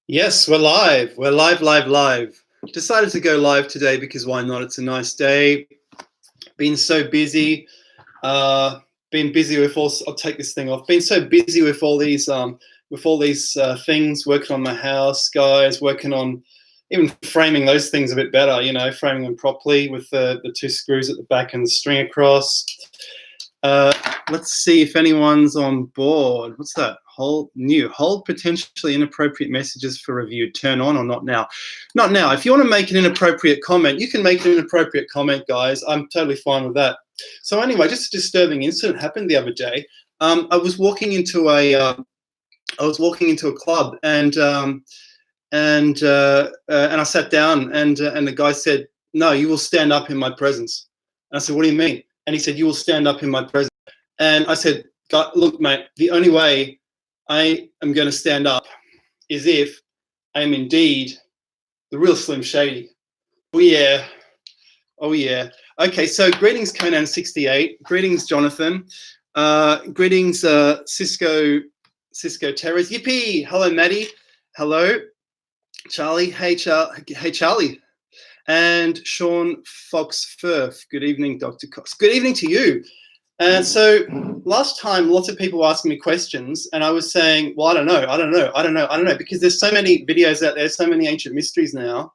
Yes, we're live. We're live, live, live. Decided to go live today because why not? It's a nice day. Been so busy. Been busy with all. I'll take this thing off. Been so busy with all these things. Working on my house, guys. Working on even framing those things a bit better. You know, framing them properly with the two screws at the back and the string across. Let's see if anyone's on board. What's that? Hold potentially inappropriate messages for review. Turn on or not now? Not now. If you want to make an inappropriate comment, you can make an inappropriate comment, guys. I'm totally fine with that. So anyway, just a disturbing incident happened the other day. I was walking into a club and I sat down and the guy said, "No, you will stand up in my presence." And I said, "What do you mean?" And he said, "You will stand up in my presence." And I said, "Look, mate, the only way I am going to stand up is if I am indeed the real Slim Shady." Oh, yeah. Oh, yeah. Okay, so greetings, Conan68. Greetings, Jonathan. Greetings, Cisco Terrace. Yippee! Hello, Maddie. Hello, Charlie. Hey, Charlie. And Sean Fox Firth. Good evening, Dr. Cox. Good evening to you. And so last time, lots of people were asking me questions, and I was saying, well, I don't know, because there's so many videos out there, so many ancient mysteries now.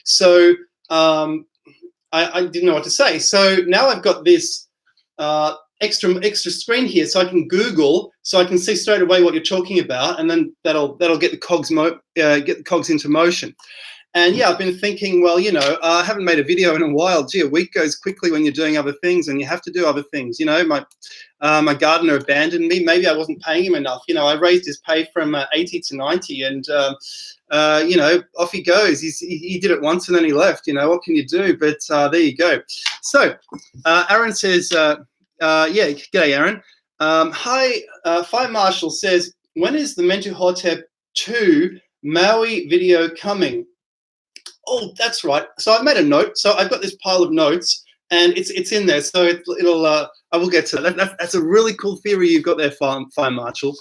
So I didn't know what to say. So now I've got this extra screen here, so I can Google, so I can see straight away what you're talking about, and then that'll get the cogs into motion. And yeah, I've been thinking, well, you know, I haven't made a video in a while. Gee, a week goes quickly when you're doing other things, and you have to do other things. You know, my gardener abandoned me. Maybe I wasn't paying him enough. You know, I raised his pay from 80 to 90, and you know, off he goes. He did it once and then he left. You know, what can you do? But there you go. So Aaron says, yeah, g'day, Aaron. Hi, Fire Marshal says, when is the Mentuhotep 2 Maui video coming? Oh, that's right. So I've made a note. So I've got this pile of notes, and it's in there. So it'll I will get to that. That's a really cool theory you've got there, Fire Marshal.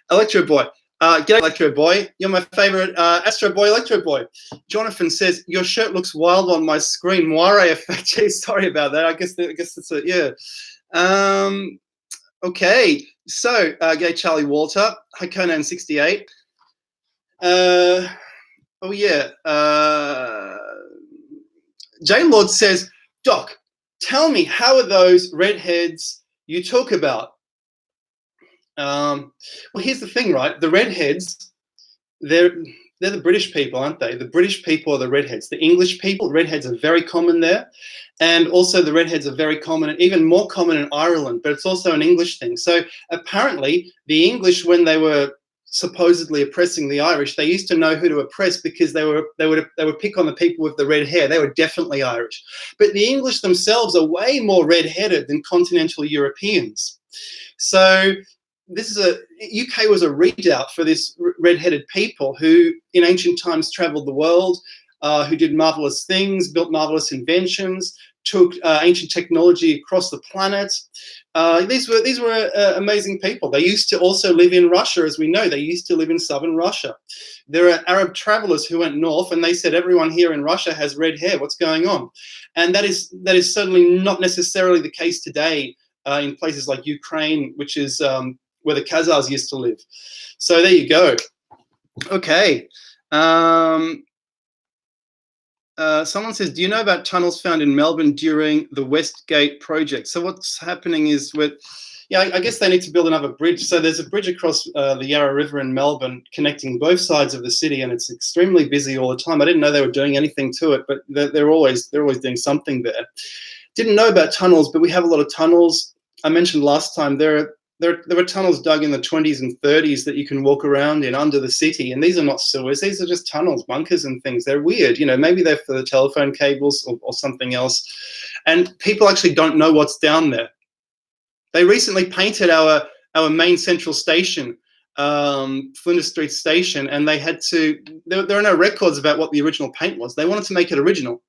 Electro Boy. G'day, Electro Boy. You're my favorite Astro Boy, Electro Boy. Jonathan says, your shirt looks wild on my screen. Moire effect. Gee, sorry about that. I guess that's it. Yeah. Okay. So, g'day, Charlie Walter. Hi, Conan68. Oh, yeah. Jane Lord says, Doc, tell me, how are those redheads you talk about? Well, here's the thing, right? The redheads, they're the British people, aren't they? The British people are the redheads. The English people, redheads are very common there. And also the redheads are very common, even more common in Ireland, but it's also an English thing. So apparently the English, when they were supposedly oppressing the Irish, they used to know who to oppress because they would pick on the people with the red hair. They were definitely Irish. But the English themselves are way more red-headed than continental Europeans. So this is UK was a redoubt for this red-headed people who in ancient times traveled the world, who did marvelous things, built marvelous inventions, took ancient technology across the planet. These were amazing people. They used to also live in Russia, as we know. They used to live in southern Russia. There are Arab travelers who went north, and they said, everyone here in Russia has red hair. What's going on? And that is certainly not necessarily the case today in places like Ukraine, which is where the Khazars used to live. So there you go. Okay. Someone says, do you know about tunnels found in Melbourne during the Westgate project? So what's happening is I guess they need to build another bridge. So there's a bridge across the Yarra River in Melbourne connecting both sides of the city, and it's extremely busy all the time. I didn't know they were doing anything to it, but they're always doing something there. Didn't know about tunnels, but we have a lot of tunnels. I mentioned last time there were tunnels dug in the 20s and 30s that you can walk around in under the city, and these are not sewers. These are just tunnels, bunkers and things. They're weird. You know, maybe they're for the telephone cables or something else. And people actually don't know what's down there. They recently painted our main central station, Flinders Street Station, and they had to, there are no records about what the original paint was. They wanted to make it original.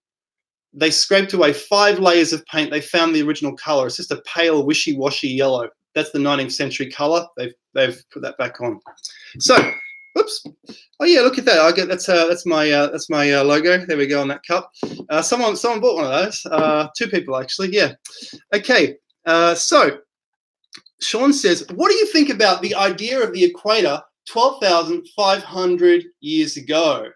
They scraped away 5 layers of paint. They found the original color. It's just a pale, wishy-washy yellow. That's the 19th century color. They've put that back on. So, oops, Whoops. Oh yeah, look at that. I get that's my logo. There we go on that cup. Someone bought one of those. 2 people actually. Yeah. Okay. So Sean says, what do you think about the idea of the equator 12,500 years ago?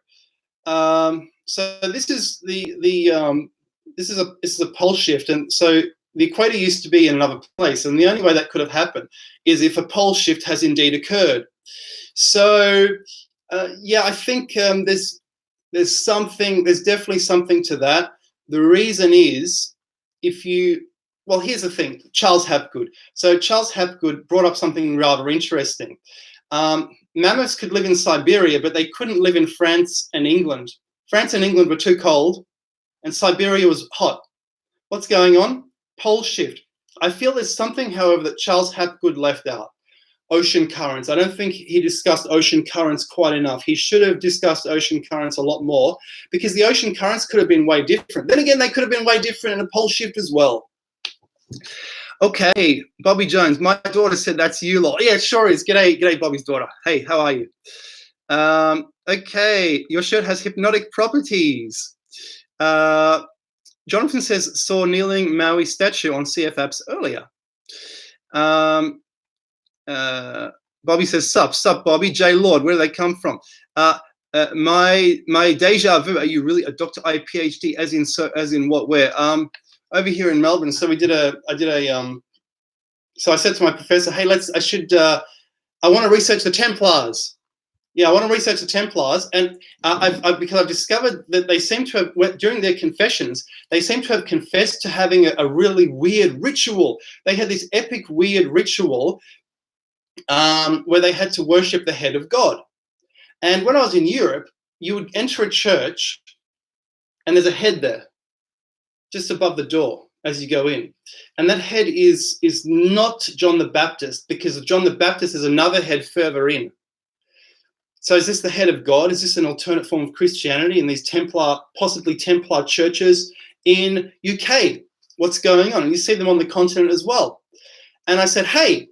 So this is this is a pole shift, and so the equator used to be in another place, and the only way that could have happened is if a pole shift has indeed occurred. So yeah, I think there's definitely something to that. The reason is, well, here's the thing, Charles Hapgood. So Charles Hapgood brought up something rather interesting. Mammoths could live in Siberia, but they couldn't live in France and England. France and England were too cold, and Siberia was hot. What's going on? Pole shift. I feel there's something, however, that Charles Hapgood left out. Ocean currents. I don't think he discussed ocean currents quite enough. He should have discussed ocean currents a lot more, because the ocean currents could have been way different. Then again, they could have been way different in a pole shift as well. Okay, Bobby Jones. My daughter said that's you lot. Yeah, it sure is. G'day, Bobby's daughter. Hey, how are you? Okay, your shirt has hypnotic properties. Jonathan says, saw kneeling Maui statue on CF apps earlier. Bobby says, sup, Bobby. J Lord, where do they come from? My deja vu. Are you really a Dr. I PhD? As in what? Where? Over here in Melbourne. So so I said to my professor, hey, I want to research the Templars. Yeah, I want to research the Templars, and because I've discovered that they seem to have, during their confessions, they seem to have confessed to having a really weird ritual. They had this epic weird ritual where they had to worship the head of God. And when I was in Europe, you would enter a church, and there's a head there, just above the door as you go in. And that head is not John the Baptist, because John the Baptist is another head further in. So is this the head of God? Is this an alternate form of Christianity in these possibly Templar churches in UK? What's going on? And you see them on the continent as well. And I said, hey,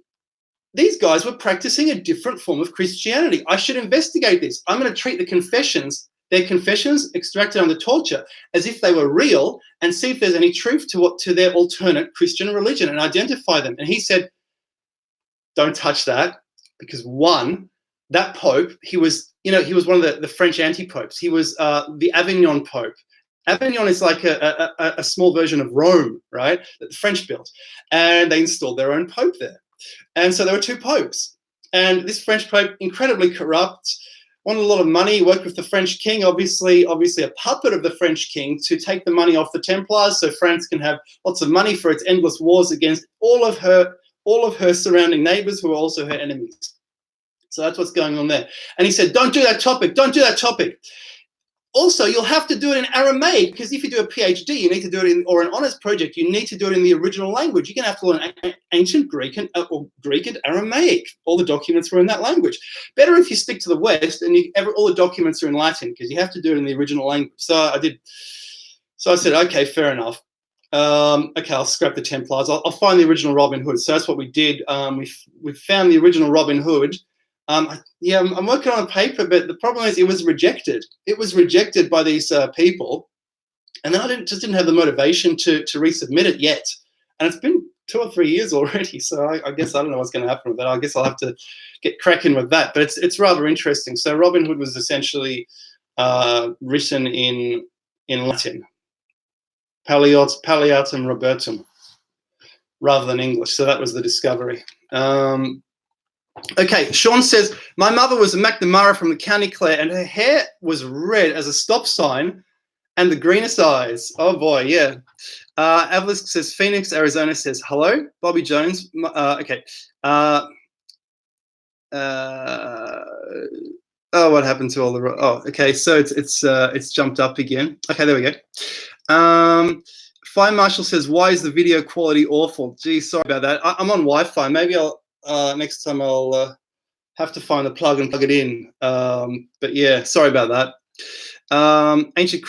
these guys were practicing a different form of Christianity. I should investigate this. I'm going to treat their confessions extracted under torture, as if they were real, and see if there's any truth to their alternate Christian religion and identify them. And he said, don't touch that, because one, that Pope, he was one of the French anti-popes. He was the Avignon Pope. Avignon is like a small version of Rome, right, that the French built. And they installed their own Pope there. And so there were 2 popes. And this French Pope, incredibly corrupt, wanted a lot of money, worked with the French king, obviously a puppet of the French king, to take the money off the Templars so France can have lots of money for its endless wars against all of her surrounding neighbors who are also her enemies. So that's what's going on there. And he said, don't do that topic. Don't do that topic. Also, you'll have to do it in Aramaic, because if you do a PhD, you need to do it or an honors project, you need to do it in the original language. You're going to have to learn ancient Greek or Greek and Aramaic. All the documents were in that language. Better if you stick to the West and all the documents are in Latin, because you have to do it in the original language. So I did. So I said, okay, fair enough. Okay, I'll scrap the Templars. I'll find the original Robin Hood. So that's what we did. We found the original Robin Hood. Yeah, I'm working on a paper, but the problem is it was rejected. It was rejected by these people, and then I just didn't have the motivation to resubmit it yet. And it's been 2 or 3 years already, so I guess I don't know what's going to happen with that. I guess I'll have to get cracking with that. But it's rather interesting. So Robin Hood was essentially written in Latin, Palliatum Robertum, rather than English. So that was the discovery. Okay, Sean says, my mother was a McNamara from the County Clare, and her hair was red as a stop sign and the greenest eyes. Oh, boy, yeah. Avalisk says, Phoenix, Arizona says, hello. Bobby Jones. Okay. Oh, what happened to all the... Oh, okay, so it's jumped up again. Okay, there we go. Fire Marshal says, why is the video quality awful? Gee, sorry about that. I'm on Wi-Fi. Maybe next time I'll have to find the plug and plug it in. But yeah, sorry about that. Ancient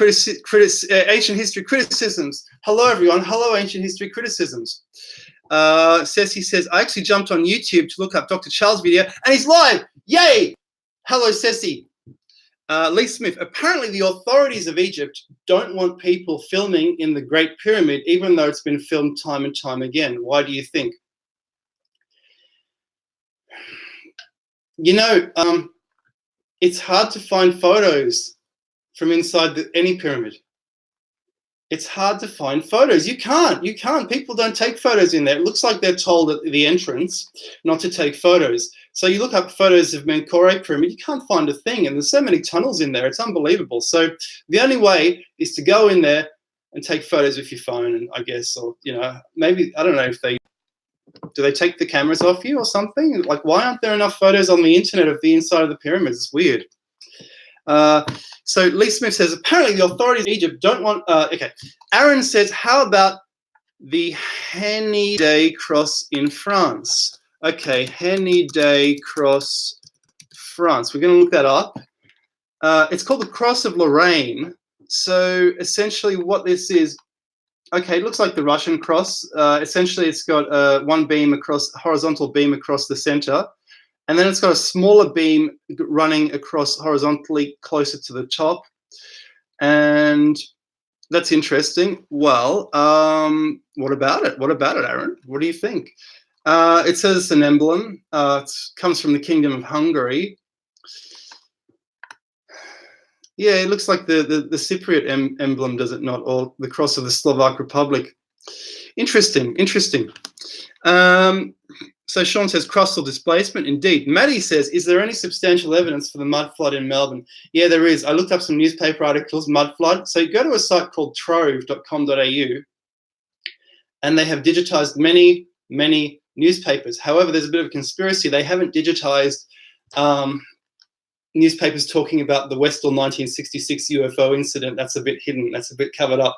history criticisms. Hello, everyone. Hello, ancient history criticisms. Ceci says, I actually jumped on YouTube to look up Dr. Charles' video, and he's live. Yay! Hello, Ceci. Lee Smith, apparently the authorities of Egypt don't want people filming in the Great Pyramid, even though it's been filmed time and time again. Why do you think? You know, it's hard to find photos from inside any pyramid. It's hard to find photos. You can't. People don't take photos in there. It looks like they're told at the entrance not to take photos. So you look up photos of Menkaure Pyramid, you can't find a thing. And there's so many tunnels in there. It's unbelievable. So the only way is to go in there and take photos with your phone, and I guess, or, you know, maybe, I don't know if do they take the cameras off you or something? Like, why aren't there enough photos on the internet of the inside of the pyramids? It's weird. So Lee Smith says, apparently the authorities in Egypt don't want, okay. Aaron says, how about the Henges cross in France? Okay, Henges cross, France. We're going to look that up. It's called the Cross of Lorraine. So essentially what this is, okay, it looks like the Russian cross. Essentially it's got one beam across, horizontal beam across the center. And then it's got a smaller beam running across horizontally closer to the top. And that's interesting. Well, what about it? What about it, Aaron? What do you think? It says it's an emblem. It comes from the Kingdom of Hungary. Yeah, it looks like the Cypriot emblem, does it not? Or the cross of the Slovak Republic. Interesting, interesting. So Sean says crustal displacement. Indeed. Maddie says, is there any substantial evidence for the mud flood in Melbourne? Yeah, there is. I looked up some newspaper articles, mud flood. So you go to a site called trove.com.au and they have digitized many, many newspapers. However, there's a bit of a conspiracy. They haven't digitized newspapers talking about the Westall 1966 UFO incident. That's a bit hidden. That's a bit covered up.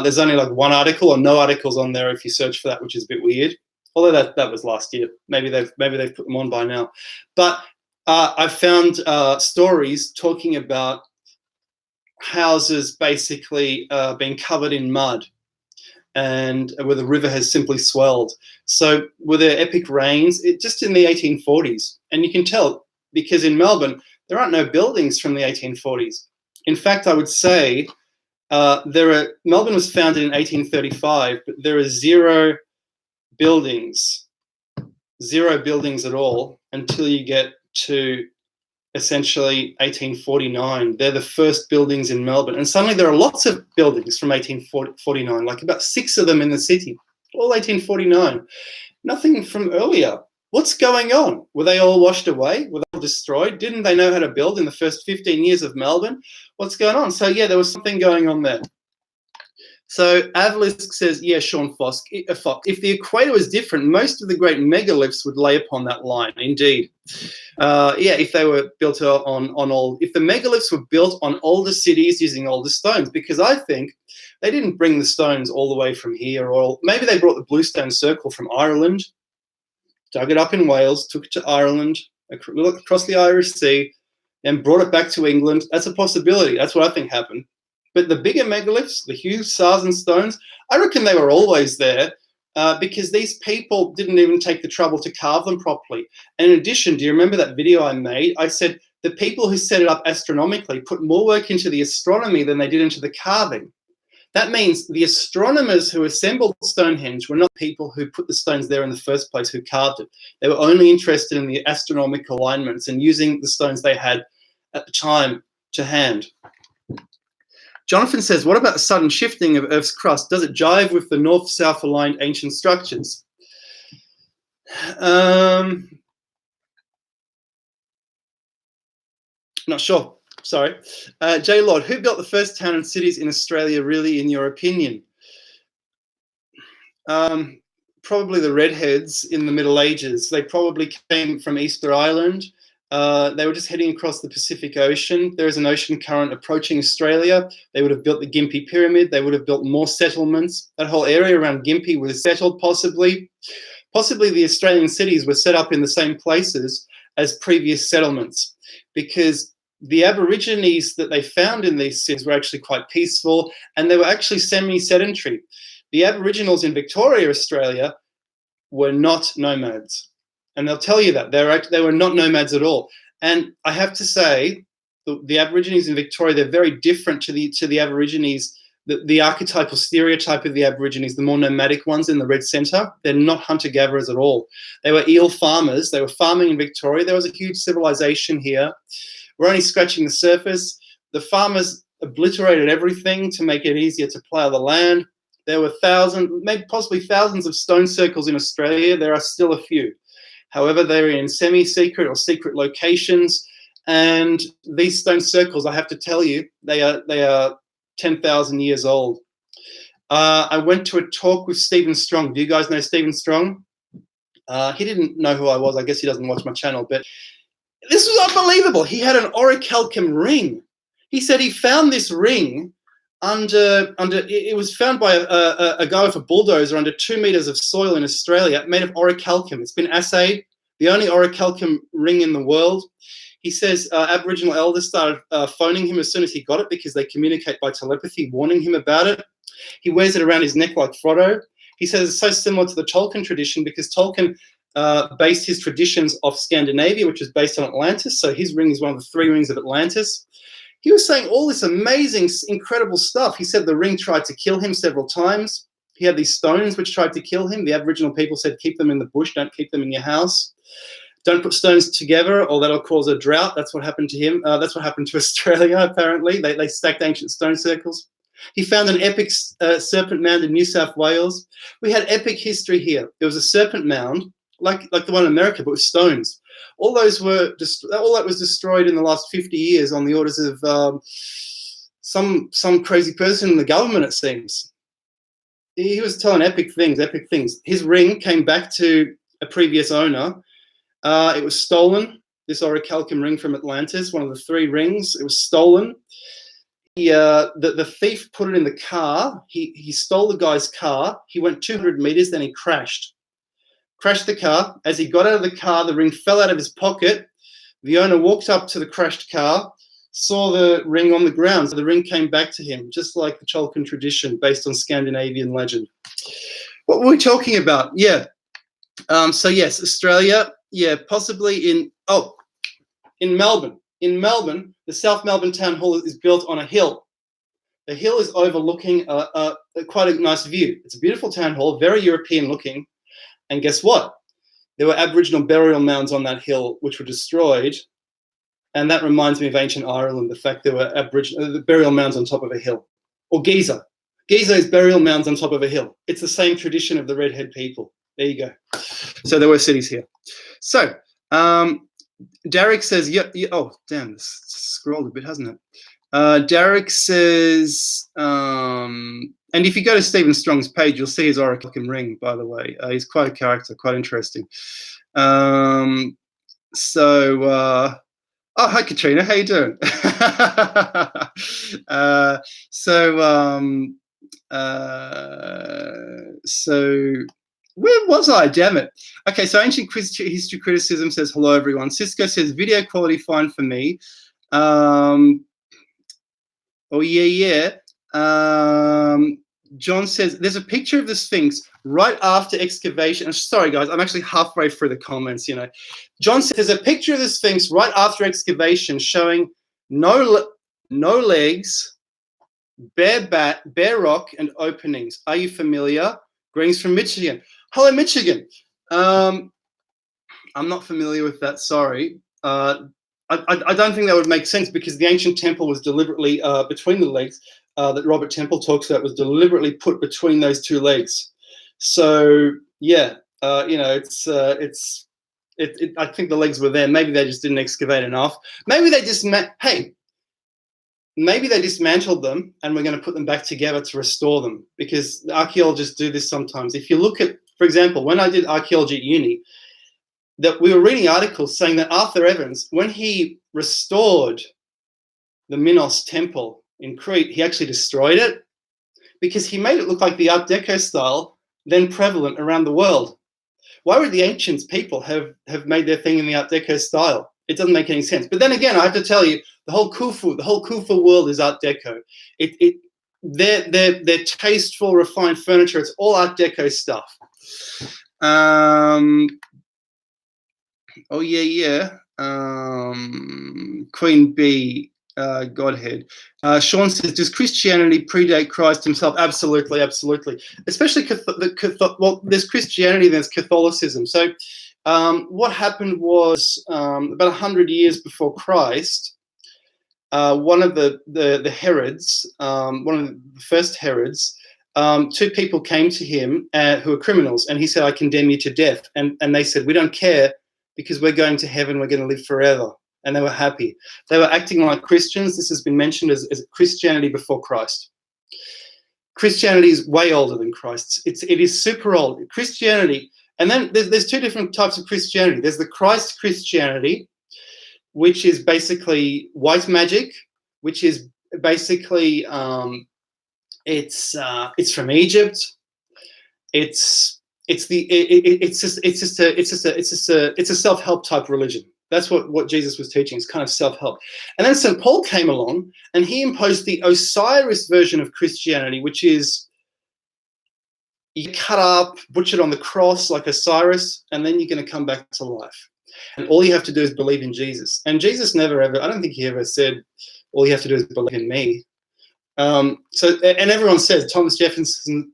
There's only like one article or no articles on there if you search for that, which is a bit weird. Although that was last year. Maybe they've put them on by now. But I've found stories talking about houses basically being covered in mud and where the river has simply swelled. So were there epic rains? Just in the 1840s. And you can tell because in Melbourne, there aren't no buildings from the 1840s. In fact, I would say Melbourne was founded in 1835, but there are zero buildings at all until you get to essentially 1849. They're the first buildings in Melbourne. And suddenly there are lots of buildings from 1849, like about 6 of them in the city, all 1849. Nothing from earlier. What's going on? Were they all washed away? Were they all destroyed? Didn't they know how to build in the first 15 years of Melbourne? What's going on? So yeah, there was something going on there. So Avalisk says, yeah, Sean Fosk, if the equator was different, most of the great megaliths would lay upon that line. Indeed. Yeah, if they were built if the megaliths were built on older cities using older stones, because I think they didn't bring the stones all the way from here, or maybe they brought the Bluestone Circle from Ireland, dug it up in Wales, took it to Ireland, across the Irish Sea, and brought it back to England. That's a possibility. That's what I think happened. But the bigger megaliths, the huge Sarsen stones, I reckon they were always there because these people didn't even take the trouble to carve them properly. And in addition, do you remember that video I made? I said the people who set it up astronomically put more work into the astronomy than they did into the carving. That means the astronomers who assembled Stonehenge were not people who put the stones there in the first place, who carved it. They were only interested in the astronomical alignments and using the stones they had at the time to hand. Jonathan says, what about the sudden shifting of Earth's crust? Does it jive with the north-south aligned ancient structures? Not sure. Sorry. J. Lord, who built the first town and cities in Australia, really, in your opinion? Probably the Redheads in the Middle Ages. They probably came from Easter Island. They were just heading across the Pacific Ocean. There is an ocean current approaching Australia. They would have built the Gympie Pyramid. They would have built more settlements. That whole area around Gympie was settled, possibly. Possibly the Australian cities were set up in the same places as previous settlements because the Aborigines that they found in these cities were actually quite peaceful and they were actually semi-sedentary. The Aboriginals in Victoria, Australia, were not nomads. And they'll tell you that. They were not nomads at all. And I have to say, the Aborigines in Victoria, they're very different to the Aborigines, the archetypal stereotype of the Aborigines, the more nomadic ones in the red centre. They're not hunter-gatherers at all. They were eel farmers. They were farming in Victoria. There was a huge civilization here. We're only scratching the surface. The farmers obliterated everything to make it easier to plough the land. There were thousands, maybe possibly thousands of stone circles in Australia. There are still a few. However, they're in semi-secret or secret locations. And these stone circles, I have to tell you, they are 10,000 years old. I went to a talk with Stephen Strong. Do you guys know Stephen Strong? He didn't know who I was. I guess he doesn't watch my channel. But this was unbelievable. He had an orichalcum ring. He said he found this ring under it was found by a guy with a bulldozer under 2 meters of soil in Australia, made of orichalcum. It's been assayed, the only orichalcum ring in the world. He says Aboriginal elders started phoning him as soon as he got it because they communicate by telepathy, warning him about it. He wears it around his neck like Frodo. He says it's so similar to the Tolkien tradition because Tolkien based his traditions off Scandinavia, which is based on Atlantis. So his ring is one of the 3 rings of Atlantis. He was saying all this amazing, incredible stuff. He said the ring tried to kill him several times. He had these stones which tried to kill him. The Aboriginal people said, keep them in the bush, don't keep them in your house. Don't put stones together or that'll cause a drought. That's what happened to him. That's what happened to Australia, apparently. They stacked ancient stone circles. He found an epic serpent mound in New South Wales. We had epic history here. There was a serpent mound, like the one in America, but with stones. All that was destroyed in the last 50 years on the orders of some crazy person in the government, it seems. He was telling epic things. His ring came back to a previous owner. It was stolen, this orichalcum ring from Atlantis, one of the 3 rings. It was stolen. The thief put it in the car. He stole the guy's car. He went 200 meters, then he crashed the car. As he got out of the car, the ring fell out of his pocket. The owner walked up to the crashed car, saw the ring on the ground. So the ring came back to him, just like the Tolkien tradition based on Scandinavian legend. What were we talking about? Yeah. So yes, Australia. Yeah, possibly in Melbourne. In Melbourne, the South Melbourne Town Hall is built on a hill. The hill is overlooking quite a nice view. It's a beautiful town hall, very European looking. And guess what? There were Aboriginal burial mounds on that hill which were destroyed. And that reminds me of ancient Ireland, the fact there were Aboriginal burial mounds on top of a hill. Or Giza. Giza is burial mounds on top of a hill. It's the same tradition of the Redhead people. There you go. So there were cities here. So Derek says, oh, damn, this scrolled a bit, hasn't it? Derek says, and if you go to Stephen Strong's page, you'll see his orichalcum ring, by the way. He's quite a character, quite interesting. Oh, hi, Katrina. How you doing? So where was I? Damn it. Okay, so Ancient History Criticism says, hello, everyone. Cisco says, video quality fine for me. Oh, yeah. John says, there's a picture of the Sphinx right after excavation. I'm sorry, guys, I'm actually halfway through the comments, you know. John says, there's a picture of the Sphinx right after excavation showing no legs, bare rock, and openings. Are you familiar? Greetings from Michigan. Hello, Michigan. I'm not familiar with that, sorry. I don't think that would make sense because the ancient temple was deliberately between the legs that Robert Temple talks about was deliberately put between those 2 legs. So yeah, you know, I think the legs were there. Maybe they just didn't excavate enough. Maybe they just maybe they dismantled them and we're going to put them back together to restore them because archaeologists do this sometimes. If you look at, for example, when I did archaeology at uni, that we were reading articles saying that Arthur Evans, when he restored the Minos temple in Crete, he actually destroyed it because he made it look like the Art Deco style then prevalent around the world. Why would the ancient people have made their thing in the Art Deco style? It doesn't make any sense. But then again, I have to tell you, the whole Khufu world is Art Deco. They're tasteful, refined furniture. It's all Art Deco stuff. Oh yeah. Queen Bee, Godhead. Sean says, does Christianity predate Christ himself? Absolutely. Especially well, there's Christianity, there's Catholicism. So what happened was about 100 years before Christ, one of the Herods, one of the first Herods, two people came to him who were criminals, and he said, I condemn you to death. And they said, we don't care, because we're going to heaven, we're going to live forever. And they were happy. They were acting like Christians. This has been mentioned as Christianity before Christ. Christianity is way older than Christ. It is super old. Christianity, and then there's two different types of Christianity. There's the Christ Christianity, which is basically white magic, which is basically it's from Egypt. It's a self-help type religion. That's what Jesus was teaching. It's kind of self-help. And then St. Paul came along and he imposed the Osiris version of Christianity, which is you cut up, butchered on the cross like Osiris, and then you're going to come back to life. And all you have to do is believe in Jesus. And Jesus never ever, I don't think he ever said, all you have to do is believe in me. And everyone says, Thomas Jefferson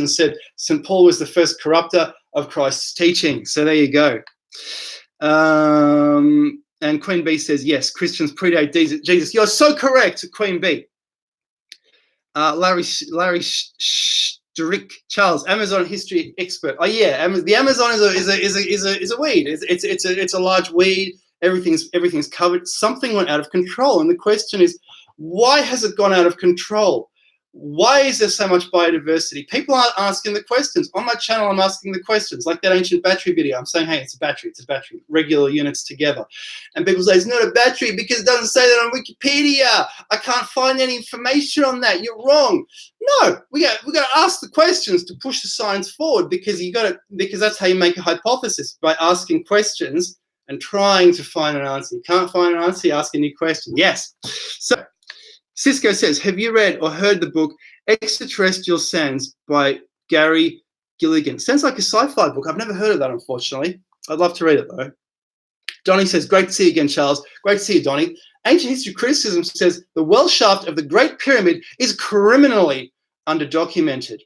said St. Paul was the first corrupter of Christ's teaching. So there you go. And Queen Bee says, yes, Christians predate Jesus. You're so correct, Queen Bee. Larry Strick, Charles, Amazon history expert. Oh yeah, the Amazon is a weed. It's a large weed. Everything's covered. Something went out of control, and the question is, why has it gone out of control? Why is there so much biodiversity? People aren't asking the questions. On my channel, I'm asking the questions, like that ancient battery video. I'm saying, hey, it's a battery, regular units together. And people say, it's not a battery because it doesn't say that on Wikipedia. I can't find any information on that. You're wrong. No, we got to ask the questions to push the science forward, because because that's how you make a hypothesis, by asking questions and trying to find an answer. You can't find an answer, you ask a new question. Yes. So Cisco says, have you read or heard the book Extraterrestrial Sands by Gary Gilligan? Sounds like a sci-fi book. I've never heard of that, unfortunately. I'd love to read it, though. Donnie says, great to see you again, Charles. Great to see you, Donnie. Ancient History Criticism says the well shaft of the Great Pyramid is criminally underdocumented.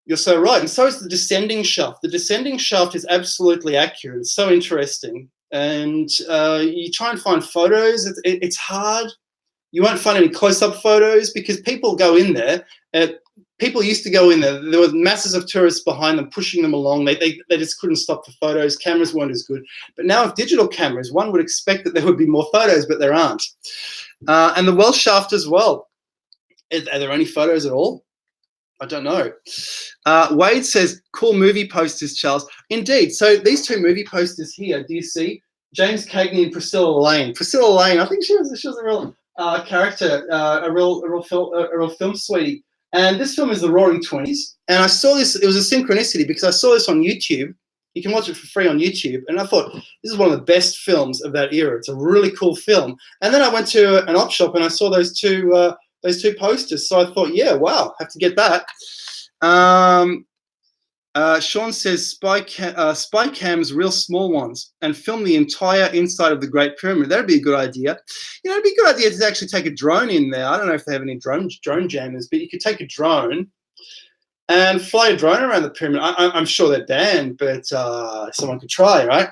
You're so right. And so is the descending shaft. The descending shaft is absolutely accurate. It's so interesting. And you try and find photos. It's hard. You won't find any close-up photos because people go in there. People used to go in there. There were masses of tourists behind them pushing them along. They just couldn't stop the photos. Cameras weren't as good. But now with digital cameras, one would expect that there would be more photos, but there aren't. And the well shaft as well. Are there any photos at all? I don't know. Wade says, cool movie posters, Charles. Indeed. So these two movie posters here, do you see? James Cagney and Priscilla Lane. Priscilla Lane, I think she was a real character, a real film sweetie. And this film is The Roaring Twenties. And I saw this, it was a synchronicity because I saw this on YouTube. You can watch it for free on YouTube. And I thought, this is one of the best films of that era. It's a really cool film. And then I went to an op shop and I saw those two posters. So I thought, yeah, wow, have to get that. Sean says spy cams, real small ones, and film the entire inside of the Great Pyramid. That'd be a good idea. You know, it'd be a good idea to actually take a drone in there. I don't know if they have any drone jammers, but you could take a drone and fly a drone around the pyramid. I'm sure they're banned, but someone could try, right?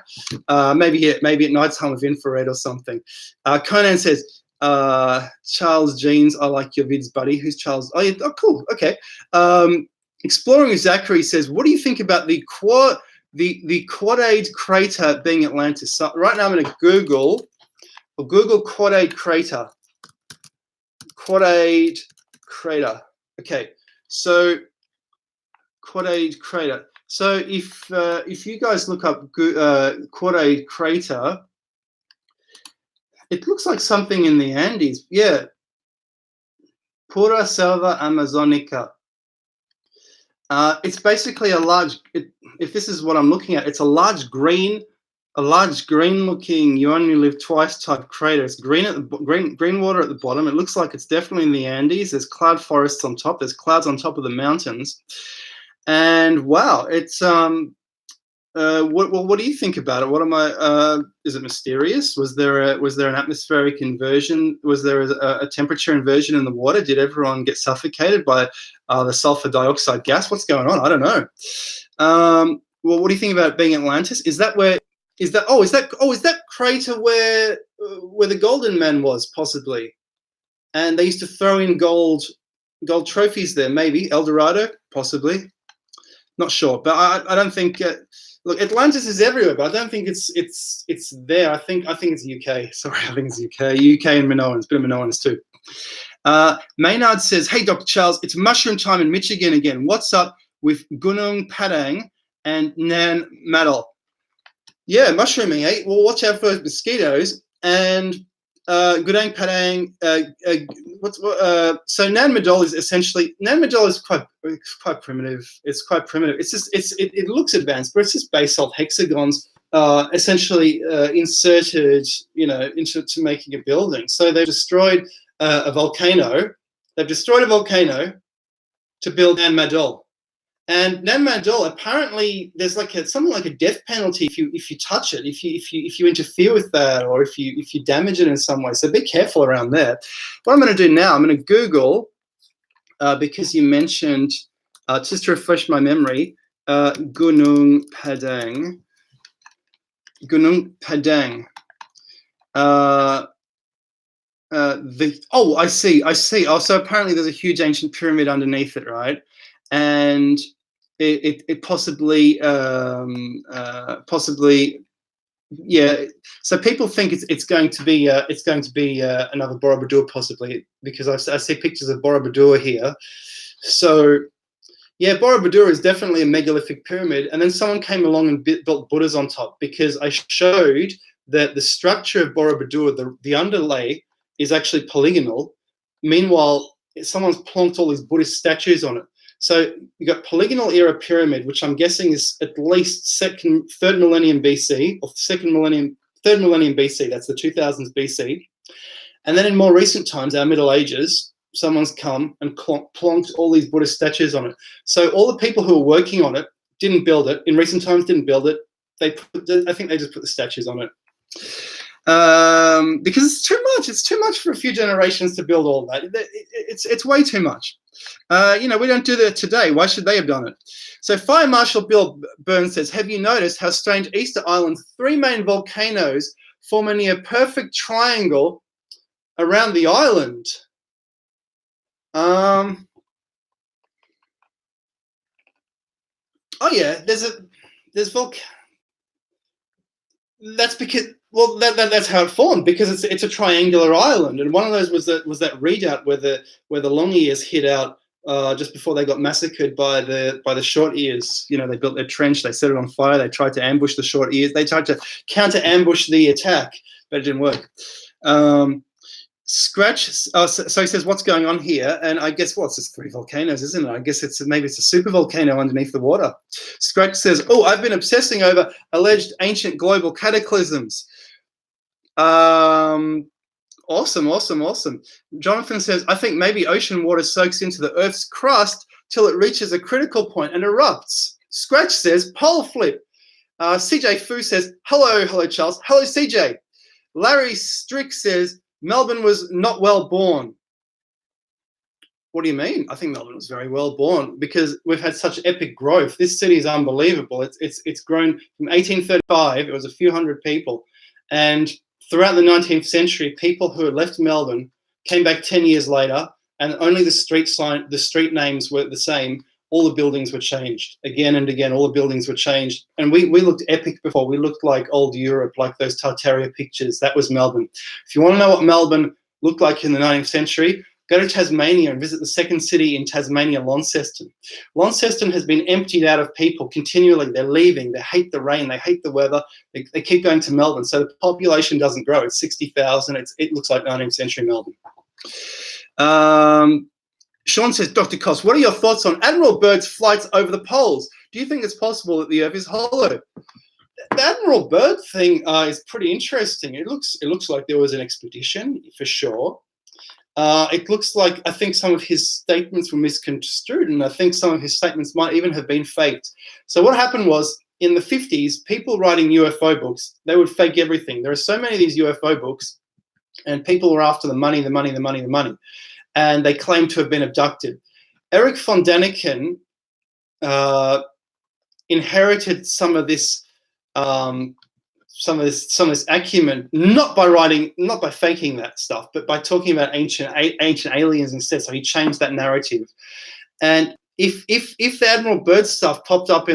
Maybe at nighttime with infrared or something. Conan says, Charles Jeans, I like your vids, buddy. Who's Charles? Oh, yeah. Oh, cool. Okay. Exploring with Zachary says, what do you think about the Quadade crater being Atlantis? So right now I'm going to Google Quadade crater. Quadade crater. Okay. So Quadade crater. So if you guys look up Quadade crater, it looks like something in the Andes. Yeah. Pura Selva Amazonica. It's basically a large, if this is what I'm looking at, it's a large green looking, you only live twice type crater. It's green at the green water at the bottom. It looks like it's definitely in the Andes. There's cloud forests on top. There's clouds on top of the mountains. And wow, it's what do you think about it? What am I? Is it mysterious? Was there an atmospheric inversion? Was there a temperature inversion in the water? Did everyone get suffocated by the sulfur dioxide gas? What's going on? I don't know. Well, what do you think about it being Atlantis? Is that crater where the Golden Man was, possibly? And they used to throw in gold trophies there, maybe El Dorado, possibly. Not sure, but I don't think. Look, Atlantis is everywhere, but I don't think it's there. I think it's UK. Sorry, I think it's UK. UK and Minoans, bit of Minoans too. Maynard says, "Hey, Dr. Charles, it's mushroom time in Michigan again. What's up with Gunung Padang and Nan Madol?" Yeah, mushrooming, eh? Well, watch out for mosquitoes. And Gunung Padang. So Nan Madol is essentially quite primitive. It's quite primitive. It's just it looks advanced, but it's just basalt hexagons essentially inserted, into making a building. So they destroyed a volcano. They've destroyed a volcano to build Nan Madol. And Nan Madol, apparently, there's something like a death penalty if you touch it, if you interfere with that, or if you damage it in some way. So be careful around there. What I'm going to do now, I'm going to Google, because you mentioned, just to refresh my memory, Gunung Padang. Gunung Padang. I see. Oh, so apparently there's a huge ancient pyramid underneath it, right? And it possibly, yeah. So people think it's going to be another Borobudur, possibly, because I see pictures of Borobudur here. So yeah, Borobudur is definitely a megalithic pyramid. And then someone came along and built Buddhas on top, because I showed that the structure of Borobudur, the underlay, is actually polygonal. Meanwhile, someone's plonked all these Buddhist statues on it. So you've got polygonal era pyramid, which I'm guessing is at least third millennium BC, or third millennium BC. That's the 2000s BC. And then in more recent times, our Middle Ages, someone's come and plonked all these Buddhist statues on it. So all the people who were working on it didn't build it. In recent times, didn't build it. I think they just put the statues on it. Because it's too much. It's too much for a few generations to build all that. It's way too much. We don't do that today. Why should they have done it? So Fire Marshal Bill Burns says, have you noticed how strange Easter Island's 3 main volcanoes form a near perfect triangle around the island? Oh yeah, that's because, well, that's how it formed, because it's a triangular island, and one of those was that redoubt where the long ears hid out just before they got massacred by the short ears. They built their trench, they set it on fire, they tried to ambush the short ears, they tried to counter ambush the attack, but it didn't work. Scratch, so he says, what's going on here? And I guess, it's just 3 volcanoes, isn't it? I guess maybe it's a super volcano underneath the water. Scratch says, I've been obsessing over alleged ancient global cataclysms. Awesome. Jonathan says, I think maybe ocean water soaks into the Earth's crust till it reaches a critical point and erupts. Scratch says, pole flip. CJ Fu says, hello, Charles. Hello, CJ. Larry Strick says, Melbourne was not well born. What do you mean? I think Melbourne was very well born, because we've had such epic growth. This city is unbelievable. It's grown from 1835. It was a few hundred people, and throughout the 19th century, people who had left Melbourne came back 10 years later, and only the street names were the same. All the buildings were changed again and again. All the buildings were changed, and we looked epic before. We looked like old Europe, like those Tartaria pictures. That was Melbourne. If you want to know what Melbourne looked like in the 19th century, go to Tasmania and visit the second city in Tasmania, Launceston. Launceston has been emptied out of people continually. They're leaving. They hate the rain. They hate the weather. They keep going to Melbourne. So the population doesn't grow. It's 60,000. It looks like 19th century Melbourne. Sean says, Dr. Koss, what are your thoughts on Admiral Byrd's flights over the poles? Do you think it's possible that the Earth is hollow? The Admiral Byrd thing is pretty interesting. It looks like there was an expedition, for sure. It looks like, I think some of his statements were misconstrued, and I think some of his statements might even have been faked. So what happened was, in the 50s, people writing UFO books, they would fake everything. There are so many of these UFO books, and people were after the money, the money, the money, the money, and they claim to have been abducted. Eric von Däniken inherited some of this acumen, not by faking that stuff, but by talking about ancient aliens instead. So he changed that narrative. And if the Admiral Byrd stuff popped up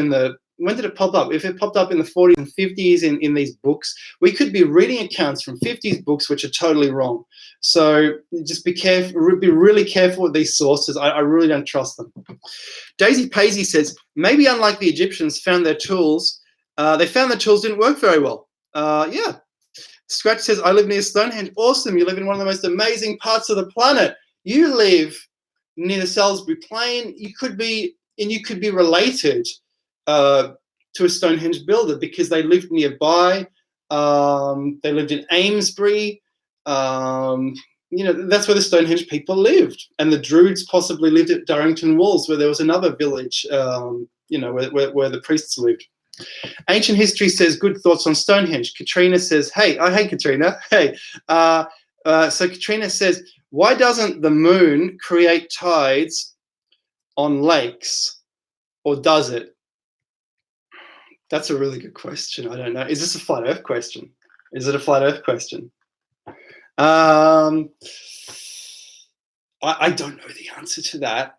when did it pop up? If it popped up in the 40s and 50s in these books, we could be reading accounts from 50s books which are totally wrong. So just be careful, be really careful with these sources. I really don't trust them. Daisy Paisy says, maybe unlike the Egyptians found their tools, they found the tools didn't work very well. Yeah. Scratch says, I live near Stonehenge. Awesome. You live in one of the most amazing parts of the planet. You live near the Salisbury Plain. You could be related to a Stonehenge builder because they lived nearby. They lived in Amesbury. That's where the Stonehenge people lived. And the Druids possibly lived at Durrington Walls, where there was another village, where the priests lived. Ancient History says, good thoughts on Stonehenge. Katrina says, hey, Katrina. Hey. So Katrina says, why doesn't the moon create tides on lakes, or does it? That's a really good question. I don't know. Is this a flat Earth question? Is it a flat Earth question? I don't know the answer to that.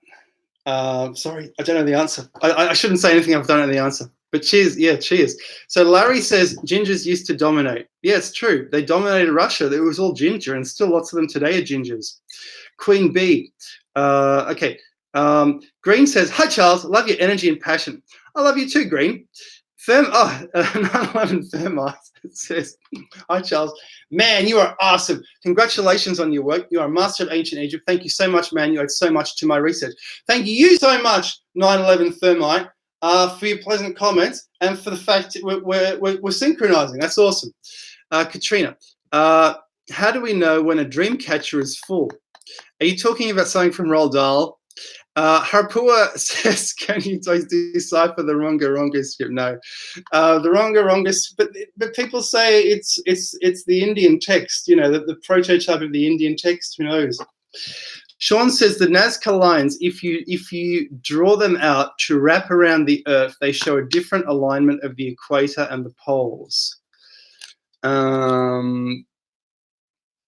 Sorry, I don't know the answer. I shouldn't say anything if I don't know the answer. But cheers. Yeah, cheers. So Larry says gingers used to dominate. Yeah, it's true. They dominated Russia. It was all ginger, and still lots of them today are gingers. Queen Bee. Okay. Green says, hi, Charles. Love your energy and passion. I love you too, Green. 9/11 Thermite says, hi, Charles. Man, you are awesome. Congratulations on your work. You are a master of ancient Egypt. Thank you so much, man. You add so much to my research. Thank you so much, 9/11 Thermite, for your pleasant comments and for the fact that we're synchronizing. That's awesome. Katrina, how do we know when a dream catcher is full? Are you talking about something from Roald Dahl? Harpua says, can you decipher the Ronga script? No, the Ronga but people say it's the Indian text, the prototype of the Indian text. Who knows? Sean says the Nazca lines, if you draw them out to wrap around the Earth, they show a different alignment of the equator and the poles.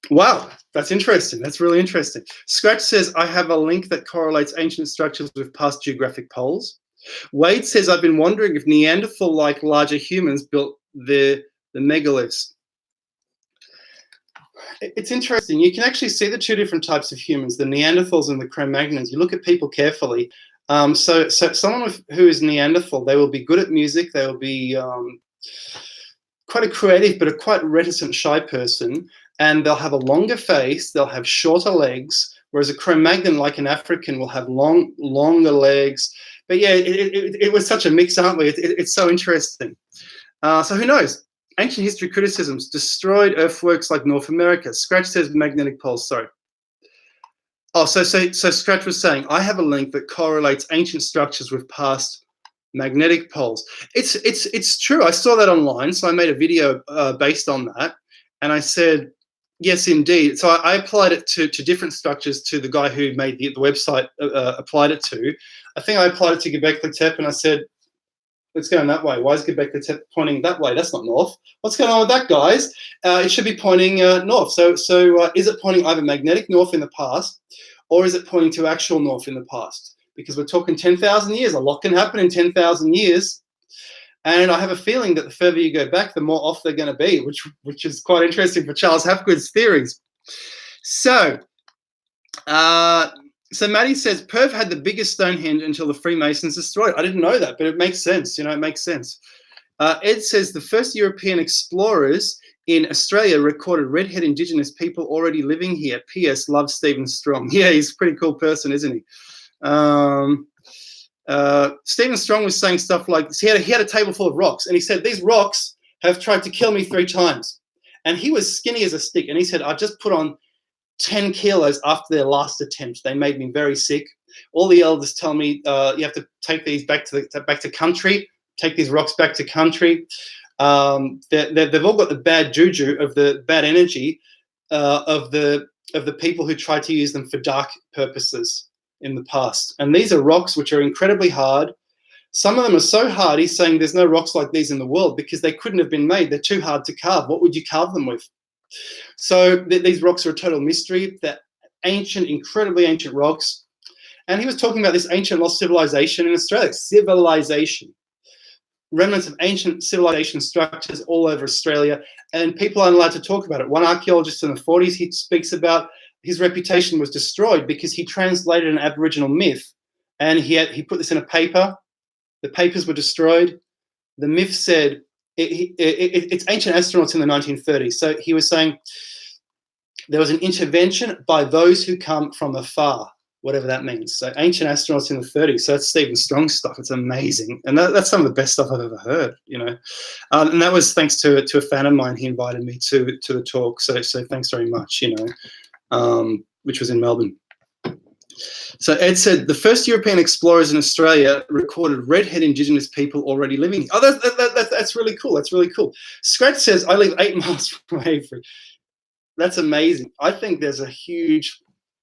Wow, that's interesting. That's really interesting. Scratch says, I have a link that correlates ancient structures with past geographic poles. Wade says, I've been wondering if Neanderthal-like larger humans built the megaliths. It's interesting. You can actually see the two different types of humans, the Neanderthals and the Cro-Magnons. You look at people carefully. So someone who is Neanderthal, they will be good at music. They will be quite a creative but a quite reticent, shy person. And they'll have a longer face, they'll have shorter legs, whereas a Cro-Magnon, like an African, will have longer legs. But yeah, it was such a mix, aren't we? It's so interesting. So who knows? Ancient history criticisms, destroyed earthworks like North America. Scratch says magnetic poles, sorry. Oh, so Scratch was saying, I have a link that correlates ancient structures with past magnetic poles. It's true, I saw that online, so I made a video based on that. And I said, yes, indeed. So I applied it to different structures to the guy who made the website applied it to. I think I applied it to Göbekli Tepe, and I said, it's going that way. Why is Göbekli Tepe pointing that way? That's not north. What's going on with that, guys? It should be pointing north. So is it pointing either magnetic north in the past, or is it pointing to actual north in the past? Because we're talking 10,000 years. A lot can happen in 10,000 years. And I have a feeling that the further you go back, the more off they're going to be, which is quite interesting for Charles Hapgood's theories. So Maddie says, Perth had the biggest Stonehenge until the Freemasons destroyed. I didn't know that, but it makes sense. It makes sense. Ed says the first European explorers in Australia recorded redhead Indigenous people already living here. P.S. Love Stephen Strong. Yeah, he's a pretty cool person, isn't he? Stephen Strong was saying stuff like he had a table full of rocks, and he said, these rocks have tried to kill me 3 times. And he was skinny as a stick, and he said, I just put on 10 kilos after their last attempt. They made me very sick. All the elders tell me you have to take these back to country, take these rocks back to country. They've all got the bad juju of the bad energy of the people who tried to use them for dark purposes in the past. And these are rocks which are incredibly hard. Some of them are so hard, he's saying there's no rocks like these in the world because they couldn't have been made. They're too hard to carve. What would you carve them with? So these rocks are a total mystery. They're ancient, incredibly ancient rocks. And he was talking about this ancient lost civilization in Australia. Civilization. Remnants of ancient civilization structures all over Australia, and people aren't allowed to talk about it. One archaeologist in the 40s, he speaks about his reputation was destroyed because he translated an Aboriginal myth, and he put this in a paper. The papers were destroyed. The myth said, it's ancient astronauts in the 1930s. So he was saying there was an intervention by those who come from afar, whatever that means. So ancient astronauts in the 30s. So that's Stephen Strong's stuff. It's amazing. And that's some of the best stuff I've ever heard, you know. And that was thanks to a fan of mine. He invited me to the talk. So thanks very much, you know, which was in Melbourne. So Ed said, the first European explorers in Australia recorded redhead Indigenous people already living. Oh, that's really cool. That's really cool. Scratch says, I live 8 miles from Avebury. That's amazing. I think there's a huge,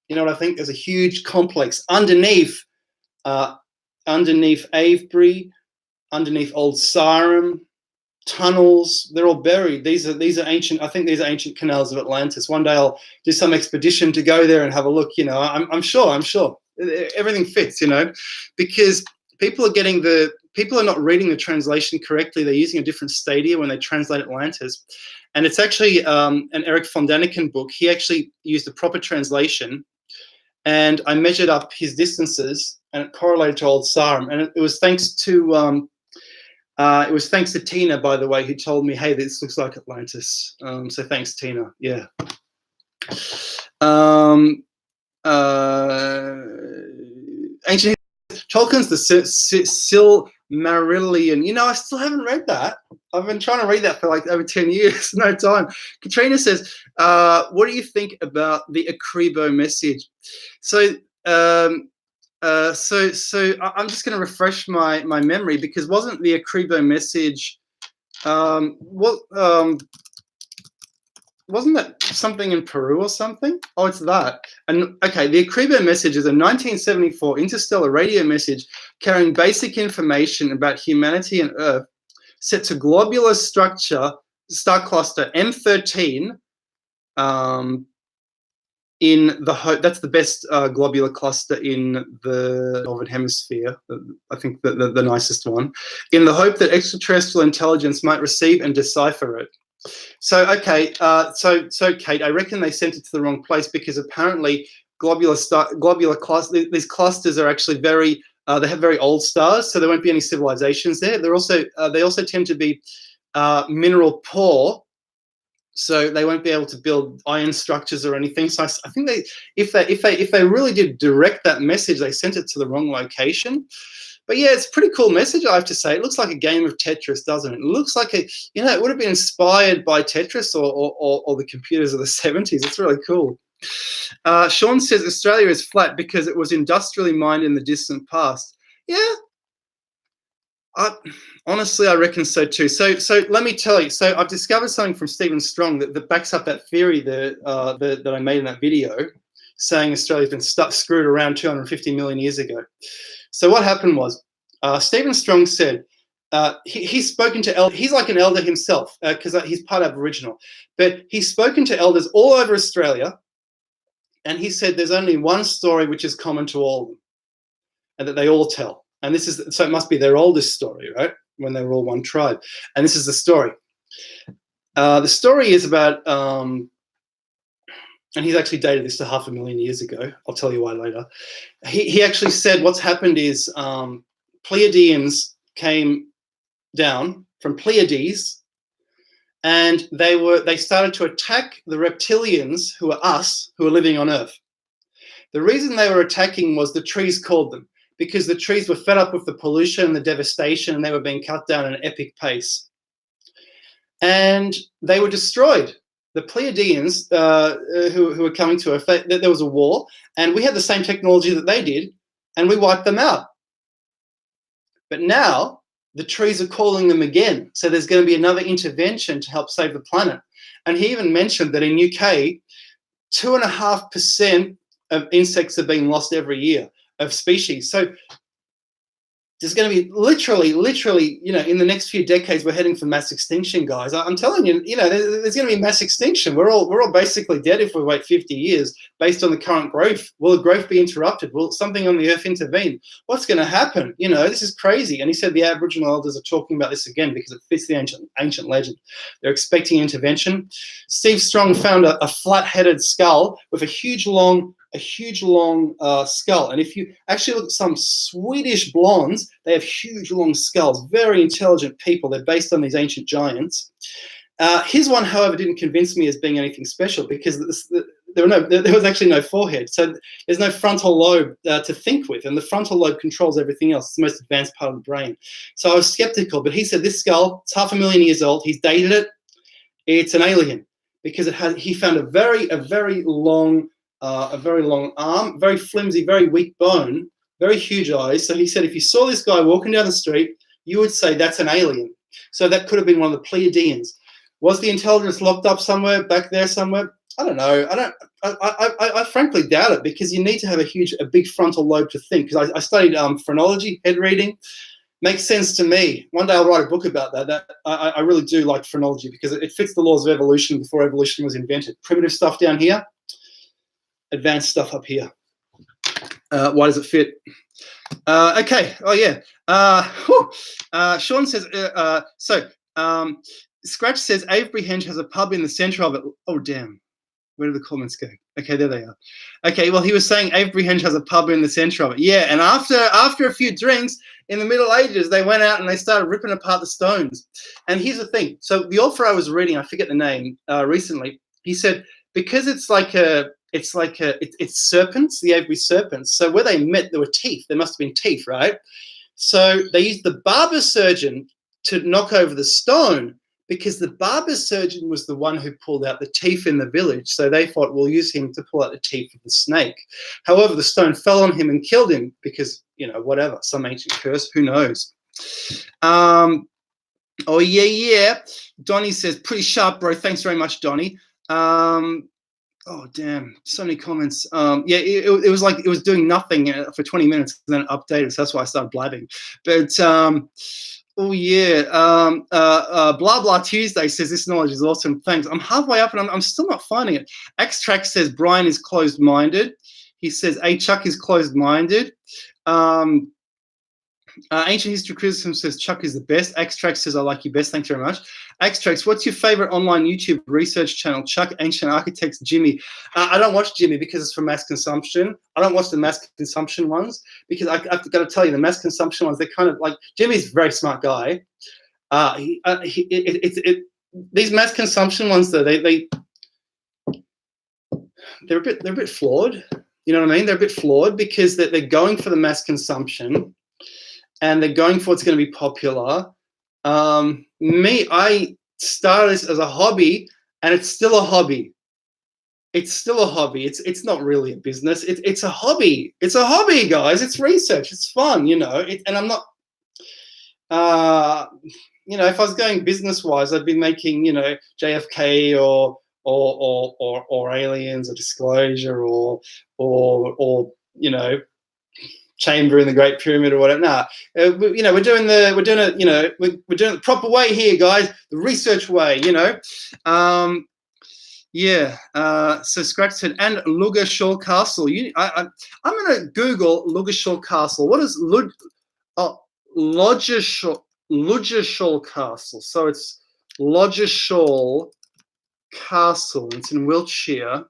you know what I think? There's a huge complex underneath Avebury, underneath Old Sarum, tunnels. They're all buried. These are ancient. I think these are ancient canals of Atlantis. One day I'll do some expedition to go there and have a look. You know, I'm sure everything fits. You know, because people are not reading the translation correctly. They're using a different stadia when they translate Atlantis, and it's actually an Eric von Daniken book. He actually used the proper translation. And I measured up his distances, and it correlated to Old Sarum. And it was thanks to Tina, by the way, who told me, "Hey, this looks like Atlantis." So thanks, Tina. Yeah. Ancient Tolkien's the Silmarillion. You know, I still haven't read that. I've been trying to read that for like over 10 years. No time. Katrina says, what do you think about the Arecibo message? So I'm just going to refresh my memory, because wasn't the Arecibo message, wasn't that something in Peru or something? Oh, it's that. And okay, the Arecibo message is a 1974 interstellar radio message carrying basic information about humanity and Earth, set to globular structure, star cluster M13, in the hope, that's the best globular cluster in the Northern Hemisphere, I think the nicest one, in the hope that extraterrestrial intelligence might receive and decipher it. So, okay, so Kate, I reckon they sent it to the wrong place, because apparently globular clusters, these clusters are actually very, they have very old stars, so there won't be any civilizations there. They're also, they also tend to be mineral poor, so they won't be able to build iron structures or anything. So I think if they really did direct that message, they sent it to the wrong location. But yeah, it's a pretty cool message, I have to say. It looks like a game of Tetris, doesn't it? It looks like it would have been inspired by Tetris or the computers of the 70s. It's really cool. Sean says Australia is flat because it was industrially mined in the distant past. Yeah. Honestly, I reckon so too. So let me tell you. So I've discovered something from Stephen Strong that backs up that theory that I made in that video, saying Australia's been screwed around 250 million years ago. So what happened was, Stephen Strong said he's spoken to elders. He's like an elder himself, because he's part Aboriginal. But he's spoken to elders all over Australia, and he said there's only one story which is common to all of them, and that they all tell. And this is, so it must be their oldest story, right? When they were all one tribe. And this is the story. The story is about, and he's actually dated this to 500,000 years ago. I'll tell you why later. He actually said what's happened is Pleiadians came down from Pleiades, and they started to attack the reptilians, who are us, who are living on Earth. The reason they were attacking was the trees called them, because the trees were fed up with the pollution and the devastation, and they were being cut down at an epic pace. And they were destroyed. The Pleiadians, who were coming to Earth, there was a war, and we had the same technology that they did, and we wiped them out. But now the trees are calling them again. So there's going to be another intervention to help save the planet. And he even mentioned that in UK, 2.5% of insects are being lost every year of species. So there's going to be literally, you know, in the next few decades, we're heading for mass extinction, guys. I'm telling you, you know, there's going to be mass extinction. We're all basically dead if we wait 50 years based on the current growth. Will the growth be interrupted? Will something on the earth intervene? What's going to happen? You know, this is crazy. And he said the Aboriginal elders are talking about this again because it fits the ancient legend. They're expecting intervention. Steve Strong found a flat-headed skull with a huge long skull. And if you actually look at some Swedish blondes, they have huge long skulls, very intelligent people. They're based on these ancient giants. His one, however, didn't convince me as being anything special because there was actually no forehead. So there's no frontal lobe to think with, and the frontal lobe controls everything else. It's the most advanced part of the brain. So I was skeptical, but he said this skull, it's 500,000 years old. He's dated it. It's an alien because he found a very long arm, very flimsy, very weak bone, very huge eyes. So he said if you saw this guy walking down the street, you would say that's an alien. So that could have been one of the Pleiadians. Was the intelligence locked up somewhere, back there somewhere? I don't know. I frankly doubt it because you need to have a big frontal lobe to think. Because I studied phrenology, head reading. Makes sense to me. One day I'll write a book about that. I really do like phrenology because it fits the laws of evolution before evolution was invented. Primitive stuff down here, advanced stuff up here. Why does it fit? Okay. Oh yeah. Sean says. Scratch says Avebury Henge has a pub in the centre of it. Oh damn. Where did the comments go? Okay, there they are. Okay, well he was saying Avebury Henge has a pub in the centre of it. Yeah, and after a few drinks in the Middle Ages, they went out and they started ripping apart the stones. And here's the thing. So the author I was reading, I forget the name, recently, he said because it's serpents, the Avebury serpents. So where they met, there were teeth. There must have been teeth, right? So they used the barber surgeon to knock over the stone because the barber surgeon was the one who pulled out the teeth in the village. So they thought, we'll use him to pull out the teeth of the snake. However, the stone fell on him and killed him because, you know, whatever, some ancient curse, who knows? Oh, yeah. Donnie says, pretty sharp, bro. Thanks very much, Donnie. Oh damn! So many comments. Yeah, it was like it was doing nothing for 20 minutes, and then it updated. So that's why I started blabbing. But oh yeah, blah blah Tuesday says this knowledge is awesome. Thanks. I'm halfway up, and I'm still not finding it. Xtract says Brian is closed-minded. He says A Chuck is closed-minded. Ancient History Criticism says Chuck is the best. Xtrax says I like you best. Thanks very much. Xtrax, what's your favorite online YouTube research channel? Chuck, Ancient Architects, Jimmy. I don't watch Jimmy because it's for mass consumption. I don't watch the mass consumption ones because I've got to tell you, the mass consumption ones, they're kind of like, Jimmy's a very smart guy. These mass consumption ones, though, they're a bit flawed. You know what I mean? They're a bit flawed because they're going for the mass consumption. And they're going for what's going to be popular. I started this as a hobby, and it's still a hobby. It's still a hobby. It's not really a business. It's a hobby. It's a hobby, guys. It's research. It's fun, you know. And I'm not, you know, if I was going business-wise, I'd be making, you know, JFK or aliens or disclosure or you know, chamber in the Great Pyramid or whatever. Nah, you know, we're doing it, you know, we're doing it the proper way here, guys, the research way, you know. Yeah. So Scratch said, and Ludgershall Castle. I'm going to Google Ludgershall Castle. What is Ludgershall Castle? So it's Ludgershall Castle. It's in Wiltshire.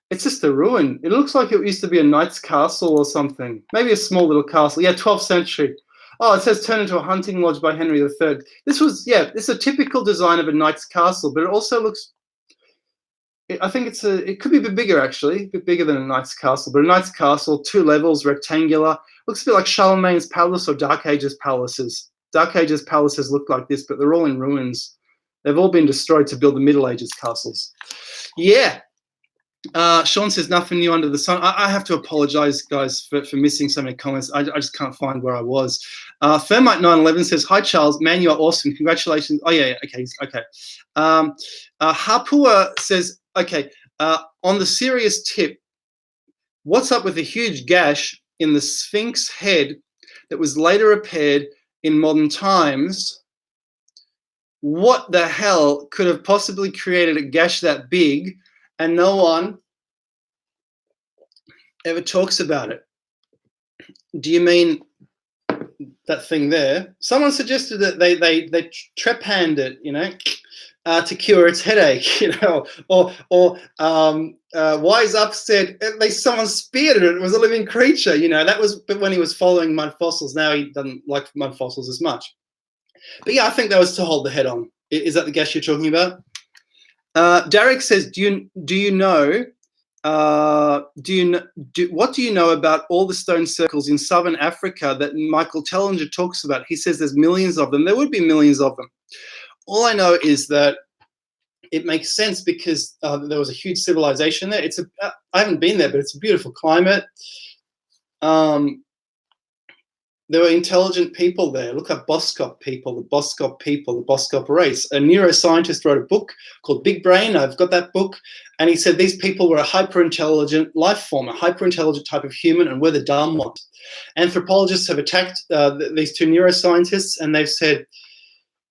It's just a ruin. It looks like it used to be a knight's castle or something. Maybe a small little castle. Yeah, 12th century. Oh, it says turned into a hunting lodge by Henry III. This was, yeah, it's a typical design of a knight's castle, but it also looks, I think it could be a bit bigger actually, a bit bigger than a knight's castle. But a knight's castle, 2 levels, rectangular. Looks a bit like Charlemagne's palace or Dark Ages palaces. Dark Ages palaces look like this, but they're all in ruins. They've all been destroyed to build the Middle Ages castles. Yeah. Sean says nothing new under the sun. I have to apologize, guys, for missing so many comments. I just can't find where I was. Thermite 911 says, "Hi Charles, man, you are awesome. Congratulations." Oh yeah, okay, okay. Hapua says, "Okay, on the serious tip, what's up with the huge gash in the Sphinx head that was later repaired in modern times? What the hell could have possibly created a gash that big, and no one ever talks about it?" Do you mean that thing there? Someone suggested that they trepanned it, you know, to cure its headache, you know, or Wise Up said someone speared it. It was a living creature, you know. That was when he was following mud fossils. Now he doesn't like mud fossils as much. But yeah, I think that was to hold the head on. Is that the gas you're talking about? Derek says, what do you know about all the stone circles in southern Africa that Michael Tellinger talks about? He says there's millions of them. There would be millions of them. All I know is that it makes sense because there was a huge civilization there. I haven't been there, but it's a beautiful climate. There were intelligent people there. Look up Boskop people, the Boskop race. A neuroscientist wrote a book called Big Brain. I've got that book. And he said these people were a hyper-intelligent life form, a hyper-intelligent type of human, and we're the dumb ones. Anthropologists have attacked these two neuroscientists, and they've said,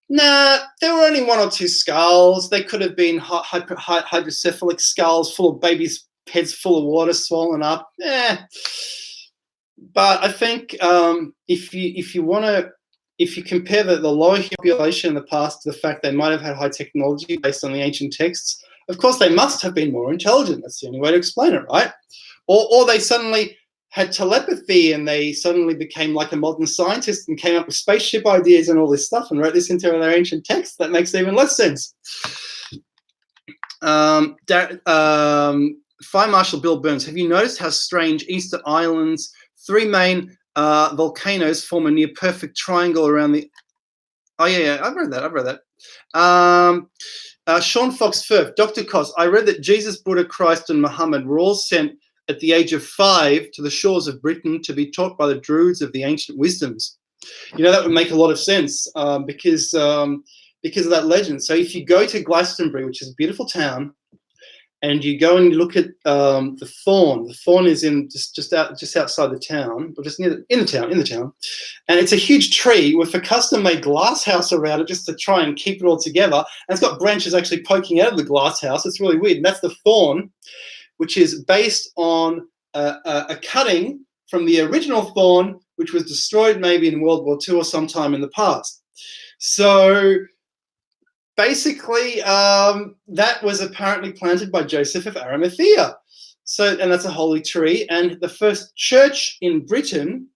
nah, there were only one or two skulls. They could have been hydrocephalic skulls full of babies' heads full of water swollen up. But I think if you compare the lower population in the past to the fact they might have had high technology based on the ancient texts, of course they must have been more intelligent. That's the only way to explain it, right? Or they suddenly had telepathy and they suddenly became like a modern scientist and came up with spaceship ideas and all this stuff and wrote this into their ancient texts. That makes even less sense. Fire Marshal Bill Burns, have you noticed how strange Easter Island's 3 main volcanoes form a near perfect triangle around the... Oh, yeah, I've read that. Sean Fox Firth, Dr. Cos, I read that Jesus, Buddha, Christ, and Muhammad were all sent at the age of 5 to the shores of Britain to be taught by the Druids of the ancient wisdoms. You know, that would make a lot of sense because of that legend. So if you go to Glastonbury, which is a beautiful town, and you go and you look at the thorn. The thorn is in just outside the town, or just in the town, and it's a huge tree with a custom-made glass house around it just to try and keep it all together. And it's got branches actually poking out of the glass house. It's really weird. And that's the thorn, which is based on a cutting from the original thorn, which was destroyed maybe in World War II or sometime in the past. So basically, that was apparently planted by Joseph of Arimathea. So, and that's a holy tree. And the first church in Britain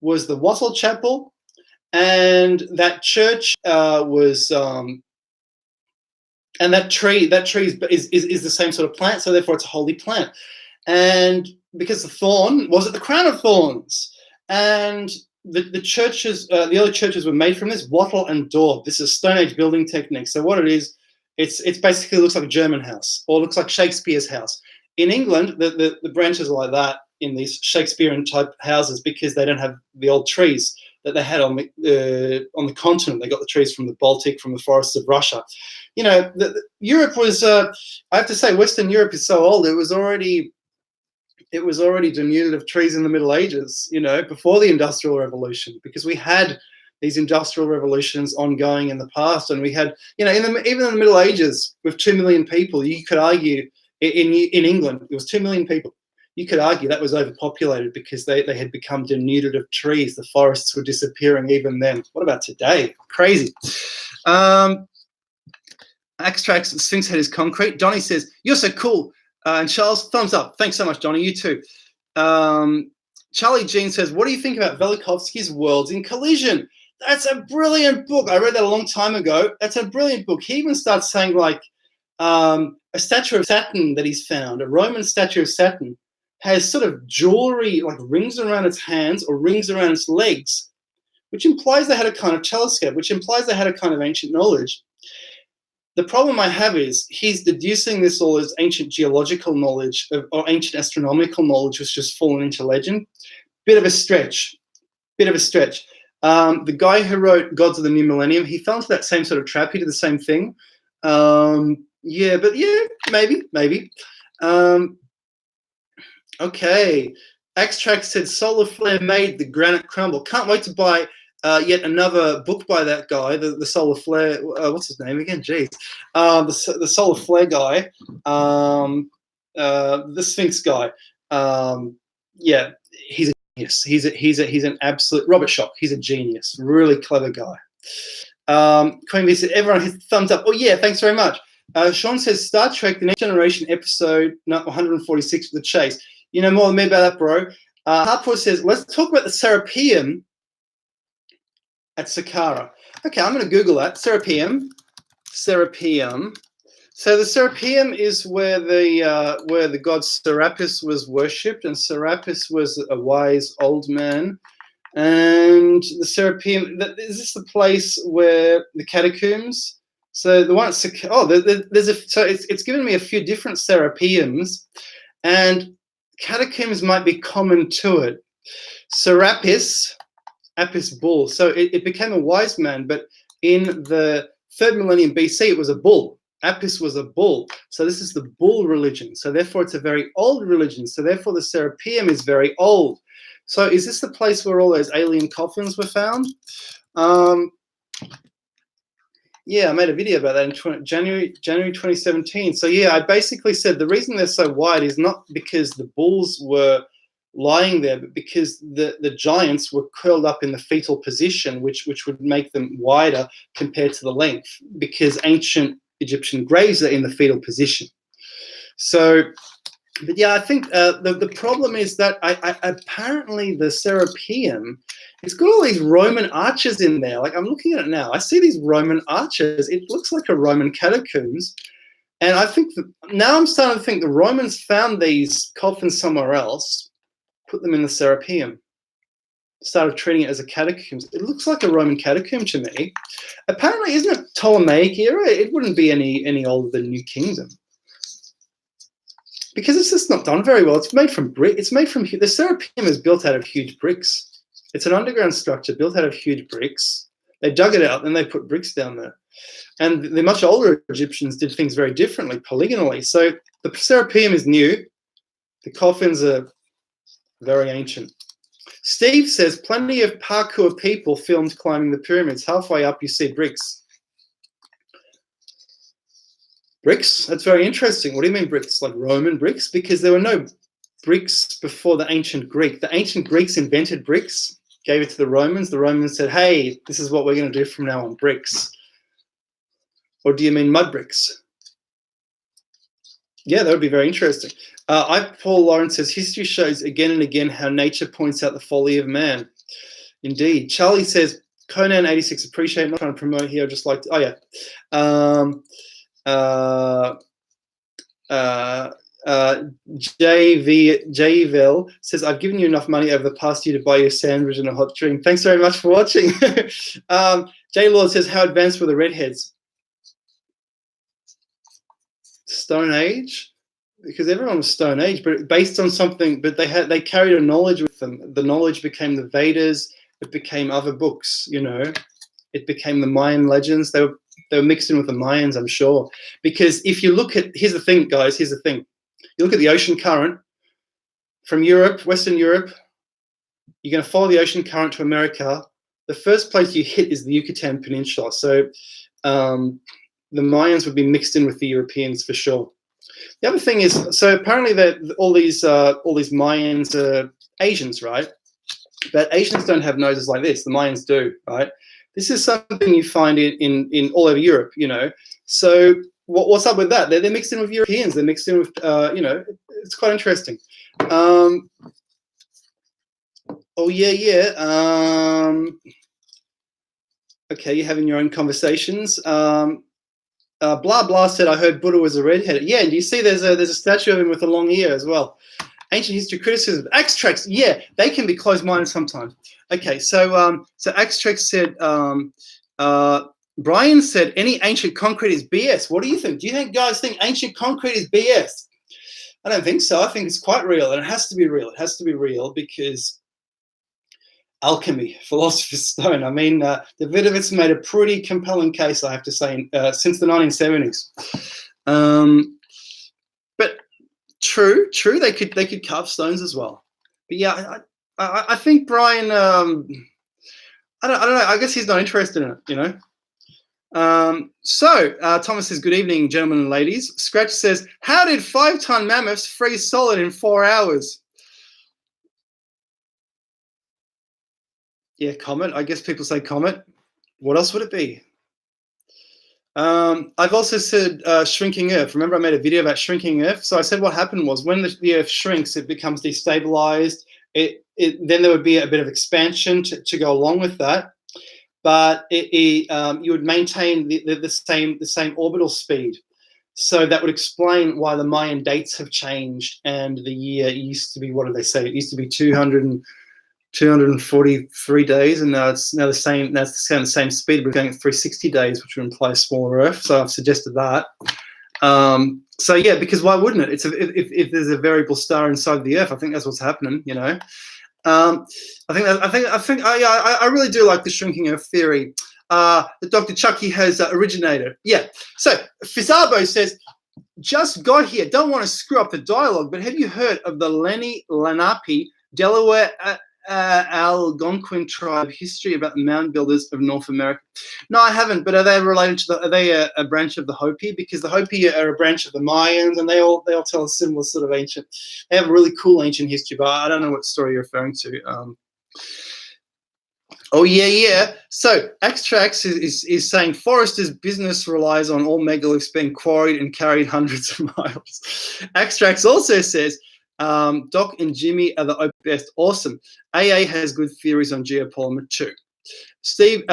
was the Wattle Chapel, and that church and that tree is the same sort of plant. So therefore, it's a holy plant. And because the thorn was at the crown of thorns, and the churches, the early churches were made from this wattle and daub. This is Stone Age building technique. So what it is, it's basically looks like a German house, or looks like Shakespeare's house. In England, the branches are like that in these Shakespearean type houses because they don't have the old trees that they had on the continent. They got the trees from the Baltic, from the forests of Russia. You know, Europe was. I have to say, Western Europe is so old. It was already denuded of trees in the Middle Ages, you know, before the Industrial Revolution, because we had these industrial revolutions ongoing in the past. And we had, you know, even in the Middle Ages with 2 million people, you could argue in England, it was 2 million people. You could argue that was overpopulated because they had become denuded of trees. The forests were disappearing even then. What about today? Crazy. Extracts, Sphinx head is concrete. Donnie says, you're so cool. And Charles, thumbs up. Thanks so much, Donnie. You too. Charlie Jean says, what do you think about Velikovsky's Worlds in Collision? That's a brilliant book. I read that a long time ago. That's a brilliant book. He even starts saying, like, a statue of Saturn that he's found, a Roman statue of Saturn, has sort of jewelry, like rings around its hands or rings around its legs, which implies they had a kind of telescope, which implies they had a kind of ancient knowledge. the problem I have is he's deducing this all as ancient geological knowledge or ancient astronomical knowledge, which has fallen into legend. Bit of a stretch. The guy who wrote Gods of the New Millennium, he fell into that same sort of trap. He did the same thing. Maybe. Okay. Extract said solar flare made the granite crumble. Can't wait to buy yet another book by that guy, the solar flare. What's his name again? Jeez, the solar flare guy, the Sphinx guy. Yeah, he's a genius. He's an absolute Robert Schoch. He's a genius. Really clever guy. Queen B said everyone hits thumbs up. Oh yeah, thanks very much. Sean says Star Trek: The Next Generation episode 146 for the chase. You know more than me about that, bro. Hartford says, let's talk about the Serapeum at Saqqara. Okay, I'm going to Google that. Serapeum. So the Serapeum is where the god Serapis was worshipped, and Serapis was a wise old man. And the Serapeum, is this the place where the catacombs? So the one at it's given me a few different Serapeums, and catacombs might be common to it. Serapis, Apis bull. So it became a wise man, but in the 3rd millennium BC, it was a bull. Apis was a bull. So this is the bull religion. So therefore, it's a very old religion. So therefore, the Serapeum is very old. So is this the place where all those alien coffins were found? Yeah, I made a video about that in January 2017. So yeah, I basically said the reason they're so wide is not because the bulls were lying there, but because the giants were curled up in the fetal position, which would make them wider compared to the length, because ancient Egyptian graves are in the fetal position. So, but yeah, I think the problem is that apparently the Serapeum, it's got all these Roman arches in there. Like I'm looking at it now, I see these Roman arches. It looks like a Roman catacombs. And I think now I'm starting to think the Romans found these coffins somewhere else, put them in the Serapeum, started treating it as a catacombs. It looks like a Roman catacomb to me. Apparently, isn't it Ptolemaic era? It wouldn't be any older than New Kingdom, because it's just not done very well. It's made from brick. The Serapeum is built out of huge bricks. It's an underground structure built out of huge bricks. They dug it out and they put bricks down there. And the much older Egyptians did things very differently, polygonally. So the Serapeum is new. The coffins are very ancient. Steve says, plenty of parkour people filmed climbing the pyramids. Halfway up, you see bricks. Bricks? That's very interesting. What do you mean bricks? Like Roman bricks? Because there were no bricks before the ancient Greek. The ancient Greeks invented bricks, gave it to the Romans. The Romans said, hey, this is what we're going to do from now on, bricks. Or do you mean mud bricks? Yeah, that would be very interesting. Paul Lawrence says, history shows again and again how nature points out the folly of man. Indeed. Charlie says, Conan 86, appreciate, not trying to promote here, I just like to, oh yeah. JVL says, I've given you enough money over the past year to buy you a sandwich and a hot drink. Thanks very much for watching. J Lord says, how advanced were the Redheads? Stone Age? Because everyone was Stone Age, but based on something, but they carried a knowledge with them. The knowledge became the Vedas, it became other books, you know. It became the Mayan legends. They were mixed in with the Mayans, I'm sure. Because if you look at, here's the thing, guys, here's the thing. You look at the ocean current from Europe, Western Europe, you're going to follow the ocean current to America. The first place you hit is the Yucatan Peninsula. So the Mayans would be mixed in with the Europeans for sure. The other thing is, so apparently that all these Mayans are Asians, right? But Asians don't have noses like this. The Mayans do, right? This is something you find in all over Europe, you know. So what's up with that? They're mixed in with Europeans. They're mixed in with, you know, it's quite interesting. Oh, yeah. Okay, you're having your own conversations. Blah, blah said, I heard Buddha was a redhead. Yeah, and you see there's a statue of him with a long ear as well. Ancient history criticism. Extracts, yeah, they can be closed-minded sometimes. Okay, so Extracts said, Brian said, any ancient concrete is BS. What do you think? Do you think guys think ancient concrete is BS? I don't think so. I think it's quite real, and it has to be real. It has to be real because alchemy, philosopher's stone. I mean, Davidovitz made a pretty compelling case, I have to say, since the 1970s. But true, they could carve stones as well. But yeah, I think Brian, I don't know. I guess he's not interested in it, you know. Thomas says, good evening, gentlemen and ladies. Scratch says, how did 5-ton mammoths freeze solid in 4 hours? Yeah, comet. I guess people say comet. What else would it be? I've also said shrinking Earth. Remember I made a video about shrinking Earth? So I said what happened was when the Earth shrinks, it becomes destabilized. Then there would be a bit of expansion to go along with that. But you would maintain the same orbital speed. So that would explain why the Mayan dates have changed, and the year used to be, what did they say? It used to be 243 days, and now it's the same. That's the same speed. We're going at 360 days, which would imply a smaller Earth. So I've suggested that. So yeah, because why wouldn't it? If there's a variable star inside the Earth, I think that's what's happening. You know. I really do like the shrinking Earth theory. The Dr. Chucky has originated. Yeah. So Fizarbo says, just got here. Don't want to screw up the dialogue, but have you heard of the Lenni Lenape, Delaware Algonquin tribe history about the mound builders of North America? No, I haven't. But are they related to are they a branch of the Hopi? Because the Hopi are a branch of the Mayans, and they all tell a similar sort of ancient. They have a really cool ancient history, but I don't know what story you're referring to. Oh yeah. So Axtrax is saying Foerster's business relies on all megaliths being quarried and carried hundreds of miles. Axtrax also says, Doc and Jimmy are the best. Awesome. AA has good theories on geopolymer too. Steve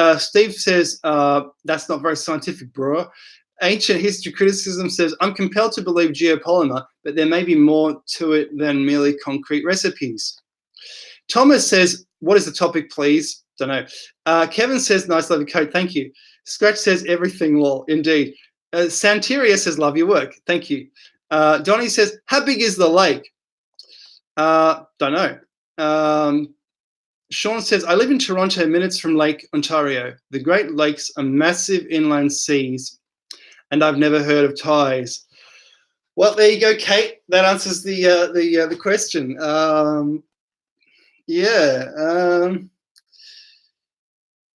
says, that's not very scientific, bro. Ancient history criticism says, I'm compelled to believe geopolymer, but there may be more to it than merely concrete recipes. Thomas says, what is the topic, please? Don't know. Kevin says, nice, love your coat. Thank you. Scratch says, everything, lol. Indeed. Santeria says, love your work. Thank you. Donnie says, how big is the lake? Don't know. Sean says, I live in Toronto, minutes from Lake Ontario. The Great Lakes are massive inland seas, and I've never heard of ties. Well, there you go, Kate. That answers the question.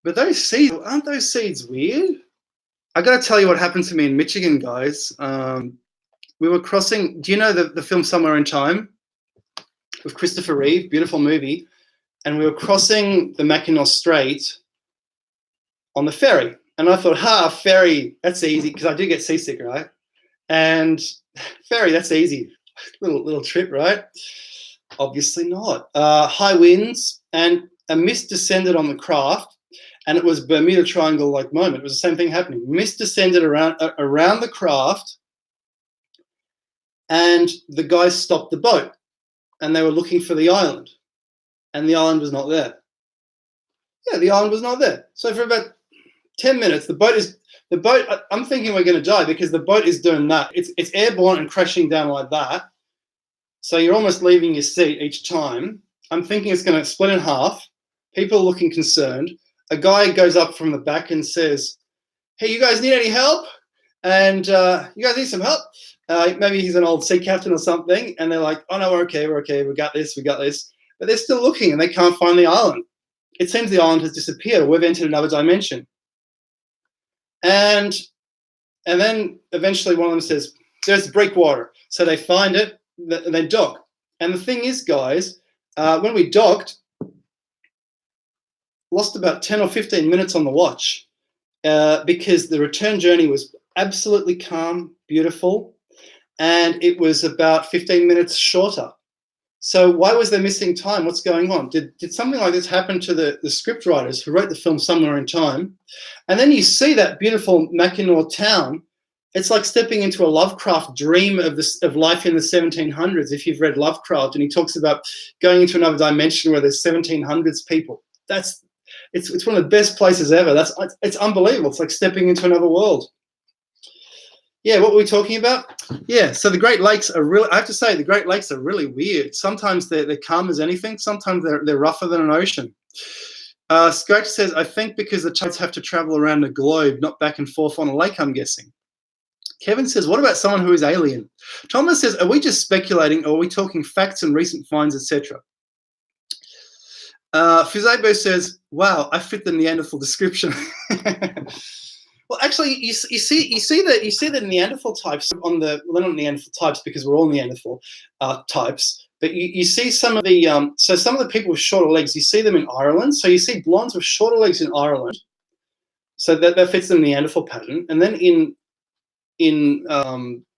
But those seeds, aren't those seeds weird? I got to tell you what happened to me in Michigan, guys. We were crossing. Do you know the film Somewhere in Time with Christopher Reeve? Beautiful movie. And we were crossing the Mackinac Strait on the ferry. And I thought, ferry, that's easy, because I do get seasick, right? And ferry, that's easy. Little trip, right? Obviously not. High winds, and a mist descended on the craft, and it was Bermuda Triangle-like moment. It was the same thing happening. Mist descended around the craft, and the guys stopped the boat, and they were looking for the island. And the island was not there. Yeah, the island was not there. So for about 10 minutes, I'm thinking we're going to die because the boat is doing that. It's airborne and crashing down like that. So you're almost leaving your seat each time. I'm thinking it's going to split in half. People are looking concerned. A guy goes up from the back and says, hey, you guys need any help? And you guys need some help? Maybe he's an old sea captain or something. And they're like, oh, no, we're okay. We got this. But they're still looking and they can't find the island. It seems the island has disappeared. We've entered another dimension. And then eventually one of them says, there's breakwater. So they find it, and they dock. And the thing is, guys, when we docked, lost about 10 or 15 minutes on the watch because the return journey was absolutely calm, beautiful, and it was about 15 minutes shorter. So why was there missing time? What's going on? Did something like this happen to the script writers who wrote the film Somewhere in Time? And then you see that beautiful Mackinac town. It's like stepping into a Lovecraft dream of life in the 1700s, if you've read Lovecraft, and he talks about going into another dimension where there's 1700s people. It's one of the best places ever. It's unbelievable. It's like stepping into another world. Yeah, what were we talking about? Yeah, so the Great Lakes are really, I have to say, the Great Lakes are really weird. Sometimes they're calm as anything. Sometimes they're rougher than an ocean. Scratch says, I think because the tides have to travel around the globe, not back and forth on a lake, I'm guessing. Kevin says, what about someone who is alien? Thomas says, are we just speculating or are we talking facts and recent finds, etc.? Fuzebo says, wow, I fit the Neanderthal description. Well, actually, you see the Neanderthal types on the, well, they're not Neanderthal types because we're all Neanderthal types, but you see some of the so some of the people with shorter legs, you see them in Ireland. So you see blondes with shorter legs in Ireland, so that fits the Neanderthal pattern. And then in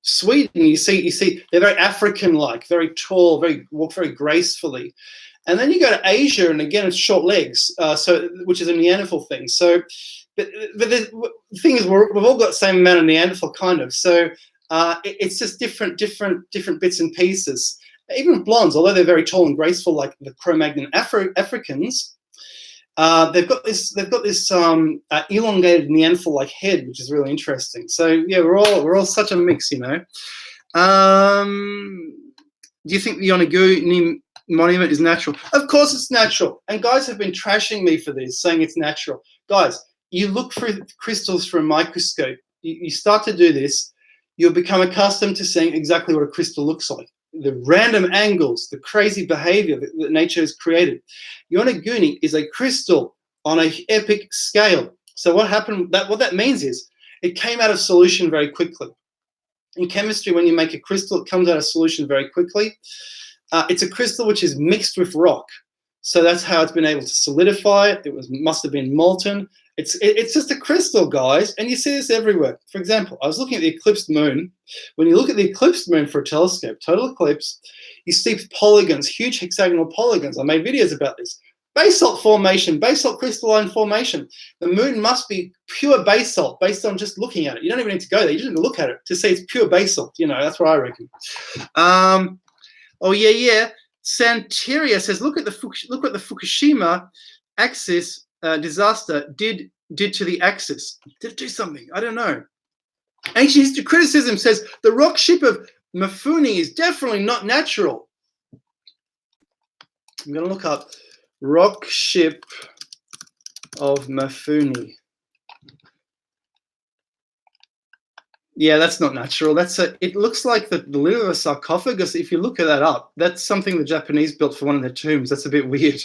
Sweden, you see they're very African-like, very tall, walk very gracefully. And then you go to Asia, and again, it's short legs, which is a Neanderthal thing. So. But the thing is, we've all got the same amount of Neanderthal, kind of. So it's just different bits and pieces. Even blondes, although they're very tall and graceful, like the Cro-Magnon Africans, they've got this elongated Neanderthal-like head, which is really interesting. So yeah, we're all such a mix, you know. Do you think the Yonaguni Monument is natural? Of course, it's natural. And guys have been trashing me for this, saying it's natural. Guys. You look through crystals through a microscope. You start to do this, you'll become accustomed to seeing exactly what a crystal looks like. The random angles, the crazy behavior that nature has created. Yonaguni is a crystal on an epic scale. So what happened? What that means is it came out of solution very quickly. In chemistry, when you make a crystal, it comes out of solution very quickly. It's a crystal which is mixed with rock. So that's how it's been able to solidify. It must have been molten. It's just a crystal, guys, and you see this everywhere. For example, I was looking at the eclipsed moon. When you look at the eclipsed moon for a telescope, total eclipse, you see polygons, huge hexagonal polygons. I made videos about this. Basalt formation, basalt crystalline formation. The moon must be pure basalt based on just looking at it. You don't even need to go there. You just need to look at it to see it's pure basalt. You know, that's what I reckon. Oh yeah. Santeria says, look at the Fukushima axis disaster did to the axis. Did it do something? I don't know. Ancient history criticism says the rock ship of Mafuni is definitely not natural. I'm going to look up rock ship of Mafuni. Yeah, that's not natural. It looks like the lid of a sarcophagus. If you look at that up, that's something the Japanese built for one of their tombs. That's a bit weird.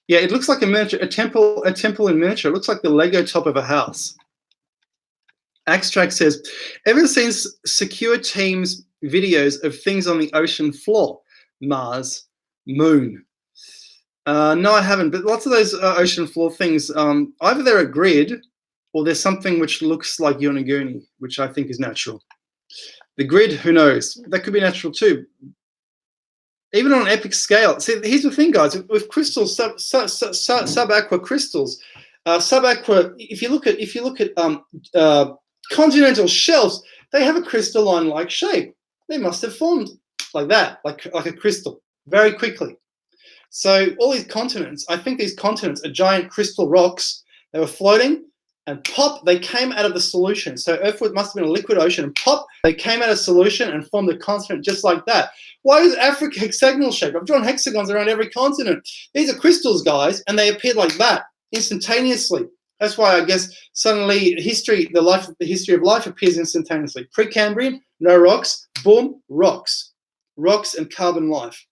Yeah, it looks like a temple in miniature. It looks like the Lego top of a house. Axtrack says, ever since Secure Team's videos of things on the ocean floor, Mars, Moon. No, I haven't, but lots of those ocean floor things, either they're a grid or there's something which looks like Yonaguni, which I think is natural. The grid, who knows? That could be natural too. Even on an epic scale. See, here's the thing, guys. With crystals, sub-aqua crystals, sub-aqua. If you look at continental shelves, they have a crystalline-like shape. They must have formed like that, like a crystal, very quickly. So all these continents, I think these continents are giant crystal rocks. They were floating, and pop, they came out of the solution. So Earth must have been a liquid ocean, and pop, they came out of solution and formed a continent just like that. Why is Africa hexagonal shape? I've drawn hexagons around every continent. These are crystals, guys, and they appeared like that instantaneously. That's why I guess suddenly the history of life appears instantaneously. Precambrian, no rocks, boom, rocks. Rocks and carbon life.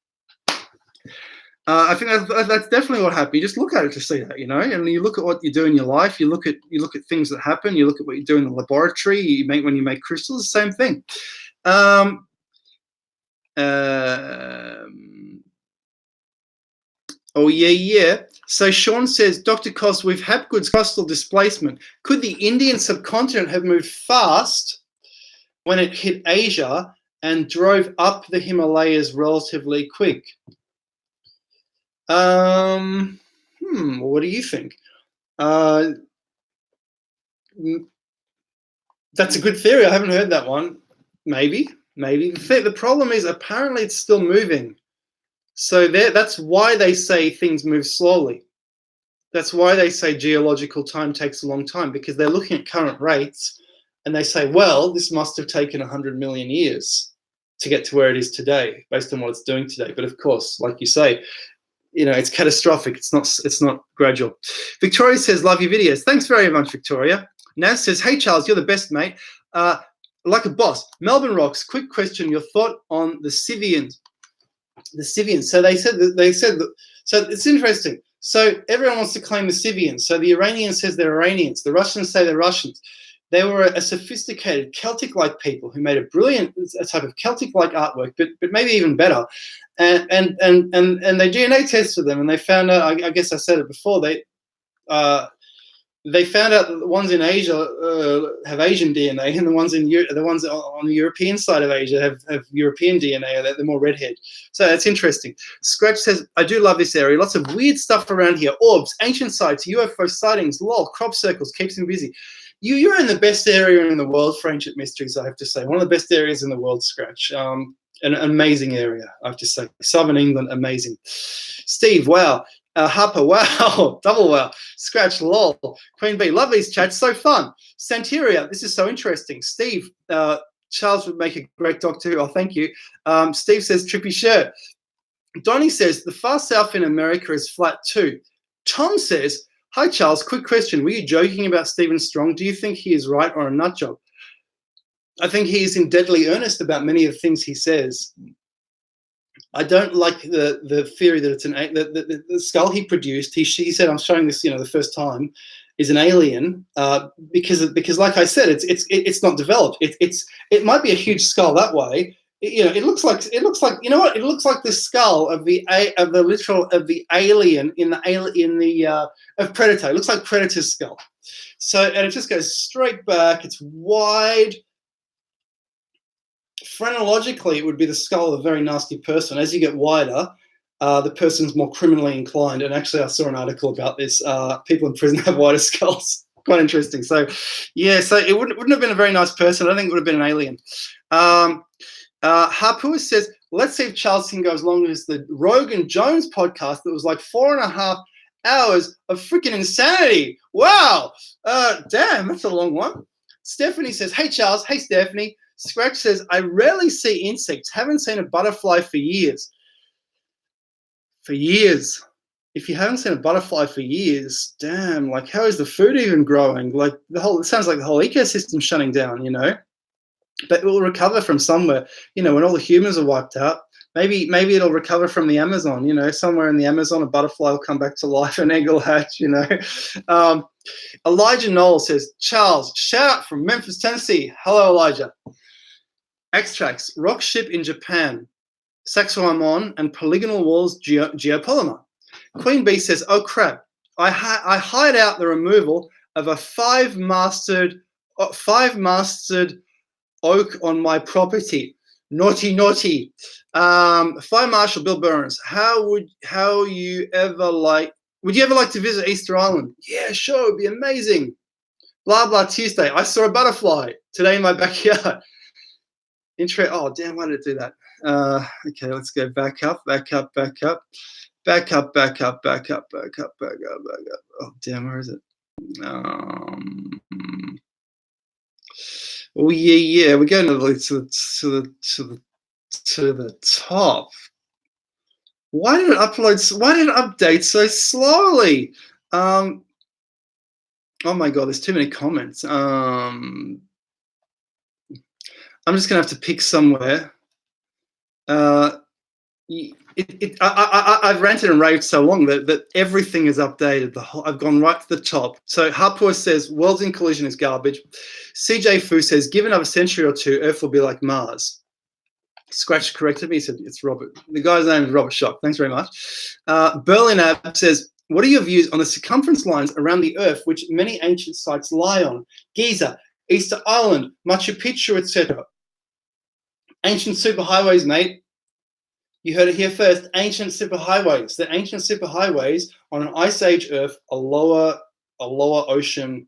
I think that's definitely what happened. You just look at it to see that, you know, and you look at what you do in your life. You look at things that happen. You look at what you do in the laboratory. When you make crystals, the same thing. Oh yeah. So Sean says, Dr. Koss, with Hapgood's crustal displacement, could the Indian subcontinent have moved fast when it hit Asia and drove up the Himalayas relatively quick? What do you think? That's a good theory. I haven't heard that one. Maybe. The problem is apparently it's still moving. So that's why they say things move slowly. That's why they say geological time takes a long time, because they're looking at current rates and they say, well, this must have taken 100 million years to get to where it is today, based on what it's doing today. But of course, like you say, it's catastrophic. It's not gradual. Victoria says, love your videos. Thanks very much, Victoria. Naz says, hey, Charles, you're the best, mate. Like a boss. Melbourne Rocks, quick question. Your thought on the Scythians. The Scythians. So they said that, so it's interesting. So everyone wants to claim the Scythians. So the Iranian says they're Iranians. The Russians say they're Russians. They were a sophisticated Celtic-like people who made a type of Celtic-like artwork, but maybe even better. And they DNA tested them, and they found out. I guess I said it before. They found out that the ones in Asia have Asian DNA, and the ones on the European side of Asia have European DNA. They're more redhead. So that's interesting. Scratch says, I do love this area. Lots of weird stuff around here. Orbs, ancient sites, UFO sightings, lol, crop circles, keeps him busy. You're in the best area in the world for ancient mysteries, I have to say. One of the best areas in the world, Scratch. An amazing area, I have to say. Southern England, amazing. Steve, wow. Harper, wow. Double wow. Scratch, lol. Queen Bee, love these chats, so fun. Santeria, this is so interesting. Steve, Charles would make a great doctor. Oh, thank you. Steve says, trippy shirt. Donnie says, the far south in America is flat too. Tom says, hi, Charles, quick question. Were you joking about Stephen Strong? Do you think he is right or a nut job? I think he is in deadly earnest about many of the things he says. I don't like the theory that it's the skull he produced. He said, I'm showing this, the first time, is an alien because like I said, it's not developed. It might be a huge skull that way. It looks like it looks like the skull of the alien of Predator. It looks like Predator's skull. So, and it just goes straight back. It's wide. Phrenologically, it would be the skull of a very nasty person. As you get wider, the person's more criminally inclined. And actually, I saw an article about this. People in prison have wider skulls. Quite interesting. So, yeah. So it wouldn't have been a very nice person. I think it would have been an alien. Harpur says, let's see if Charles can go as long as the Rogan Jones podcast that was like 4.5 hours of freaking insanity. Wow. Damn, that's a long one. Stephanie says, hey, Charles. Hey, Stephanie. Scratch says, I rarely see insects. Haven't seen a butterfly for years. For years. If you haven't seen a butterfly for years, damn, like how is the food even growing? Like it sounds like the whole ecosystem's shutting down, But it will recover from somewhere, when all the humans are wiped out. Maybe it'll recover from the Amazon, somewhere in the Amazon, a butterfly will come back to life, an egg will hatch, Elijah Knoll says, Charles, shout out from Memphis, Tennessee. Hello, Elijah. Extracts, rock ship in Japan, Saxo-Amon, and polygonal walls, Geopolymer. Queen Bee says, oh crap, I hide out the removal of a five-masted oak on my property. Naughty. Fire Marshal Bill Burns, would you ever like to visit Easter Island? Yeah, sure, it'd be amazing. Blah, blah, Tuesday. I saw a butterfly today in my backyard. Oh, damn, why did it do that? Okay, let's go back up. Oh, damn, where is it? Oh, yeah, we're going to the top. Why did it update so slowly? Oh my God, there's too many comments. I'm just going to have to pick somewhere. I've ranted and raved so long that everything is updated. I've gone right to the top. So Harpur says, worlds in collision is garbage. CJ Fu says, give another century or two, Earth will be like Mars. Scratch corrected me. He said, it's Robert. The guy's name is Robert Schock. Thanks very much. Berlin Ab says, what are your views on the circumference lines around the Earth, which many ancient sites lie on? Giza, Easter Island, Machu Picchu, etc. Ancient superhighways, mate. You heard it here first. Ancient superhighways. The ancient superhighways on an ice age Earth, a lower ocean,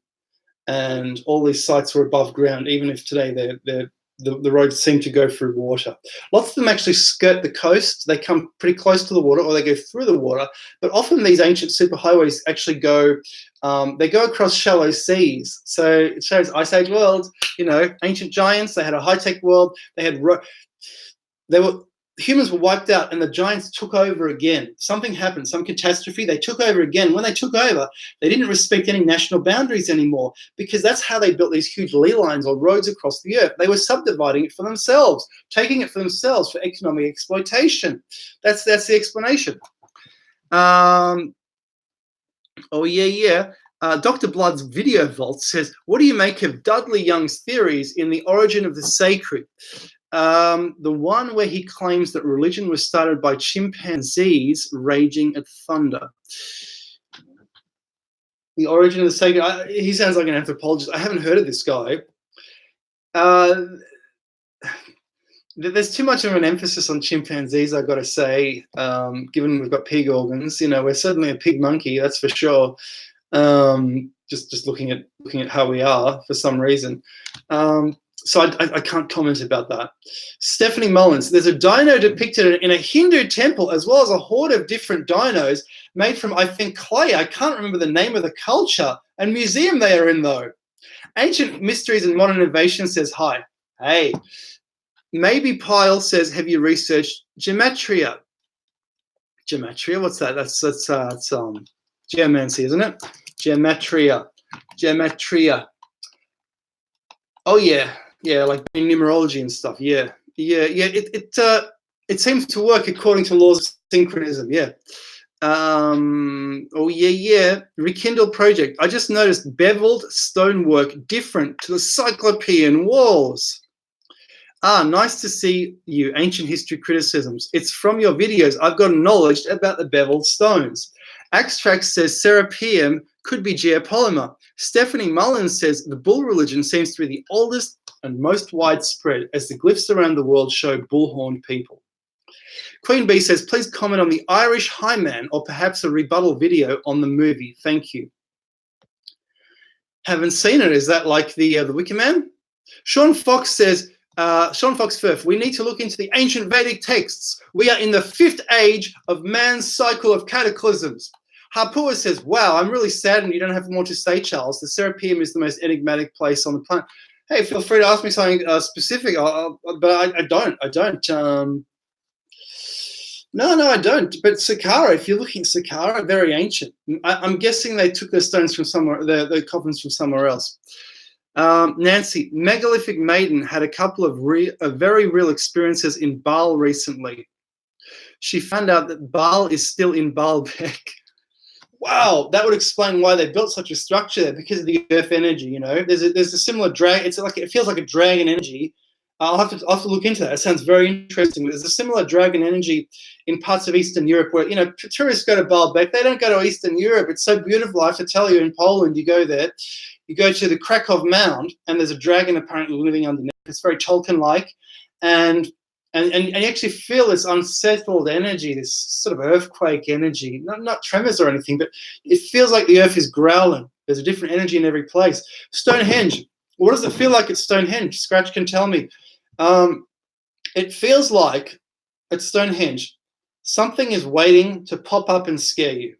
and all these sites were above ground. Even if today they're the roads seem to go through water. Lots of them actually skirt the coast. They come pretty close to the water, or they go through the water. But often these ancient superhighways actually go, they go across shallow seas. So it shows Ice Age world, you know, ancient giants. They had a high-tech world. Humans were wiped out, and the giants took over again. Something happened, some catastrophe. They took over again. When they took over, they didn't respect any national boundaries anymore, because that's how they built these huge ley lines or roads across the earth. They were subdividing it for themselves, taking it for themselves for economic exploitation. That's the explanation. Dr. Blood's video vault says, what do you make of Dudley Young's theories in The Origin of the Sacred? The one where he claims that religion was started by chimpanzees raging at thunder. The Origin of the Sacred. He sounds like an anthropologist. I haven't heard of this guy. There's too much of an emphasis on chimpanzees, I've got to say, given we've got pig organs. You know, we're certainly a pig monkey, that's for sure. Just looking at how we are for some reason. So I can't comment about that. Stephanie Mullins, there's a dino depicted in a Hindu temple, as well as a horde of different dinos made from, I think, clay. I can't remember the name of the culture and museum they are in, though. Ancient Mysteries and Modern Innovation says hi. Hey. Maybe Pyle says, have you researched gematria? Gematria? What's that? That's geomancy, isn't it? Gematria. Oh, yeah. Yeah, like numerology and stuff. Yeah. It seems to work according to laws of synchronism. Yeah. Rekindle project. I just noticed beveled stonework different to the Cyclopean walls. Nice to see you. Ancient history criticisms. It's from your videos I've got knowledge about the beveled stones. Axtrax says Serapeum could be Geopolymer. Stephanie Mullins says the bull religion seems to be the oldest and most widespread, as the glyphs around the world show bull-horned people. Queen Bee says, please comment on the Irish High Man, or perhaps a rebuttal video on the movie. Thank you. Haven't seen it. Is that like the Wicker Man? Sean Fox says, Sean Fox Firth, we need to look into the ancient Vedic texts. We are in the 5th age of man's cycle of cataclysms. Harpua says, wow, I'm really saddened you don't have more to say, Charles. The Serapeum is the most enigmatic place on the planet. Hey, feel free to ask me something specific, but I don't. No, I don't. But Saqqara, if you're looking at Saqqara, very ancient. I'm guessing they took their stones from somewhere, their coffins from somewhere else. Nancy, megalithic maiden had a couple of very real experiences in Baal recently. She found out that Baal is still in Baalbek. Wow, that would explain why they built such a structure there, because of the earth energy. You know, there's a similar drag. It feels like a dragon energy. I'll have to look into that. It sounds very interesting. There's a similar dragon energy in parts of Eastern Europe where, you know, tourists go to Baalbek. They don't go to Eastern Europe. It's so beautiful. I have to tell you, in Poland, you go there, you go to the Krakow Mound, and there's a dragon apparently living underneath. It's very Tolkien-like, and you actually feel this unsettled energy, this sort of earthquake energy. Not tremors or anything, but it feels like the earth is growling. There's a different energy in every place. Stonehenge. What does it feel like at Stonehenge? Scratch can tell me. It feels like at Stonehenge, something is waiting to pop up and scare you.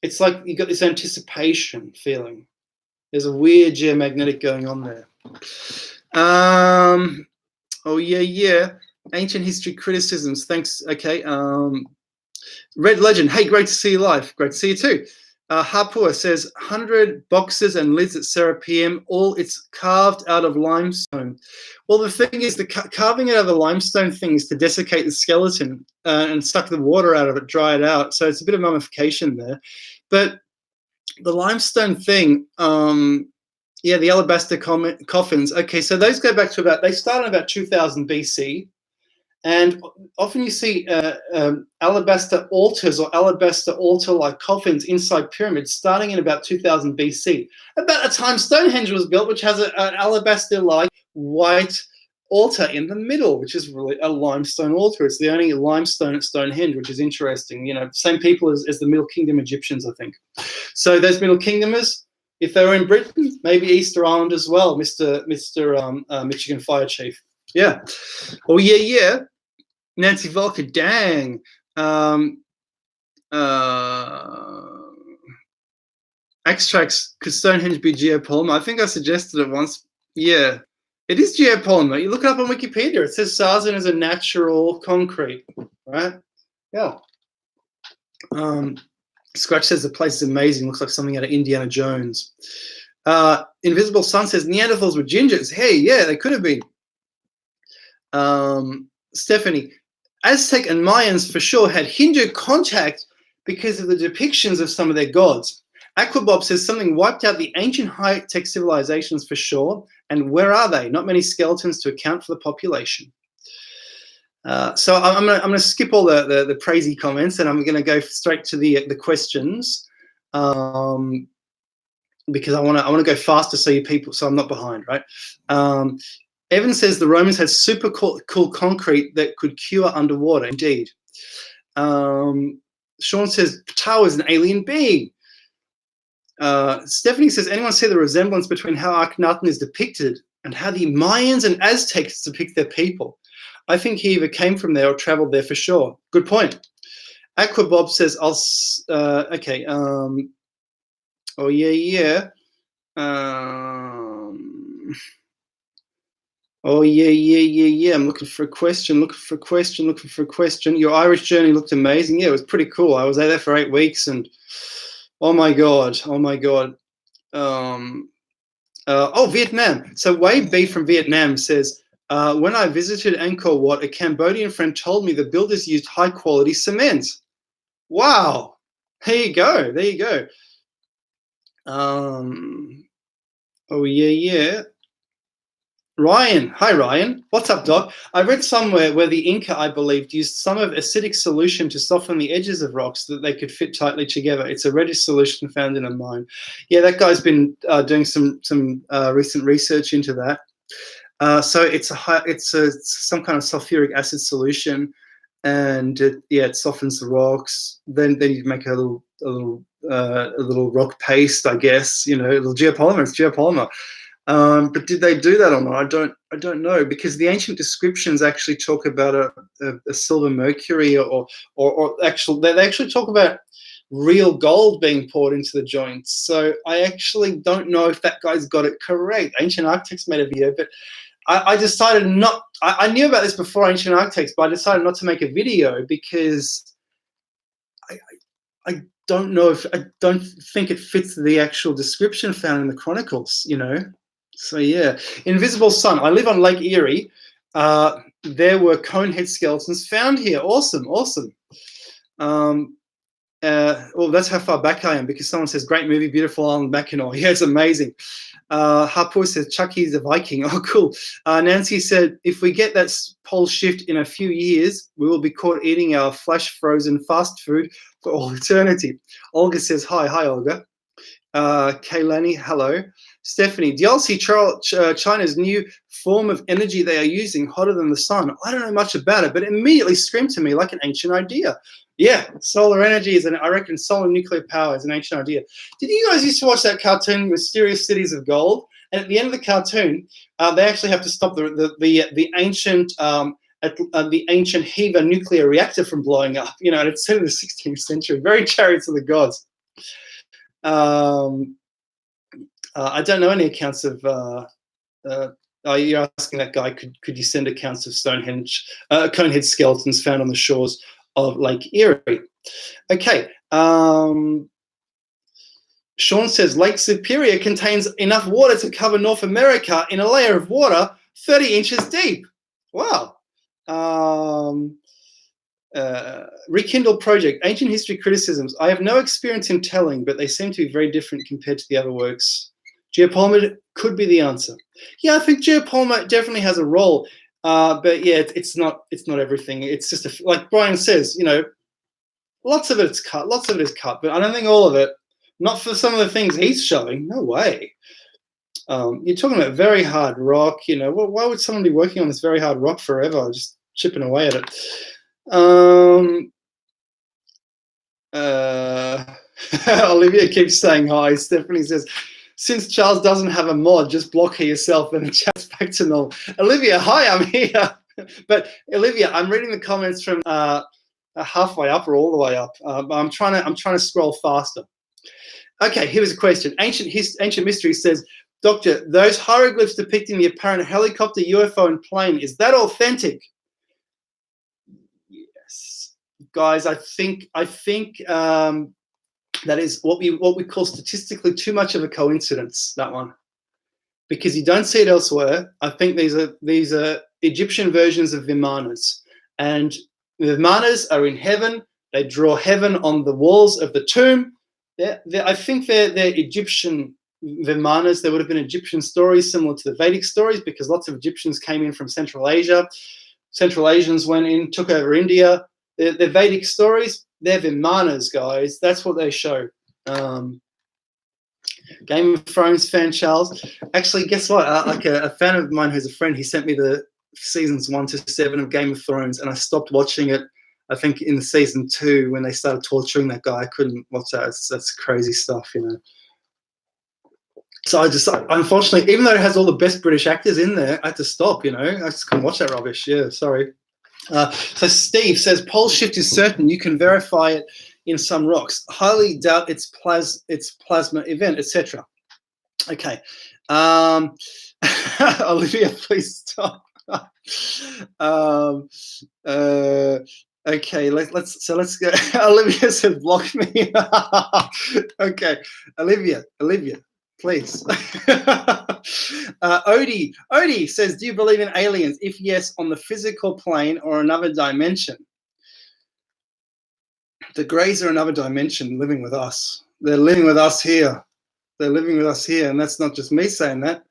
It's like you got this anticipation feeling. There's a weird geomagnetic going on there. Ancient history criticisms. Thanks. Okay. Red Legend. Hey, great to see you live. Great to see you too. Harpua says 100 boxes and lids at Serapeum, all it's carved out of limestone. Well, the thing is, the carving it out of the limestone thing is to desiccate the skeleton and suck the water out of it, dry it out. So it's a bit of mummification there. But the limestone thing, the alabaster coffins. Okay, so those go back to they started about 2000 BC. And often you see alabaster altars or alabaster altar-like coffins inside pyramids starting in about 2000 BC. About the time Stonehenge was built, which has an alabaster-like white altar in the middle, which is really a limestone altar. It's the only limestone at Stonehenge, which is interesting. You know, same people as the Middle Kingdom Egyptians, I think. So those Middle Kingdomers, If they were in Britain, maybe Easter Island as well, Mr. Michigan Fire Chief. Yeah. Oh, yeah. Nancy Volker, dang. Extracts, could Stonehenge be geopolymer? I think I suggested it once. Yeah. It is geopolymer. You look it up on Wikipedia. It says sarsen is a natural concrete, right? Yeah. Scratch says the place is amazing. Looks like something out of Indiana Jones. Invisible Sun says Neanderthals were gingers. Hey, yeah, they could have been. Stephanie, Aztec and Mayans for sure had hindered contact because of the depictions of some of their gods. Aquabob says something wiped out the ancient high-tech civilizations for sure. And where are they? Not many skeletons to account for the population. So I'm gonna skip all the crazy comments, and I'm gonna go straight to the questions, because I wanna go faster so I'm not behind, right? Evan says the Romans had super cool concrete that could cure underwater. Indeed. Sean says Ptah is an alien being. Stephanie says, anyone see the resemblance between how Akhenaten is depicted and how the Mayans and Aztecs depict their people? I think he either came from there or traveled there for sure. Good point. Aquabob says, okay. Oh, yeah. Oh, yeah. I'm looking for a question. Your Irish journey looked amazing. Yeah, it was pretty cool. I was there for 8 weeks, and oh my god. Vietnam. So Wade B from Vietnam says, when I visited Angkor Wat, a Cambodian friend told me the builders used high quality cement. Wow. There you go. Oh yeah. Ryan. Hi, Ryan. What's up, Doc? I read somewhere where the Inca, I believed, used some of acidic solution to soften the edges of rocks so that they could fit tightly together. It's a reddish solution found in a mine. Yeah, that guy's been doing some recent research into that. So it's some kind of sulfuric acid solution, and it softens the rocks. Then you make a little rock paste, I guess. A little geopolymer. It's geopolymer. But did they do that or not? I don't know, because the ancient descriptions actually talk about a silver mercury or they actually talk about real gold being poured into the joints. So I actually don't know if that guy's got it correct. Ancient Architects made a video, but I decided not. I knew about this before Ancient Architects, but I decided not to make a video because I don't know I don't think it fits the actual description found in the chronicles. So yeah, Invisible Sun. I live on Lake Erie. There were conehead skeletons found here. Awesome. That's how far back I am, because someone says, great movie, beautiful island, Mackinac. Yeah, it's amazing. Harpoor says, Chucky's a Viking. Oh, cool. Nancy said, if we get that pole shift in a few years, we will be caught eating our flash frozen fast food for all eternity. Olga says, hi, Olga. Kaylani, hello. Stephanie, do y'all see China's new form of energy they are using, hotter than the sun? I don't know much about it, but it immediately screamed to me like an ancient idea. Yeah, solar energy I reckon solar nuclear power is an ancient idea. Did you guys used to watch that cartoon, Mysterious Cities of Gold? And at the end of the cartoon, they actually have to stop the ancient Hiva nuclear reactor from blowing up. And it's set in the 16th century. Very Chariots of the Gods. I don't know any accounts of. You're asking that guy, could you send accounts of Stonehenge, conehead skeletons found on the shores of Lake Erie? Okay. Sean says Lake Superior contains enough water to cover North America in a layer of water 30 inches deep. Wow. Rekindle Project, Ancient History Criticisms. I have no experience in telling, but they seem to be very different compared to the other works. Geopolymer could be the answer. Yeah, I think geopolymer definitely has a role, but yeah, it's not everything. It's just like Brian says, lots of it is cut, but I don't think all of it. Not for some of the things he's showing. No way. You're talking about very hard rock. Why would someone be working on this very hard rock forever, just chipping away at it? Olivia keeps saying hi. Stephanie says, Since Charles doesn't have a mod, just block her yourself and the chat's back to normal. Olivia, hi, I'm here. But Olivia, I'm reading the comments from halfway up or all the way up. I'm trying to scroll faster. Okay, here's a question. Ancient Mystery says, Doctor, those hieroglyphs depicting the apparent helicopter, UFO, and plane, is that authentic? Yes, guys. I think that is what we call statistically too much of a coincidence. That one, because you don't see it elsewhere. I think these are Egyptian versions of Vimanas, and the Vimanas are in heaven. They draw heaven on the walls of the tomb. I think they're Egyptian Vimanas. There would have been Egyptian stories similar to the Vedic stories because lots of Egyptians came in from Central Asia. Central Asians went in, took over India. They're Vedic stories. They're Vimanas, guys. That's what they show. Game of Thrones fan, Charles. Actually, guess what? Like a fan of mine who's a friend, he sent me the seasons 1 to 7 of Game of Thrones, and I stopped watching it. I think in season 2 when they started torturing that guy, I couldn't watch that. That's crazy stuff, you know. So I just, unfortunately, even though it has all the best British actors in there, I had to stop, you know. I just couldn't watch that rubbish. Yeah, sorry. So Steve says, pole shift is certain. You can verify it in some rocks. Highly doubt its plasma event, etc. Okay. Olivia, please stop. Okay, let's go. Olivia said, block me. Okay, Olivia, please. Odie says, do you believe in aliens? If yes, on the physical plane or another dimension? The Greys are another dimension living with us. They're living with us here. And that's not just me saying that.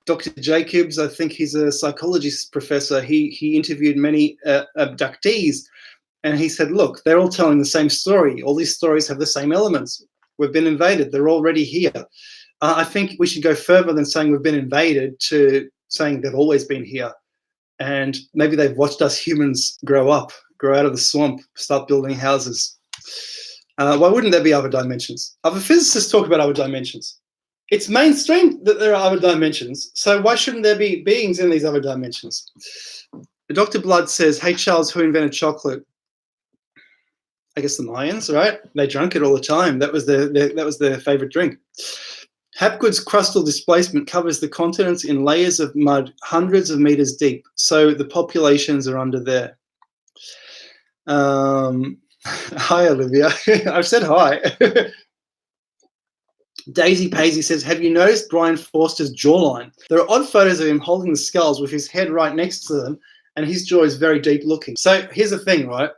Dr. Jacobs, I think he's a psychology professor. He interviewed many abductees, and he said, look, they're all telling the same story. All these stories have the same elements. We've been invaded. They're already here. I think we should go further than saying we've been invaded to saying they've always been here. And maybe they've watched us humans grow up, grow out of the swamp, start building houses. Why wouldn't there be other dimensions? Other physicists talk about other dimensions. It's mainstream that there are other dimensions, so why shouldn't there be beings in these other dimensions? Dr. Blood says, hey, Charles, who invented chocolate? I guess the Mayans, right? They drank it all the time. That was their favorite drink. Hapgood's crustal displacement covers the continents in layers of mud hundreds of meters deep, so the populations are under there. Hi, Olivia. I've said hi. Daisy Paisy says, have you noticed Brian Foerster's jawline? There are odd photos of him holding the skulls with his head right next to them, and his jaw is very deep looking. So here's the thing, right?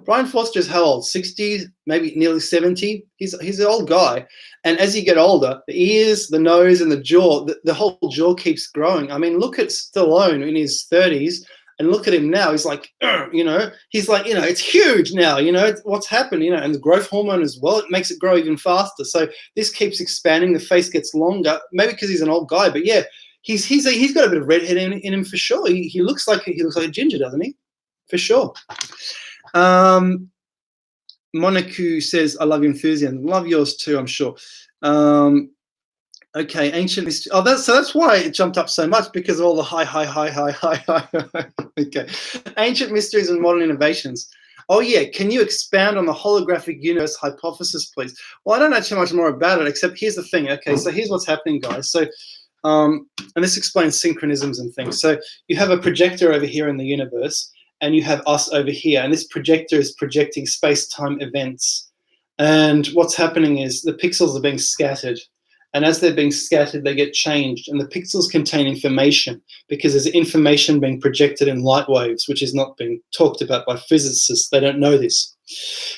Brian Foerster is how old? 60, maybe nearly 70. He's an old guy. And as you get older, the ears, the nose, and the jaw, the whole jaw keeps growing. I mean, look at Stallone in his 30s. And look at him now. He's like, you know, it's huge now. You know, what's happened, you know, and the growth hormone as well, it makes it grow even faster. So this keeps expanding. The face gets longer, maybe because he's an old guy. But yeah, he's got a bit of redhead in him for sure. He looks like a ginger, doesn't he? For sure. Monaco says, I love your enthusiasm. Love yours too, I'm sure. Okay, ancient mystery. Oh, that's why it jumped up so much, because of all the high. Okay, ancient mysteries and modern innovations. Oh yeah, can you expound on the holographic universe hypothesis, please? Well, I don't know too much more about it, except here's the thing. Okay, so here's what's happening, guys. So, and this explains synchronisms and things. So you have a projector over here in the universe, and you have us over here, and this projector is projecting space-time events. And what's happening is the pixels are being scattered. And as they're being scattered, they get changed. And the pixels contain information, because there's information being projected in light waves, which is not being talked about by physicists. They don't know this.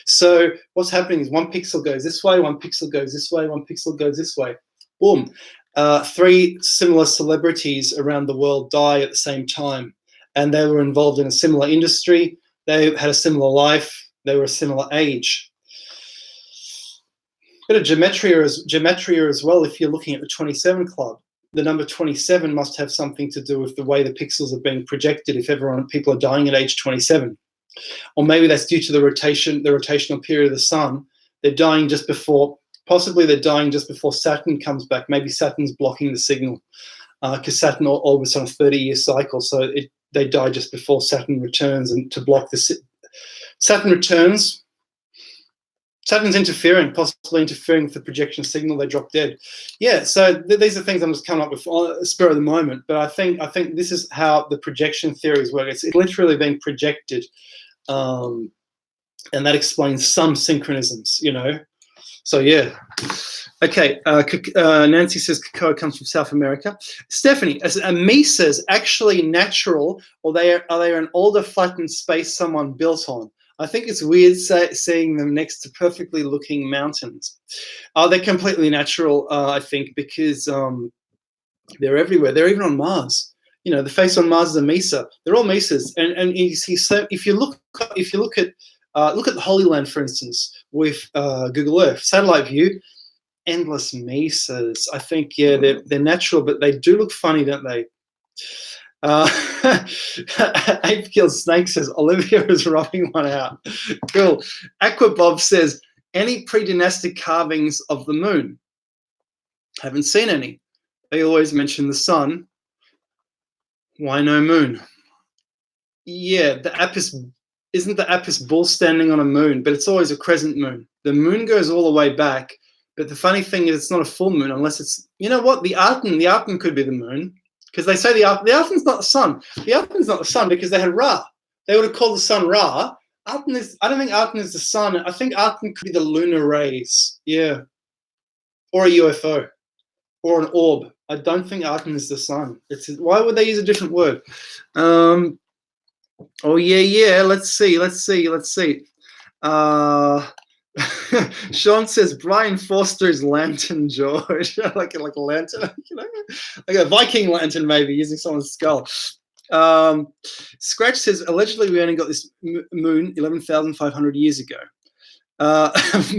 So what's happening is one pixel goes this way, one pixel goes this way, one pixel goes this way. Boom. 3 similar celebrities around the world die at the same time. And they were involved in a similar industry. They had a similar life. They were a similar age. Bit of gematria as well. If you're looking at the 27 Club, the number 27 must have something to do with the way the pixels are being projected. If people are dying at age 27, or maybe that's due to the rotational period of the sun. They're dying just before possibly they're dying just before Saturn comes back. Maybe Saturn's blocking the signal because Saturn orbits on a 30-year cycle, so they die just before Saturn returns, and to block the Saturn returns. Saturn's interfering, possibly interfering with the projection signal. They drop dead. Yeah, so these are things I'm just coming up with on the spur of the moment. But I think this is how the projection theories work. It's literally being projected, and that explains some synchronisms. You know. So yeah. Okay. Nancy says cacao comes from South America. Stephanie, are mesas actually natural, or are they an older flattened space someone built on? I think it's weird seeing them next to perfectly looking mountains. They're completely natural, I think, because they're everywhere. They're even on Mars. You know, the face on Mars is a mesa. They're all mesas. And you see, so if you look at the Holy Land, for instance, with Google Earth satellite view, endless mesas. I think they're natural, but they do look funny, don't they? Ape Kills Snake says Olivia is rubbing one out. Cool. Aquabob says any pre-dynastic carvings of the moon. Haven't seen any. They always mention the sun. Why no moon? Yeah, isn't the Apis bull standing on a moon, but it's always a crescent moon. The moon goes all the way back, but the funny thing is it's not a full moon unless it's, you know what, the Arton could be the moon. Because they say the Arton's not the sun. The Arton's not the sun because they had Ra. They would have called the sun Ra. I don't think Arton is the sun. I think Arton could be the lunar rays. Yeah. Or a UFO. Or an orb. I don't think Arton is the sun. Why would they use a different word? Oh, yeah. Let's see. Sean says Brian Foerster is Lantern George, like a lantern, you know, like a Viking lantern maybe using someone's skull. Scratch says allegedly we only got this moon 11,500 years ago.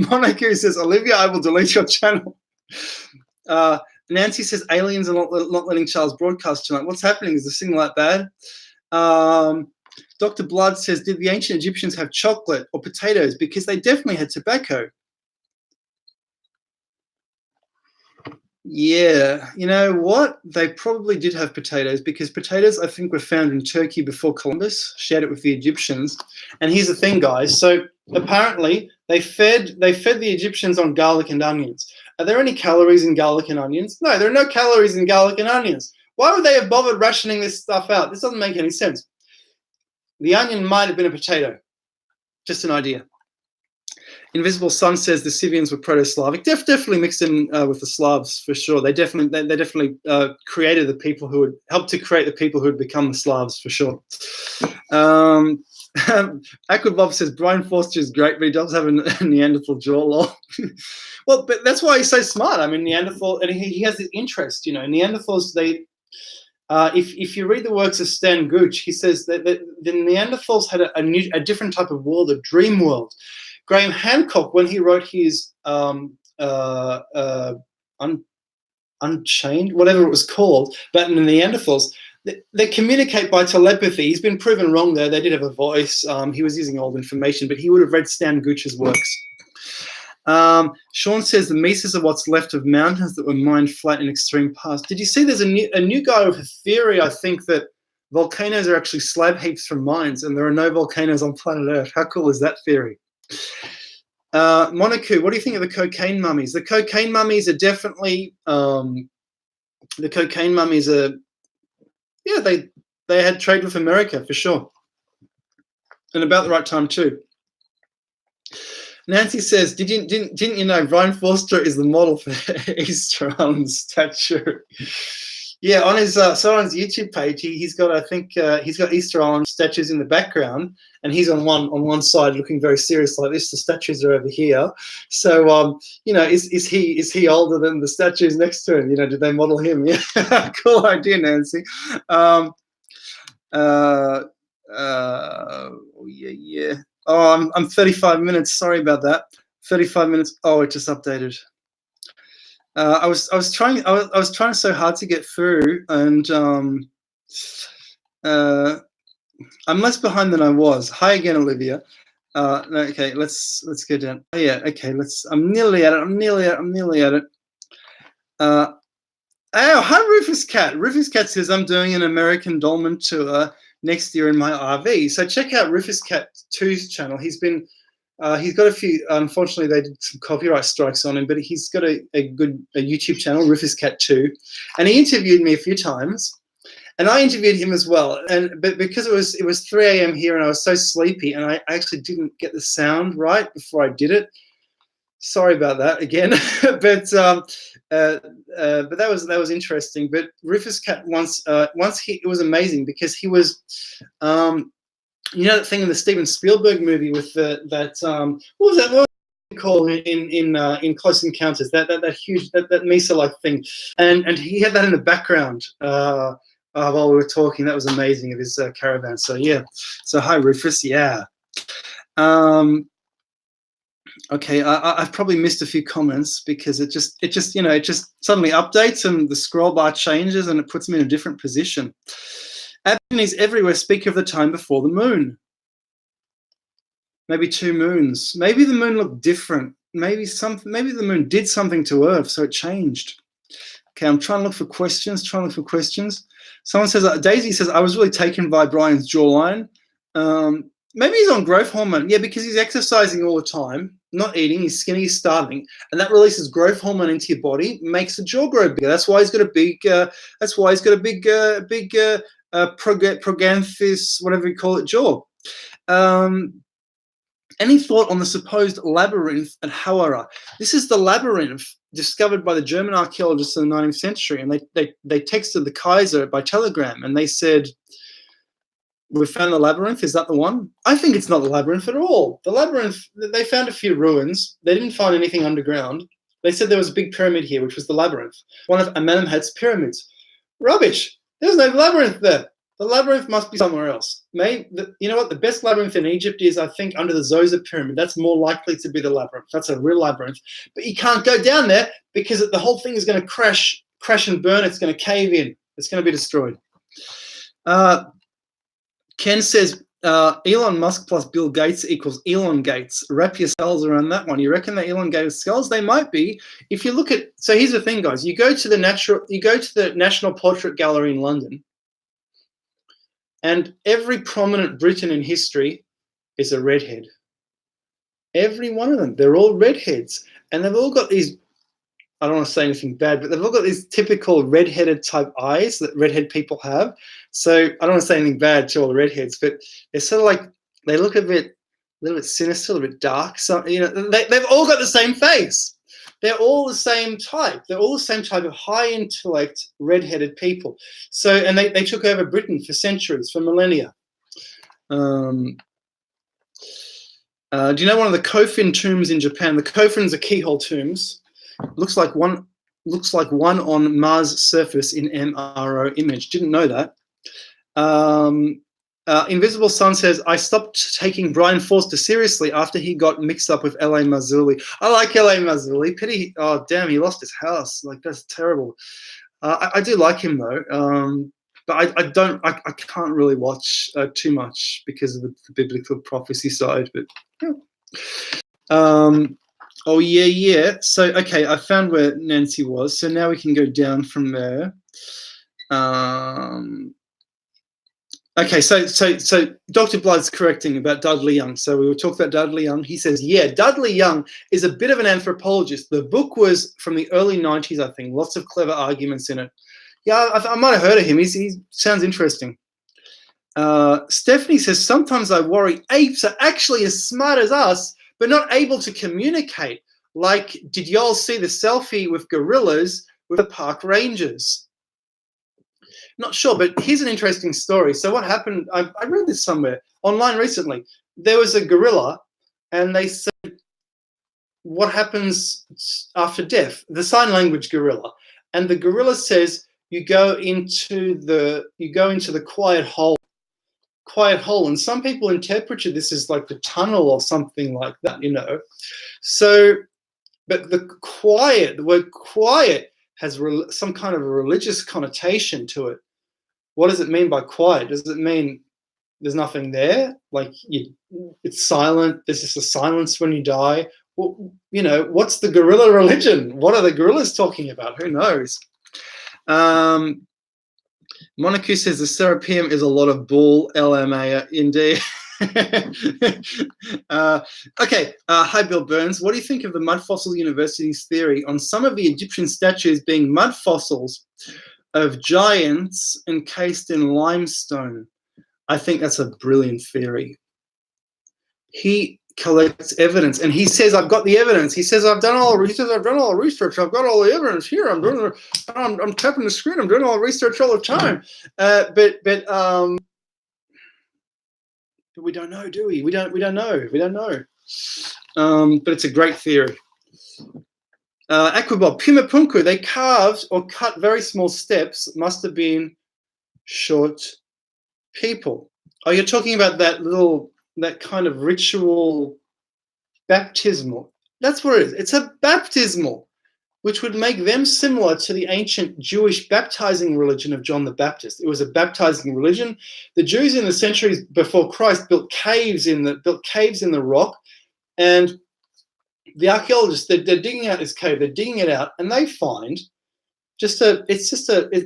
Monaco says Olivia, I will delete your channel. Nancy says aliens are not letting Charles broadcast tonight. What's happening? Is the signal that bad? Dr. Blood says, did the ancient Egyptians have chocolate or potatoes? Because they definitely had tobacco. Yeah, you know what? They probably did have potatoes because potatoes, I think, were found in Turkey before Columbus shared it with the Egyptians. And here's the thing, guys. So apparently they fed the Egyptians on garlic and onions. Are there any calories in garlic and onions? No, there are no calories in garlic and onions. Why would they have bothered rationing this stuff out? This doesn't make any sense. The onion might have been a potato. Just an idea. Invisible Sun says the Scythians were Proto-Slavic. Definitely mixed in with the Slavs for sure. They definitely created the people who would help to create the people who would become the Slavs for sure. Aquabob says Brian Foerster is great, but he does have a Neanderthal jaw. Lol. Well, but that's why he's so smart. I mean, Neanderthal, and he has this interest. You know, Neanderthals. If you read the works of Stan Gooch, he says that the Neanderthals had a different type of world, a dream world. Graham Hancock, when he wrote his Unchained, whatever it was called, about the Neanderthals, they communicate by telepathy. He's been proven wrong there. They did have a voice. He was using old information, but he would have read Stan Gooch's works. Sean says the mesas are what's left of mountains that were mined flat in extreme past. Did you see there's a new guy with a theory, I think, that volcanoes are actually slab heaps from mines and there are no volcanoes on planet Earth. How cool is that theory? Monaco, what do you think of the cocaine mummies? The cocaine mummies are definitely they had trade with America for sure. And about the right time too. Nancy says, didn't you know Brian Foerster is the model for Easter Island statue? Yeah, on his YouTube page, he's got, I think he's got Easter Island statues in the background, and he's on one side looking very serious like this. The statues are over here. So you know, is he older than the statues next to him? You know, did they model him? Yeah, cool idea, Nancy. Yeah. Oh, I'm 35 minutes. Sorry about that. 35 minutes. Oh, it just updated. I was trying so hard to get through, and I'm less behind than I was. Hi again, Olivia. No, okay, let's go down. Oh, yeah, okay, I'm nearly at it. Oh, hi, Rufus Cat. Rufus Cat says, I'm doing an American Dolmen tour next year in my RV. So check out Rufus Cat 2's channel. He's got a few, unfortunately, they did some copyright strikes on him, but he's got a good YouTube channel, Rufus Cat 2. And he interviewed me a few times. And I interviewed him as well, but because it was 3 a.m. here and I was so sleepy, and I actually didn't get the sound right before I did it. Sorry about that again, but that was interesting. But Rufus Cat it was amazing because he was, you know, that thing in the Steven Spielberg movie with what was that? What was it called in Close Encounters? That huge that Mesa-like thing, and he had that in the background. While we were talking, that was amazing, of his caravan. So yeah, so hi Rufus. Yeah. Okay, I've probably missed a few comments because it just suddenly updates and the scroll bar changes and it puts me in a different position. Aborigines everywhere speak of the time before the moon. Maybe 2 moons. Maybe the moon looked different. Maybe the moon did something to Earth, so it changed. Okay, I'm trying to look for questions. Someone says, Daisy says, I was really taken by Brian's jawline. Maybe he's on growth hormone. Yeah, because he's exercising all the time, not eating, he's skinny, he's starving, and that releases growth hormone into your body, makes the jaw grow bigger. That's why he's got a big, proganthus, whatever you call it, jaw. Any thought on the supposed labyrinth at Hawara? This is the labyrinth discovered by the German archaeologists in the 19th century, and they texted the Kaiser by telegram, and they said, we found the labyrinth. Is that the one? I think it's not the labyrinth at all. The labyrinth, they found a few ruins. They didn't find anything underground. They said there was a big pyramid here, which was the labyrinth, one of Amenemhet's pyramids. Rubbish. There's no labyrinth there. The labyrinth must be somewhere else. You know what? The best labyrinth in Egypt is, I think, under the Zoser pyramid. That's more likely to be the labyrinth. That's a real labyrinth. But you can't go down there because the whole thing is going to crash and burn. It's going to cave in. It's going to be destroyed. Ken says, Elon Musk plus Bill Gates equals Elon Gates. Wrap yourselves around that one. You reckon they're elongated skulls? They might be. If you look at, so here's the thing, guys. You go to the National Portrait Gallery in London, and every prominent Briton in history is a redhead. Every one of them. They're all redheads. And they've all got these, I don't want to say anything bad, but they've all got these typical redheaded type eyes that redhead people have. So I don't want to say anything bad to all the redheads, but they're sort of like, they look a little bit sinister, a little bit dark. So, you know, they've all got the same face. They're all the same type. They're all the same type of high intellect, redheaded people. So, and they took over Britain for centuries, for millennia. Do you know one of the coffin tombs in Japan? The coffins are keyhole tombs. Looks like one on Mars' surface in MRO image. Didn't know that. Invisible Sun says, I stopped taking Brian Foerster seriously after he got mixed up with L.A. Marzulli. I like L.A. Marzulli. Pity, oh, damn, he lost his house. Like, that's terrible. I do like him, though. But I can't really watch too much because of the biblical prophecy side. But, yeah. Oh, yeah. So, okay, I found where Nancy was. So now we can go down from there. Okay, so Dr. Blood's correcting about Dudley Young. So we were talking about Dudley Young. He says, yeah, Dudley Young is a bit of an anthropologist. The book was from the early 90s, I think. Lots of clever arguments in it. Yeah, I might have heard of him. He sounds interesting. Stephanie says, sometimes I worry apes are actually as smart as us, but not able to communicate. Like, did y'all see the selfie with gorillas with the park rangers? Not sure, but here's an interesting story. So what happened, I read this somewhere online recently. There was a gorilla, and they said, what happens after death? The sign language gorilla. And the gorilla says, you go into the quiet hole. Quiet hole. And some people interpreted this as like the tunnel or something like that, you know. So, but the word quiet has some kind of a religious connotation to it. What does it mean by quiet? Does it mean there's nothing there. Like it's silent. There's just a silence when you die. Well, you know, what's the gorilla religion? What are the gorillas talking about? Who knows? Monaco says the Serapeum is a lot of bull. LMA, indeed. Okay. Hi, Bill Burns. What do you think of the Mud Fossil University's theory on some of the Egyptian statues being mud fossils of giants encased in limestone? I think that's a brilliant theory. He collects evidence, and he says, "I've got the evidence." He says, "I've done all the research. I've done all the research. I've got all the evidence here. I'm tapping the screen. I'm doing all the research all the time." But we don't know, do we? We don't know. But it's a great theory. Aquabob, Pumapunku, they carved or cut very small steps. Must have been short people. Oh, you're talking about that kind of ritual baptismal. That's what it is. It's a baptismal, which would make them similar to the ancient Jewish baptizing religion of John the Baptist. It was a baptizing religion. The Jews in the centuries before Christ built caves in the rock, and the archaeologists, they're digging out this cave, they're digging it out, and they find there's a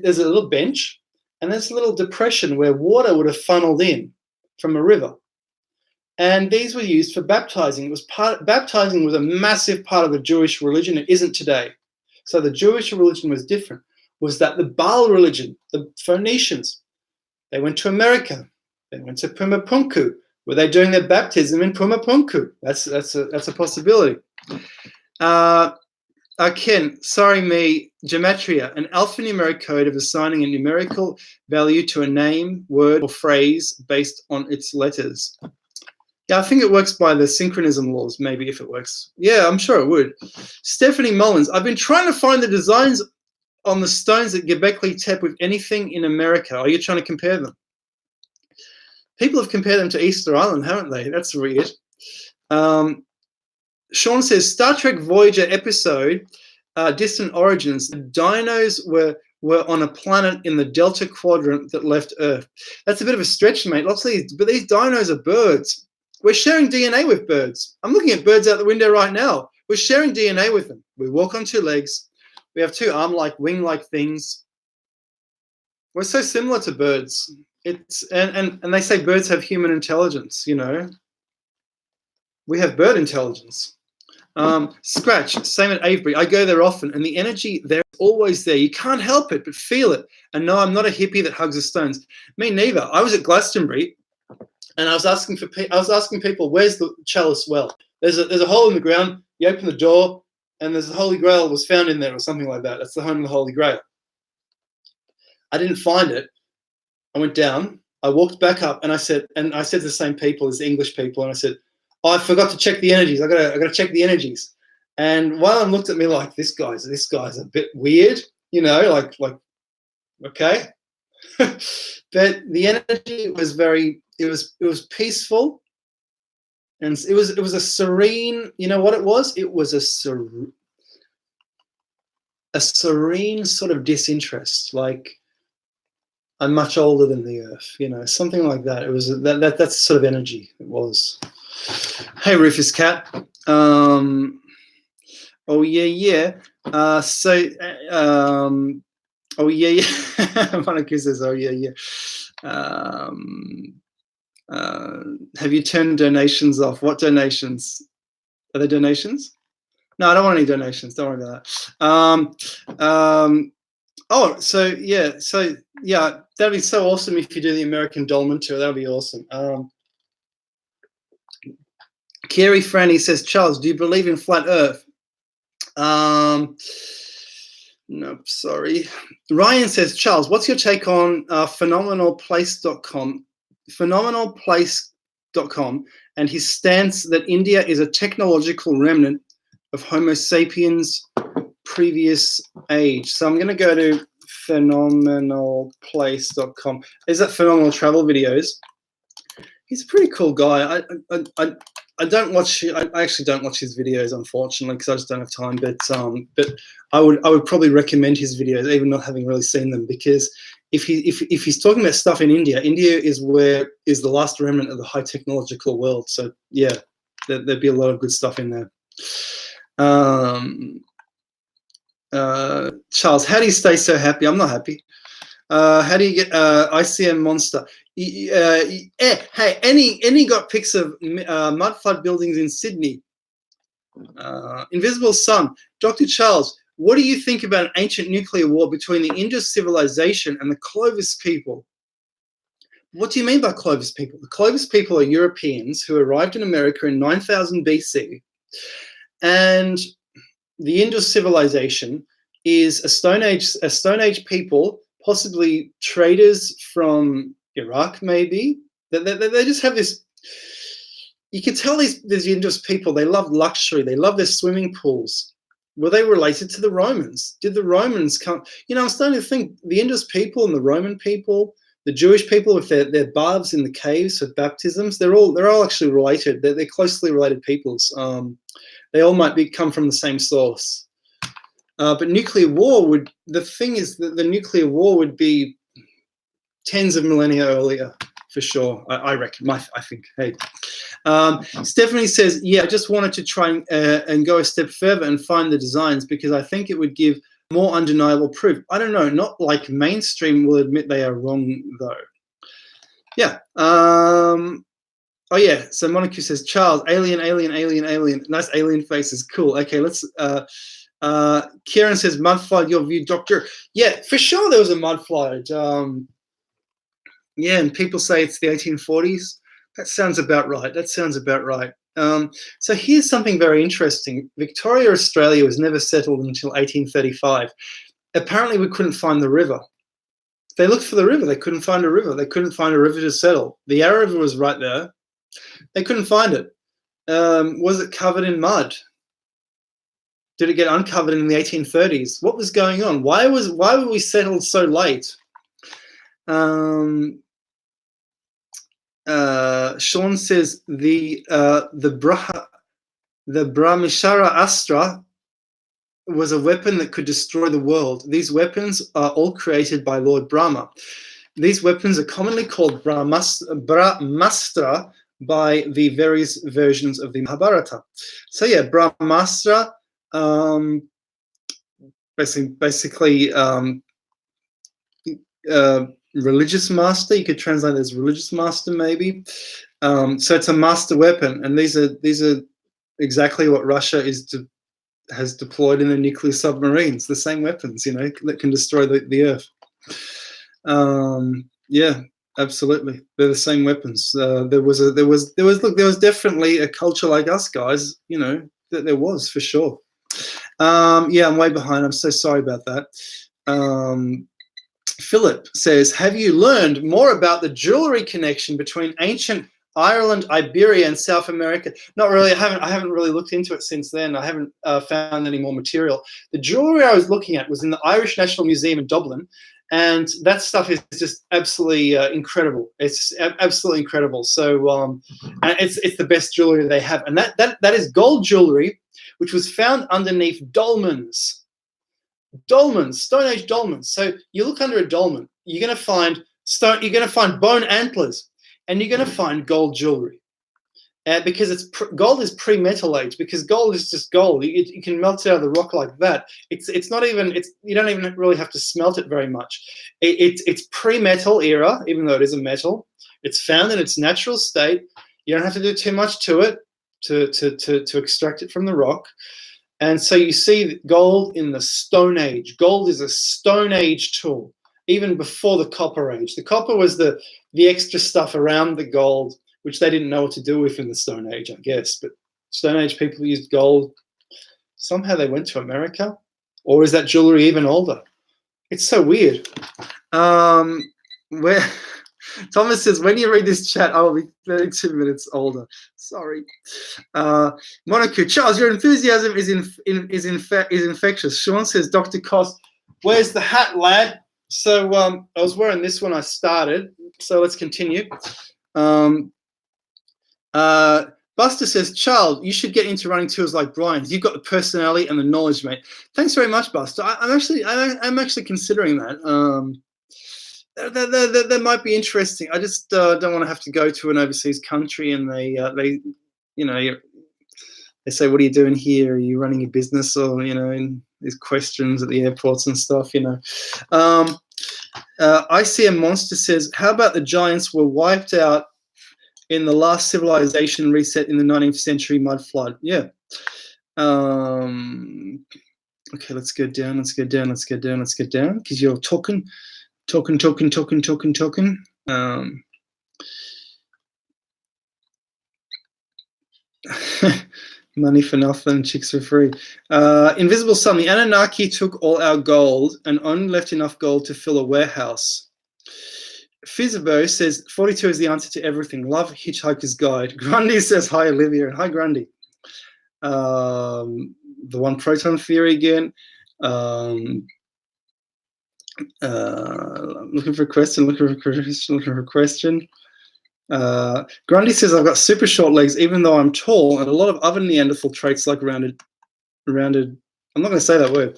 little bench, and there's a little depression where water would have funneled in from a river. And these were used for baptizing. Baptizing was a massive part of the Jewish religion. It isn't today. So the Jewish religion was different. Was that the Baal religion, the Phoenicians, they went to America. They went to Pumapunku. Were they doing their baptism in Pumapunku? That's a possibility. Ken, sorry me, gematria, an alphanumeric code of assigning a numerical value to a name, word, or phrase based on its letters. Yeah, I think it works by the synchronism laws, maybe, if it works. Yeah, I'm sure it would. Stephanie Mullins, I've been trying to find the designs on the stones at Göbekli Tepe with anything in America. Are you trying to compare them? People have compared them to Easter Island, haven't they? That's weird. Sean says, Star Trek Voyager episode, Distant Origins, the dinos were on a planet in the Delta Quadrant that left Earth. That's a bit of a stretch, mate. Lots of these, but these dinos are birds. We're sharing DNA with birds. I'm looking at birds out the window right now. We're sharing DNA with them. We walk on two legs. We have two arm-like, wing-like things. We're so similar to birds. And they say birds have human intelligence, you know. We have bird intelligence. Scratch, same at Avebury. I go there often, and the energy there is always there. You can't help it but feel it. And no, I'm not a hippie that hugs the stones. Me neither. I was at Glastonbury, and I was asking people, where's the chalice well? There's a hole in the ground. You open the door, and there's the Holy Grail was found in there, or something like that. That's the home of the Holy Grail. I didn't find it. I went down. I walked back up, and I said to the same people as the English people, and I said, "Oh, I forgot to check the energies. I gotta check the energies." And one of them looked at me like, "This guy's a bit weird," you know, like okay. But the energy was it was peaceful, and it was a serene. You know what it was? It was a serene sort of disinterest, like I'm much older than the earth, you know, something like that. It was that's sort of energy it was. Hey, Rufus Cat. Oh yeah. Oh yeah. Monica says, oh yeah. Have you turned donations off? What donations? Are there donations? No, I don't want any donations. Don't worry about that. Oh, so yeah, that'd be so awesome if you do the American Dolmen tour. That'd be awesome. Kerry Franny says, Charles, do you believe in flat Earth? No, sorry. Ryan says, Charles, what's your take on phenomenalplace.com? Phenomenalplace.com and his stance that India is a technological remnant of Homo sapiens' previous age. So I'm going to go to phenomenalplace.com. Is that Phenomenal Travel Videos? He's a pretty cool guy. I don't watch. I actually don't watch his videos, unfortunately, because I just don't have time. But I would probably recommend his videos, even not having really seen them, because if he's talking about stuff in India, India is the last remnant of the high technological world. So yeah, there'd be a lot of good stuff in there. Charles, how do you stay so happy? I'm not happy. How do you get ICM monster? Hey, any got pics of mud flood buildings in Sydney? Invisible Sun, Dr. Charles, what do you think about an ancient nuclear war between the Indus civilization and the Clovis people? What do you mean by Clovis people? The Clovis people are Europeans who arrived in America in 9000 BC, and the Indus civilization is a Stone Age people, possibly traders from Iraq, maybe. They just have this. You can tell these Indus people, they love luxury. They love their swimming pools. Were they related to the Romans? Did the Romans come? You know, I'm starting to think the Indus people and the Roman people, the Jewish people with their baths in the caves for baptisms, they're all actually related. They're closely related peoples. They all might come from the same source. But nuclear war the thing is that the nuclear war would be tens of millennia earlier. For sure, I reckon. I think. Hey, Stephanie says, "Yeah, I just wanted to try and go a step further and find the designs because I think it would give more undeniable proof." I don't know. Not like mainstream will admit they are wrong though. Yeah. Oh yeah. So Monica says, "Charles, alien. Nice alien faces. Cool. Okay, let's." Kieran says, "Mud flood. Your view, Doctor." Yeah, for sure. There was a mud flood. Yeah, and people say it's the 1840s. That sounds about right. So here's something very interesting. Victoria, Australia was never settled until 1835. Apparently, we couldn't find the river. They looked for the river. They couldn't find a river. They couldn't find a river to settle. The Yarra River was right there. They couldn't find it. Was it covered in mud? Did it get uncovered in the 1830s? What was going on? Why were we settled so late? Sean says the Brahmishara Astra was a weapon that could destroy the world. These weapons are all created by Lord Brahma. These weapons are commonly called Brahmastra by the various versions of the Mahabharata. So yeah, Brahmastra, basically religious master. You could translate it as religious master, maybe. So it's a master weapon, and these are exactly what Russia has deployed in the nuclear submarines. The same weapons, you know, that can destroy the Earth. Yeah, absolutely, they're the same weapons. There was definitely a culture like us, guys. You know, that there was for sure. Yeah, I'm way behind. I'm so sorry about that. Philip says, have you learned more about the jewelry connection between ancient Ireland, Iberia, and South America? Not really. I haven't really looked into it since then. I haven't found any more material. The jewelry I was looking at was in the Irish National Museum in Dublin, and that stuff is just absolutely incredible. It's absolutely incredible. So and it's the best jewelry they have, and that is gold jewelry, which was found underneath dolmens. Dolmens, Stone Age dolmens. So you look under a dolmen, you're going to find bone antlers, and you're going to find gold jewelry. Because gold is pre-metal age. Because gold is just gold. You can melt it out of the rock like that. It's not even. You don't even really have to smelt it very much. It's pre-metal era, even though it is a metal. It's found in its natural state. You don't have to do too much to it to extract it from the rock. And so you see gold in the Stone Age. Gold is a Stone Age tool, even before the Copper Age. The copper was the extra stuff around the gold, which they didn't know what to do with in the Stone Age, I guess. But Stone Age people used gold. Somehow they went to America. Or is that jewelry even older? It's so weird. Thomas says, when you read this chat, I will be 32 minutes older. Sorry. Monaco, Charles, your enthusiasm is infectious. Sean says, Dr. Cost, where's the hat, lad? So I was wearing this when I started. So let's continue. Buster says, Charles, you should get into running tours like Brian's. You've got the personality and the knowledge, mate. Thanks very much, Buster. I'm actually considering that. that might be interesting. I just don't want to have to go to an overseas country and they they say, "What are you doing here? Are you running a business?" Or and these questions at the airports and stuff. I see a monster says, "How about the giants were wiped out in the last civilization reset in the 19th century mud flood?" Yeah. Okay, let's go down. Because you're talking. Money for nothing, chicks for free. Invisible Sun, the Anunnaki took all our gold and only left enough gold to fill a warehouse. Fizbo says, 42 is the answer to everything. Love Hitchhiker's Guide. Grundy says, hi, Olivia, and hi, Grundy. The one proton theory again. Looking for a question. Grundy says, I've got super short legs, even though I'm tall, and a lot of other Neanderthal traits like rounded. I'm not going to say that word.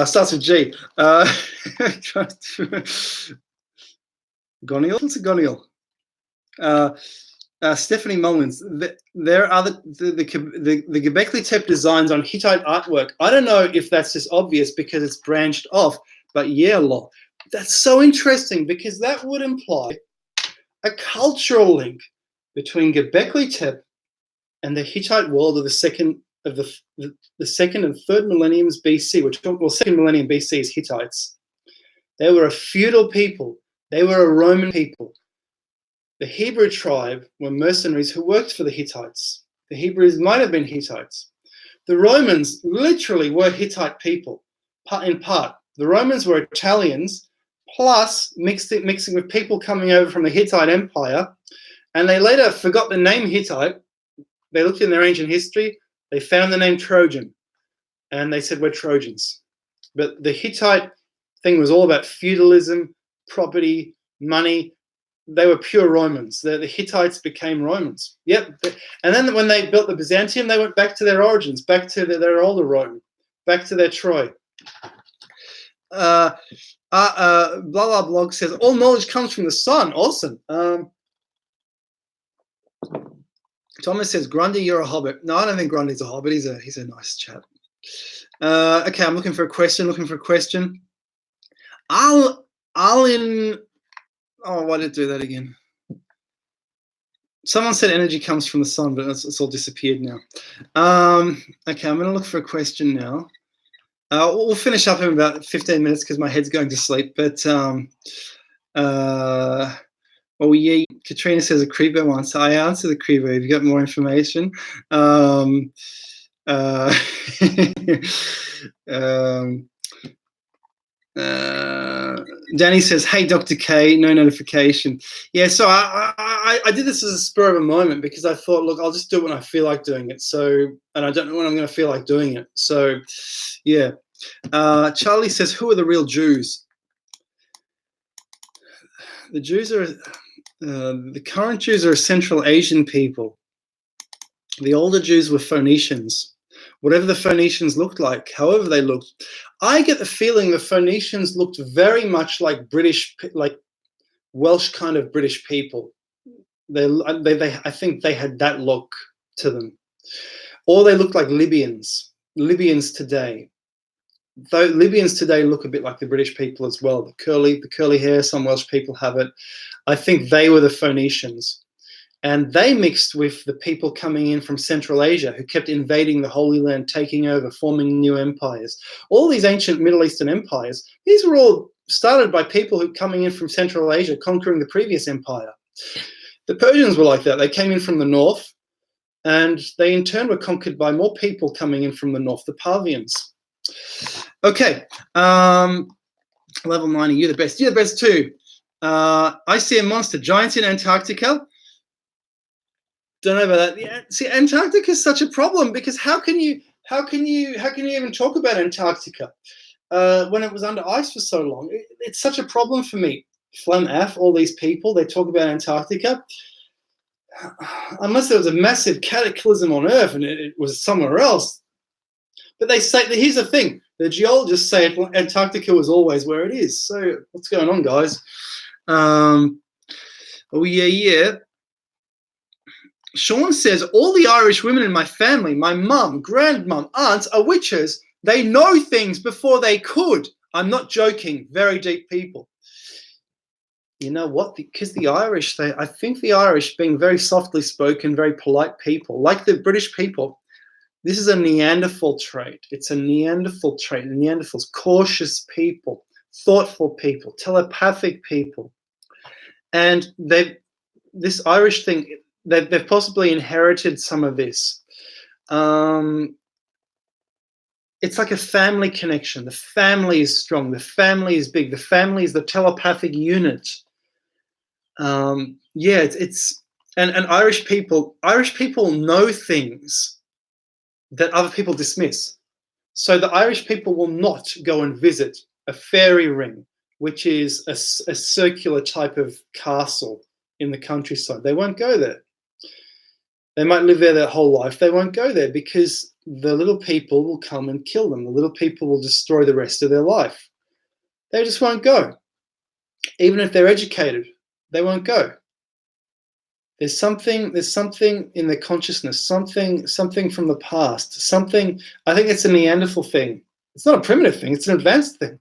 Starts with G. Gonial? What's a gonial? Stephanie Mullins. There are the Göbekli Tepe designs on Hittite artwork. I don't know if that's just obvious because it's branched off, but yeah, lol. That's so interesting because that would imply a cultural link between Göbekli Tepe and the Hittite world of the second and third millenniums BC. Second millennium BC is Hittites. They were a feudal people. They were a Roman people. The Hebrew tribe were mercenaries who worked for the Hittites. The Hebrews might have been Hittites. The Romans literally were Hittite people, in part. The Romans were Italians, plus mixing with people coming over from the Hittite Empire, and they later forgot the name Hittite. They looked in their ancient history, they found the name Trojan, and they said, we're Trojans. But the Hittite thing was all about feudalism, property, money. They were pure Romans. The Hittites became Romans. Yep. And then when they built the Byzantium, they went back to their origins, back to their older Rome, back to their Troy. Blah blah blog says all knowledge comes from the sun. Awesome. Thomas says Grundy, you're a hobbit. No, I don't think Grundy's a hobbit. He's a nice chap. Okay, I'm looking for a question. Alin. Oh, why did it do that again? Someone said energy comes from the sun, but it's all disappeared now. Okay, I'm going to look for a question now. We'll finish up in about 15 minutes because my head's going to sleep. But, oh, yeah, Katrina says a Crebo answer. I answer the Crebo. Have you got more information? Danny says, hey, Dr. K, no notification. Yeah, so I did this as a spur of a moment because I thought, look, I'll just do it when I feel like doing it. So, and I don't know when I'm going to feel like doing it. So, yeah. Charlie says, who are the real Jews? The Jews are, the current Jews are Central Asian people. The older Jews were Phoenicians. Whatever the Phoenicians looked like, however they looked. I get the feeling the Phoenicians looked very much like British, like Welsh kind of British people. I think they had that look to them. Or they looked like Libyans today. Though Libyans today look a bit like the British people as well. The curly hair, some Welsh people have it. I think they were the Phoenicians. And they mixed with the people coming in from Central Asia who kept invading the Holy Land, taking over, forming new empires. All these ancient Middle Eastern empires, these were all started by people who coming in from Central Asia, conquering the previous empire. The Persians were like that. They came in from the north, and they in turn were conquered by more people coming in from the north, the Parthians. Okay, level 90, you're the best. You're the best too. I see a monster, giants in Antarctica. Don't know about that. Yeah, see, Antarctica is such a problem because how can you even talk about Antarctica when it was under ice for so long? It's such a problem for me. Flam Af, all these people, they talk about Antarctica. Unless there was a massive cataclysm on Earth and it was somewhere else. But they say, here's the thing, the geologists say Antarctica was always where it is. So what's going on, guys? Oh, yeah. Sean says, all the Irish women in my family, my mum, grandmum, aunts, are witches. They know things before they could. I'm not joking. Very deep people. You know what? Because the Irish, I think the Irish, being very softly spoken, very polite people, like the British people, this is a Neanderthal trait. It's a Neanderthal trait. Neanderthals, cautious people, thoughtful people, telepathic people. And this Irish thing, they've possibly inherited some of this. It's like a family connection. The family is strong. The family is big. The family is the telepathic unit. Yeah, and Irish people know things that other people dismiss. So the Irish people will not go and visit a fairy ring, which is a circular type of castle in the countryside. They won't go there. They might live there their whole life. They won't go there because the little people will come and kill them. The little people will destroy the rest of their life. They just won't go. Even if they're educated, they won't go. There's something in their consciousness, something from the past, something. I think it's a Neanderthal thing. It's not a primitive thing, it's an advanced thing.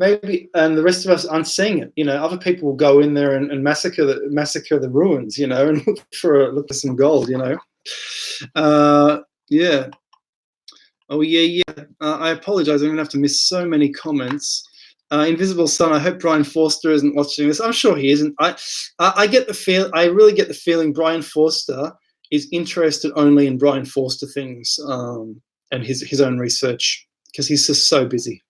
Maybe, and the rest of us aren't seeing it. You know, other people will go in there and massacre the ruins, you know, and look for some gold, you know. Yeah. Oh yeah. I apologize. I'm gonna have to miss so many comments. Invisible Sun. I hope Brian Foerster isn't watching this. I'm sure he isn't. I get the feel. I really get the feeling Brian Foerster is interested only in Brian Foerster things and his own research because he's just so busy.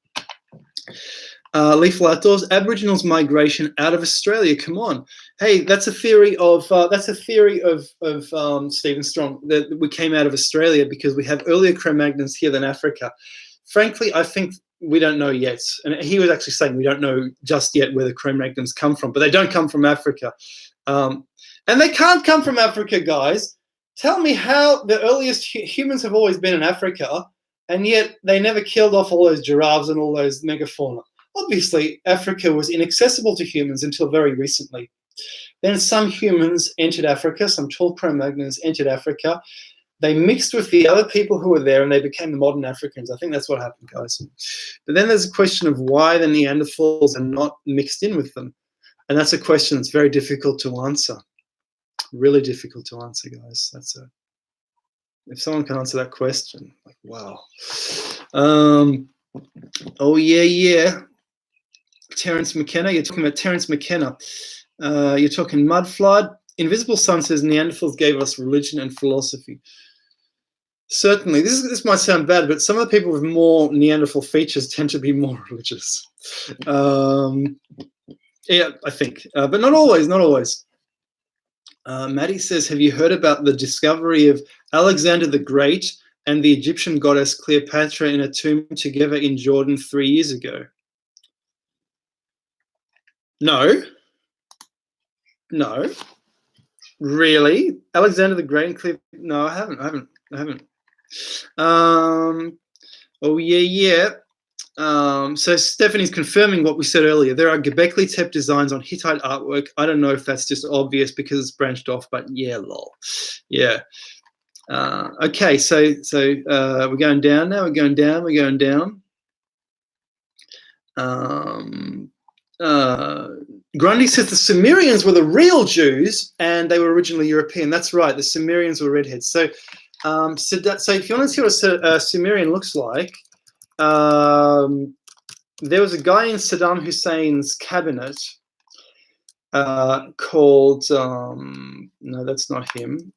Lethal Outdoors. Aboriginals migration out of Australia. Come on. Hey, that's a theory of Stephen Strong, that we came out of Australia because we have earlier Cro-Magnons here than Africa. Frankly, I think we don't know yet. And he was actually saying we don't know just yet where the Cro-Magnons come from, but they don't come from Africa. And they can't come from Africa, guys. Tell me how the earliest humans have always been in Africa, and yet they never killed off all those giraffes and all those megafauna. Obviously, Africa was inaccessible to humans until very recently. Then some humans entered Africa, some tall Cro-Magnons entered Africa. They mixed with the other people who were there and they became the modern Africans. I think that's what happened, guys. But then there's a question of why the Neanderthals are not mixed in with them. And that's a question that's very difficult to answer. Really difficult to answer, guys. If someone can answer that question, like, wow. Oh, yeah. Terence McKenna, you're talking about Terence McKenna. You're talking Mud Flood. Invisible Sun says Neanderthals gave us religion and philosophy. Certainly, this might sound bad, but some of the people with more Neanderthal features tend to be more religious. Yeah, I think, but not always. Maddie says, have you heard about the discovery of Alexander the Great and the Egyptian goddess Cleopatra in a tomb together in Jordan 3 years ago? No. Really? Alexander the Great and Cleopatra? No, I haven't. Oh, yeah. So Stephanie's confirming what we said earlier. There are Göbekli Tepe designs on Hittite artwork. I don't know if that's just obvious because it's branched off, but yeah, lol. Yeah. Okay, so we're going down now. We're going down. Grundy says the Sumerians were the real Jews and they were originally European. That's right. The Sumerians were redheads. So, so if you want to see what a Sumerian looks like, there was a guy in Saddam Hussein's cabinet called, no, that's not him.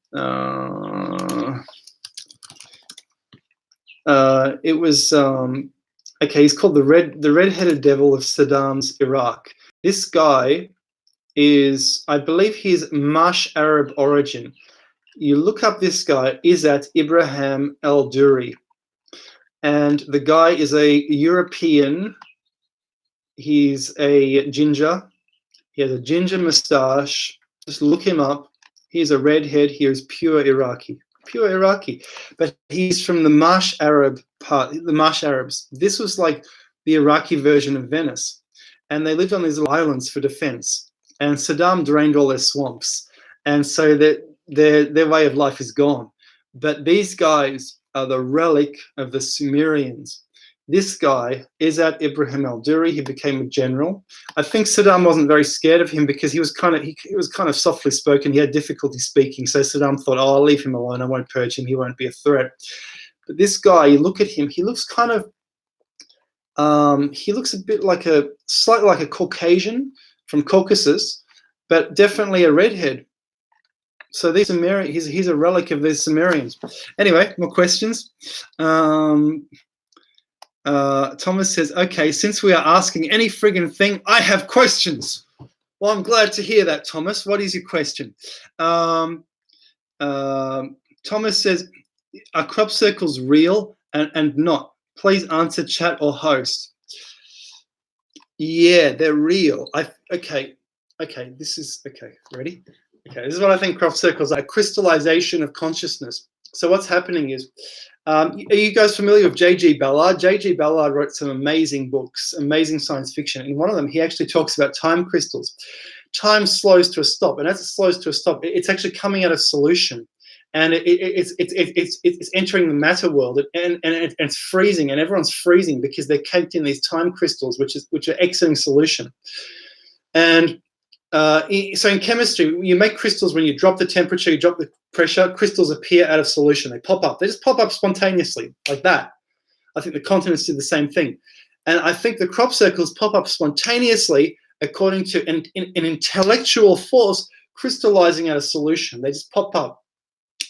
It was, okay, he's called the red-headed devil of Saddam's Iraq. This guy is, I believe he's Marsh Arab origin. You look up this guy, Izzat Ibrahim El-Duri. And the guy is a European. He's a ginger. He has a ginger mustache. Just look him up. He's a redhead. He is pure Iraqi. But he's from the Marsh Arab part, the Marsh Arabs. This was like the Iraqi version of Venice. And they lived on these little islands for defense. and Saddam drained all their swamps, and so that their way of life is gone. But these guys are the relic of the Sumerians. This guy is at Ibrahim al-Duri. He became a general. I think Saddam wasn't very scared of him because he was kind of softly spoken. He had difficulty speaking, so Saddam thought, "Oh, I'll leave him alone. I won't purge him. He won't be a threat." But this guy, you look at him. He looks kind of, he looks a bit like slightly like a Caucasian from Caucasus, but definitely a redhead. So these Sumerians, he's a relic of these Sumerians. Anyway, more questions. Thomas says, okay, since we are asking any friggin' thing, I have questions. Well, I'm glad to hear that, Thomas. What is your question? Thomas says, are crop circles real and not? Please answer chat or host. Yeah, they're real. Okay, this is, okay, ready? Okay, this is what I think crop circles are, a crystallization of consciousness. So what's happening is, are you guys familiar with J.G. Ballard? J.G. Ballard wrote some amazing books, amazing science fiction. In one of them, he actually talks about time crystals. Time slows to a stop, and as it slows to a stop, it's actually coming out of solution, and it's entering the matter world, and it's freezing, and everyone's freezing because they're caked in these time crystals, which are exiting solution. And so in chemistry, you make crystals when you drop the temperature, you drop the pressure, crystals appear out of solution. They pop up. They just pop up spontaneously like that. I think the continents did the same thing. And I think the crop circles pop up spontaneously according to an intellectual force crystallizing out of solution. They just pop up.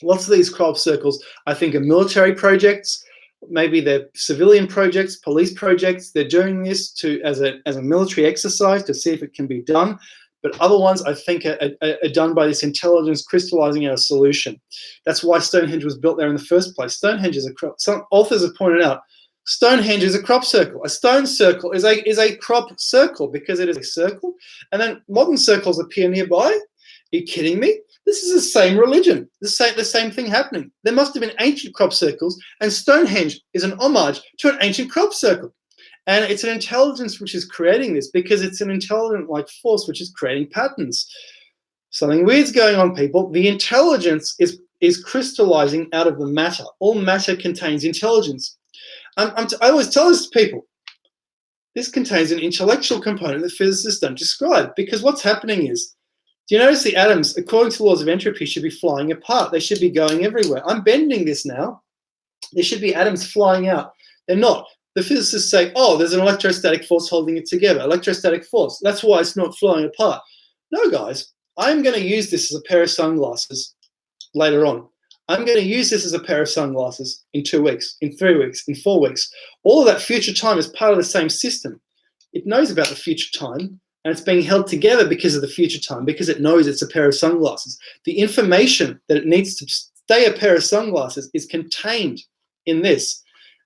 Lots of these crop circles, I think, are military projects. Maybe they're civilian projects, police projects. They're doing this as a military exercise to see if it can be done. But other ones, I think, are done by this intelligence crystallizing out a solution. That's why Stonehenge was built there in the first place. Stonehenge is a crop. Some authors have pointed out Stonehenge is a crop circle. A stone circle is a crop circle because it is a circle. And then modern circles appear nearby. Are you kidding me? This is the same religion. The same thing happening. There must have been ancient crop circles, and Stonehenge is an homage to an ancient crop circle. And it's an intelligence which is creating this because it's an intelligent like force which is creating patterns. Something weird's going on, people. The intelligence is crystallizing out of the matter. All matter contains intelligence. I always tell this to people. This contains an intellectual component that physicists don't describe, because what's happening is, do you notice the atoms, according to laws of entropy, should be flying apart? They should be going everywhere. I'm bending this now. There should be atoms flying out. They're not. The physicists say, oh, there's an electrostatic force holding it together. Electrostatic force. That's why it's not flying apart. No, guys. I'm going to use this as a pair of sunglasses later on. I'm going to use this as a pair of sunglasses in 2 weeks, in 3 weeks, in 4 weeks. All of that future time is part of the same system. It knows about the future time, and it's being held together because of the future time, because it knows it's a pair of sunglasses. The information that it needs to stay a pair of sunglasses is contained in this.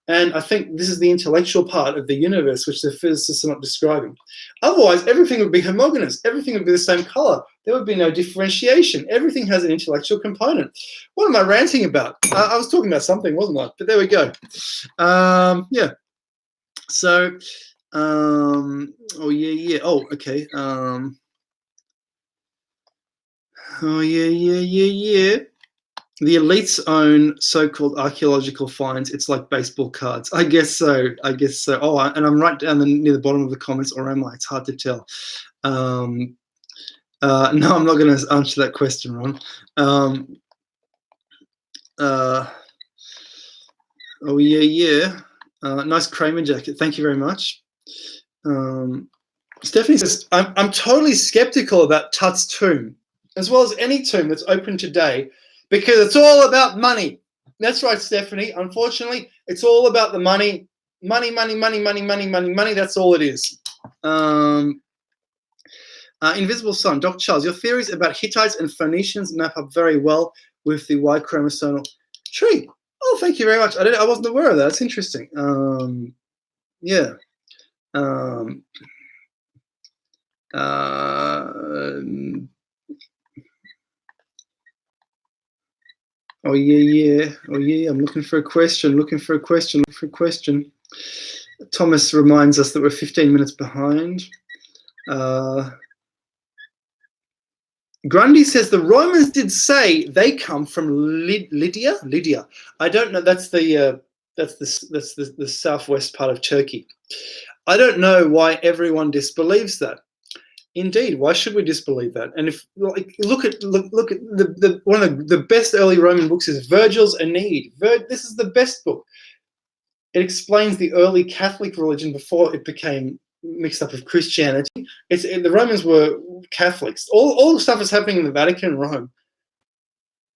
And I think this is the intellectual part of the universe, which the physicists are not describing. Otherwise, everything would be homogeneous. Everything would be the same color. There would be no differentiation. Everything has an intellectual component. What am I ranting about? I was talking about something, wasn't I? But there we go. Yeah. So, oh, yeah. Oh, okay. Oh, yeah. The elites own so-called archaeological finds. It's like baseball cards. I guess so. Oh, and I'm right down near the bottom of the comments, or am I? It's hard to tell. No, I'm not going to answer that question, Ron. Oh, yeah. Nice Kramer jacket. Thank you very much. Stephanie says, I'm totally skeptical about Tut's tomb, as well as any tomb that's open today, because it's all about money. That's right, Stephanie. Unfortunately, it's all about the money. Money. That's all it is. Invisible Sun. Dr. Charles, your theories about Hittites and Phoenicians map up very well with the Y chromosomal tree. Oh, thank you very much. I wasn't aware of that. That's interesting. Yeah. Oh, yeah. I'm looking for a question. Thomas reminds us that we're 15 minutes behind. Grundy says the Romans did say they come from Lydia. Lydia. I don't know. That's the southwest part of Turkey. I don't know why everyone disbelieves that. Indeed, why should we disbelieve that? And if look at the one of the best early Roman books is Virgil's Aeneid. This is the best book. It explains the early Catholic religion before it became mixed up with Christianity. The Romans were Catholics. All the stuff that's happening in the Vatican and Rome.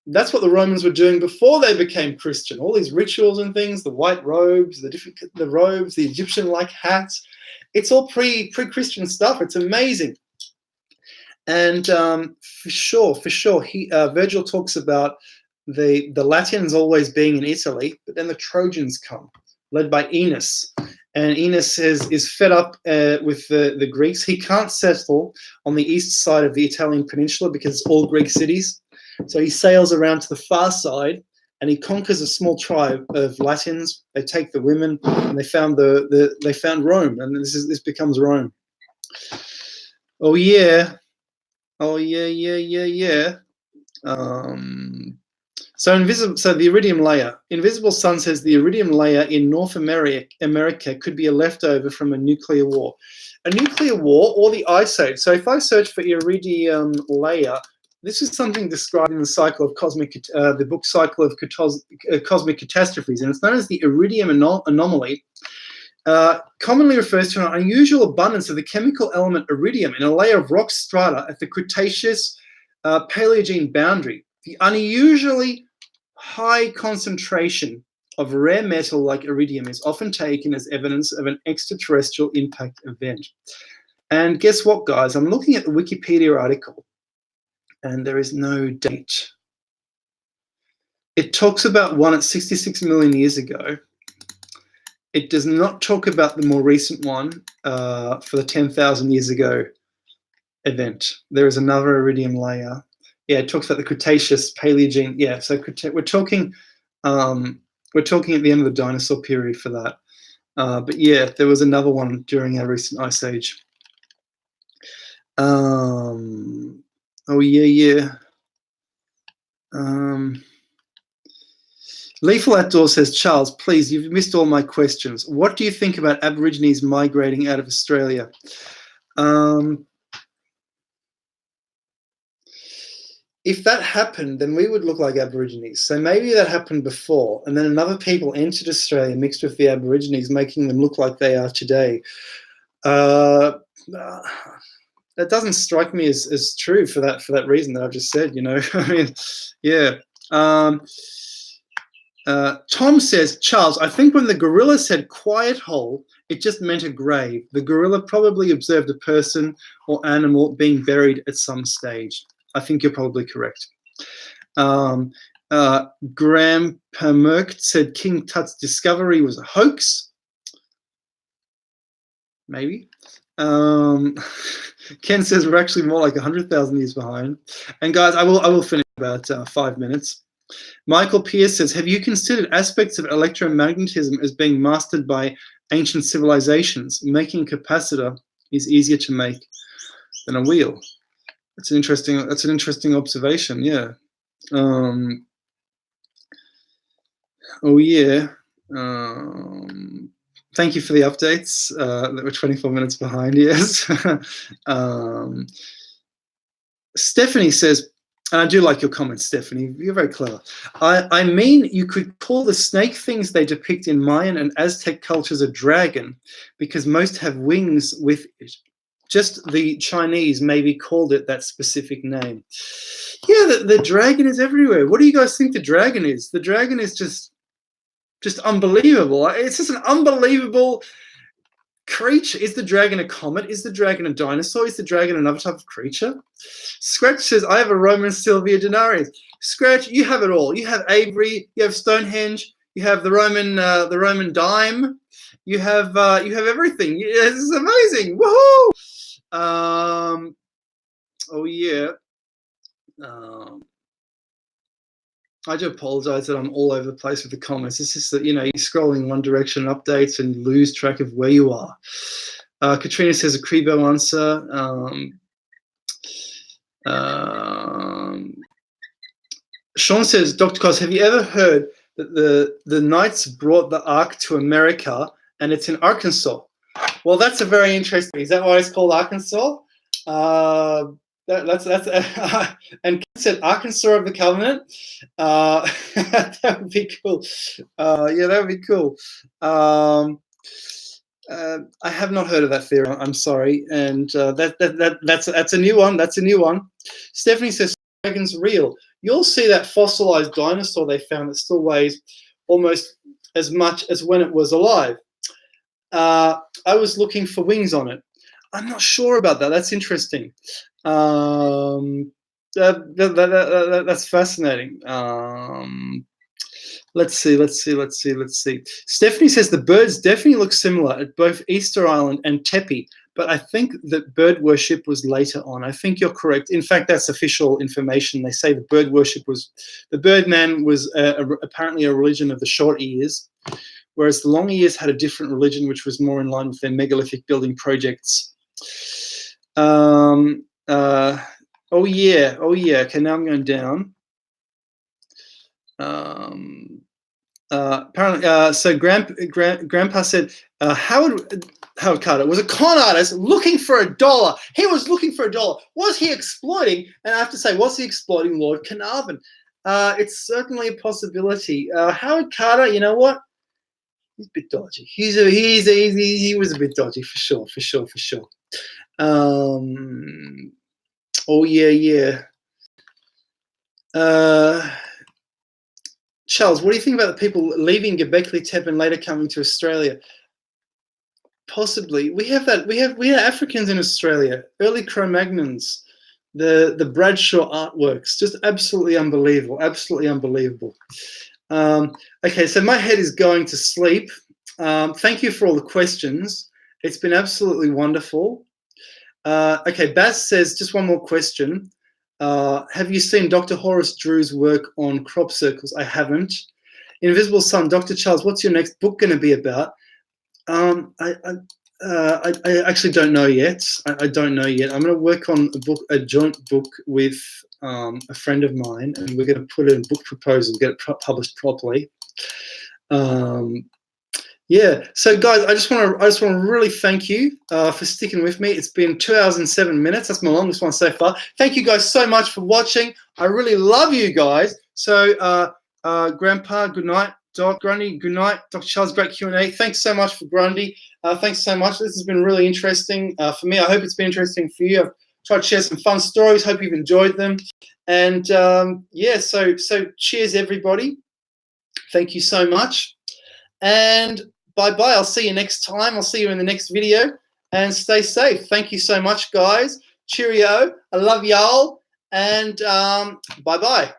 That's what the Romans were doing before they became Christian. All these rituals and things, the white robes, the robes, the Egyptian-like hats. It's all pre-Christian stuff. It's amazing. And for sure, Virgil talks about the Latins always being in Italy, but then the Trojans come, led by Aeneas. And Aeneas is fed up with the Greeks. He can't settle on the east side of the Italian peninsula because it's all Greek cities. So he sails around to the far side and he conquers a small tribe of Latins. They take the women and they found they found Rome, and this becomes Rome. Oh yeah. Oh yeah. So the iridium layer. Invisible Sun says the iridium layer in North America could be a leftover from a nuclear war. A nuclear war or the Ice Age. So if I search for iridium layer, this is something described in the cycle of the book Cycle of Cosmic Catastrophes, and it's known as the iridium anomaly. Commonly refers to an unusual abundance of the chemical element iridium in a layer of rock strata at the Cretaceous Paleogene boundary. The unusually high concentration of rare metal like iridium is often taken as evidence of an extraterrestrial impact event. And guess what, guys? I'm looking at the Wikipedia article, and there is no date. It talks about one at 66 million years ago. It does not talk about the more recent one for the 10,000 years ago event. There is another iridium layer. Yeah, it talks about the Cretaceous Paleogene. Yeah, so we're talking at the end of the dinosaur period for that. But yeah, there was another one during our recent ice age. Oh yeah. Lethal Outdoor says, Charles, please, you've missed all my questions. What do you think about Aborigines migrating out of Australia? If that happened, then we would look like Aborigines. So maybe that happened before, and then another people entered Australia mixed with the Aborigines, making them look like they are today. That doesn't strike me as true for that reason that I've just said, you know. I mean, yeah. Tom says, Charles, I think when the gorilla said quiet hole, it just meant a grave. The gorilla probably observed a person or animal being buried at some stage. I think you're probably correct. Graham Permerkt said King Tut's discovery was a hoax. Maybe. Ken says we're actually more like 100,000 years behind. And guys, I will finish about 5 minutes. Michael Pierce says, have you considered aspects of electromagnetism as being mastered by ancient civilizations? Making a capacitor is easier to make than a wheel. That's an interesting observation. Yeah. Oh yeah. Thank you for the updates. That we're 24 minutes behind. Yes. Stephanie says, and I do like your comments, Stephanie. You're very clever. I mean, you could call the snake things they depict in Mayan and Aztec cultures a dragon, because most have wings with it. Just the Chinese maybe called it that specific name. Yeah, the dragon is everywhere. What do you guys think the dragon is? The dragon is just unbelievable. It's just an unbelievable creature. Is the dragon a comet? Is the dragon a dinosaur? Is the dragon another type of creature? Scratch says, I have a Roman Silvia Denarius. Scratch, you have it all. You have Avery, you have Stonehenge, you have the Roman dime, you have everything. Yeah, this is amazing. Woohoo! Oh yeah. I do apologize that I'm all over the place with the comments. It's just that, you know, you're scrolling in one direction, updates, and you lose track of where you are. Katrina says a Crebo answer. Sean says, Dr. Cos, have you ever heard that the Knights brought the Ark to America and it's in Arkansas? Well, that's a very interesting. Is that why it's called Arkansas? That's and Ken said Arkansas of the Covenant. That would be cool. Yeah, that would be cool. I have not heard of that theory. I'm sorry, and that's a new one. That's a new one. Stephanie says dragon's real. You'll see that fossilized dinosaur they found that still weighs almost as much as when it was alive. I was looking for wings on it. I'm not sure about that. That's interesting. That's fascinating. Let's see. Stephanie says the birds definitely look similar at both Easter Island and Tepe, but I think that bird worship was later on. I think you're correct. In fact, that's official information. They say the bird worship was, the Birdman was apparently a religion of the short ears, whereas the long ears had a different religion, which was more in line with their megalithic building projects. Oh yeah. Okay, now I'm going down. Apparently, so Grandpa said Howard Carter was a con artist looking for $1. He was looking for $1. Was he exploiting? And I have to say, was he exploiting Lord Carnarvon? It's certainly a possibility. Howard Carter, you know what? He's a bit dodgy. He was a bit dodgy for sure. Oh yeah. Charles, what do you think about the people leaving Göbekli Tepe and later coming to Australia? Possibly. We have Africans in Australia, early Cro-Magnons, the Bradshaw artworks, just absolutely unbelievable. Okay, so my head is going to sleep. Thank you for all the questions. It's been absolutely wonderful. Okay, Baz says, just one more question. Have you seen Dr. Horace Drew's work on crop circles? I haven't. Invisible Sun, Dr. Charles, what's your next book going to be about? I actually don't know yet. I don't know yet. I'm going to work on a joint book with a friend of mine, and we're going to put it in book proposal, get it published properly. Yeah. So, guys, I just want to really thank you for sticking with me. It's been 2 hours and 7 minutes. That's my longest one so far. Thank you guys so much for watching. I really love you guys. So, Grandpa, good night. Doc Grundy, good night. Dr. Charles, great Q&A. Thanks so much for Grundy. Thanks so much. This has been really interesting for me. I hope it's been interesting for you. I've tried to share some fun stories. Hope you've enjoyed them. And yeah, so cheers, everybody. Thank you so much. And bye-bye. I'll see you next time. I'll see you in the next video. And stay safe. Thank you so much, guys. Cheerio. I love y'all. And bye-bye.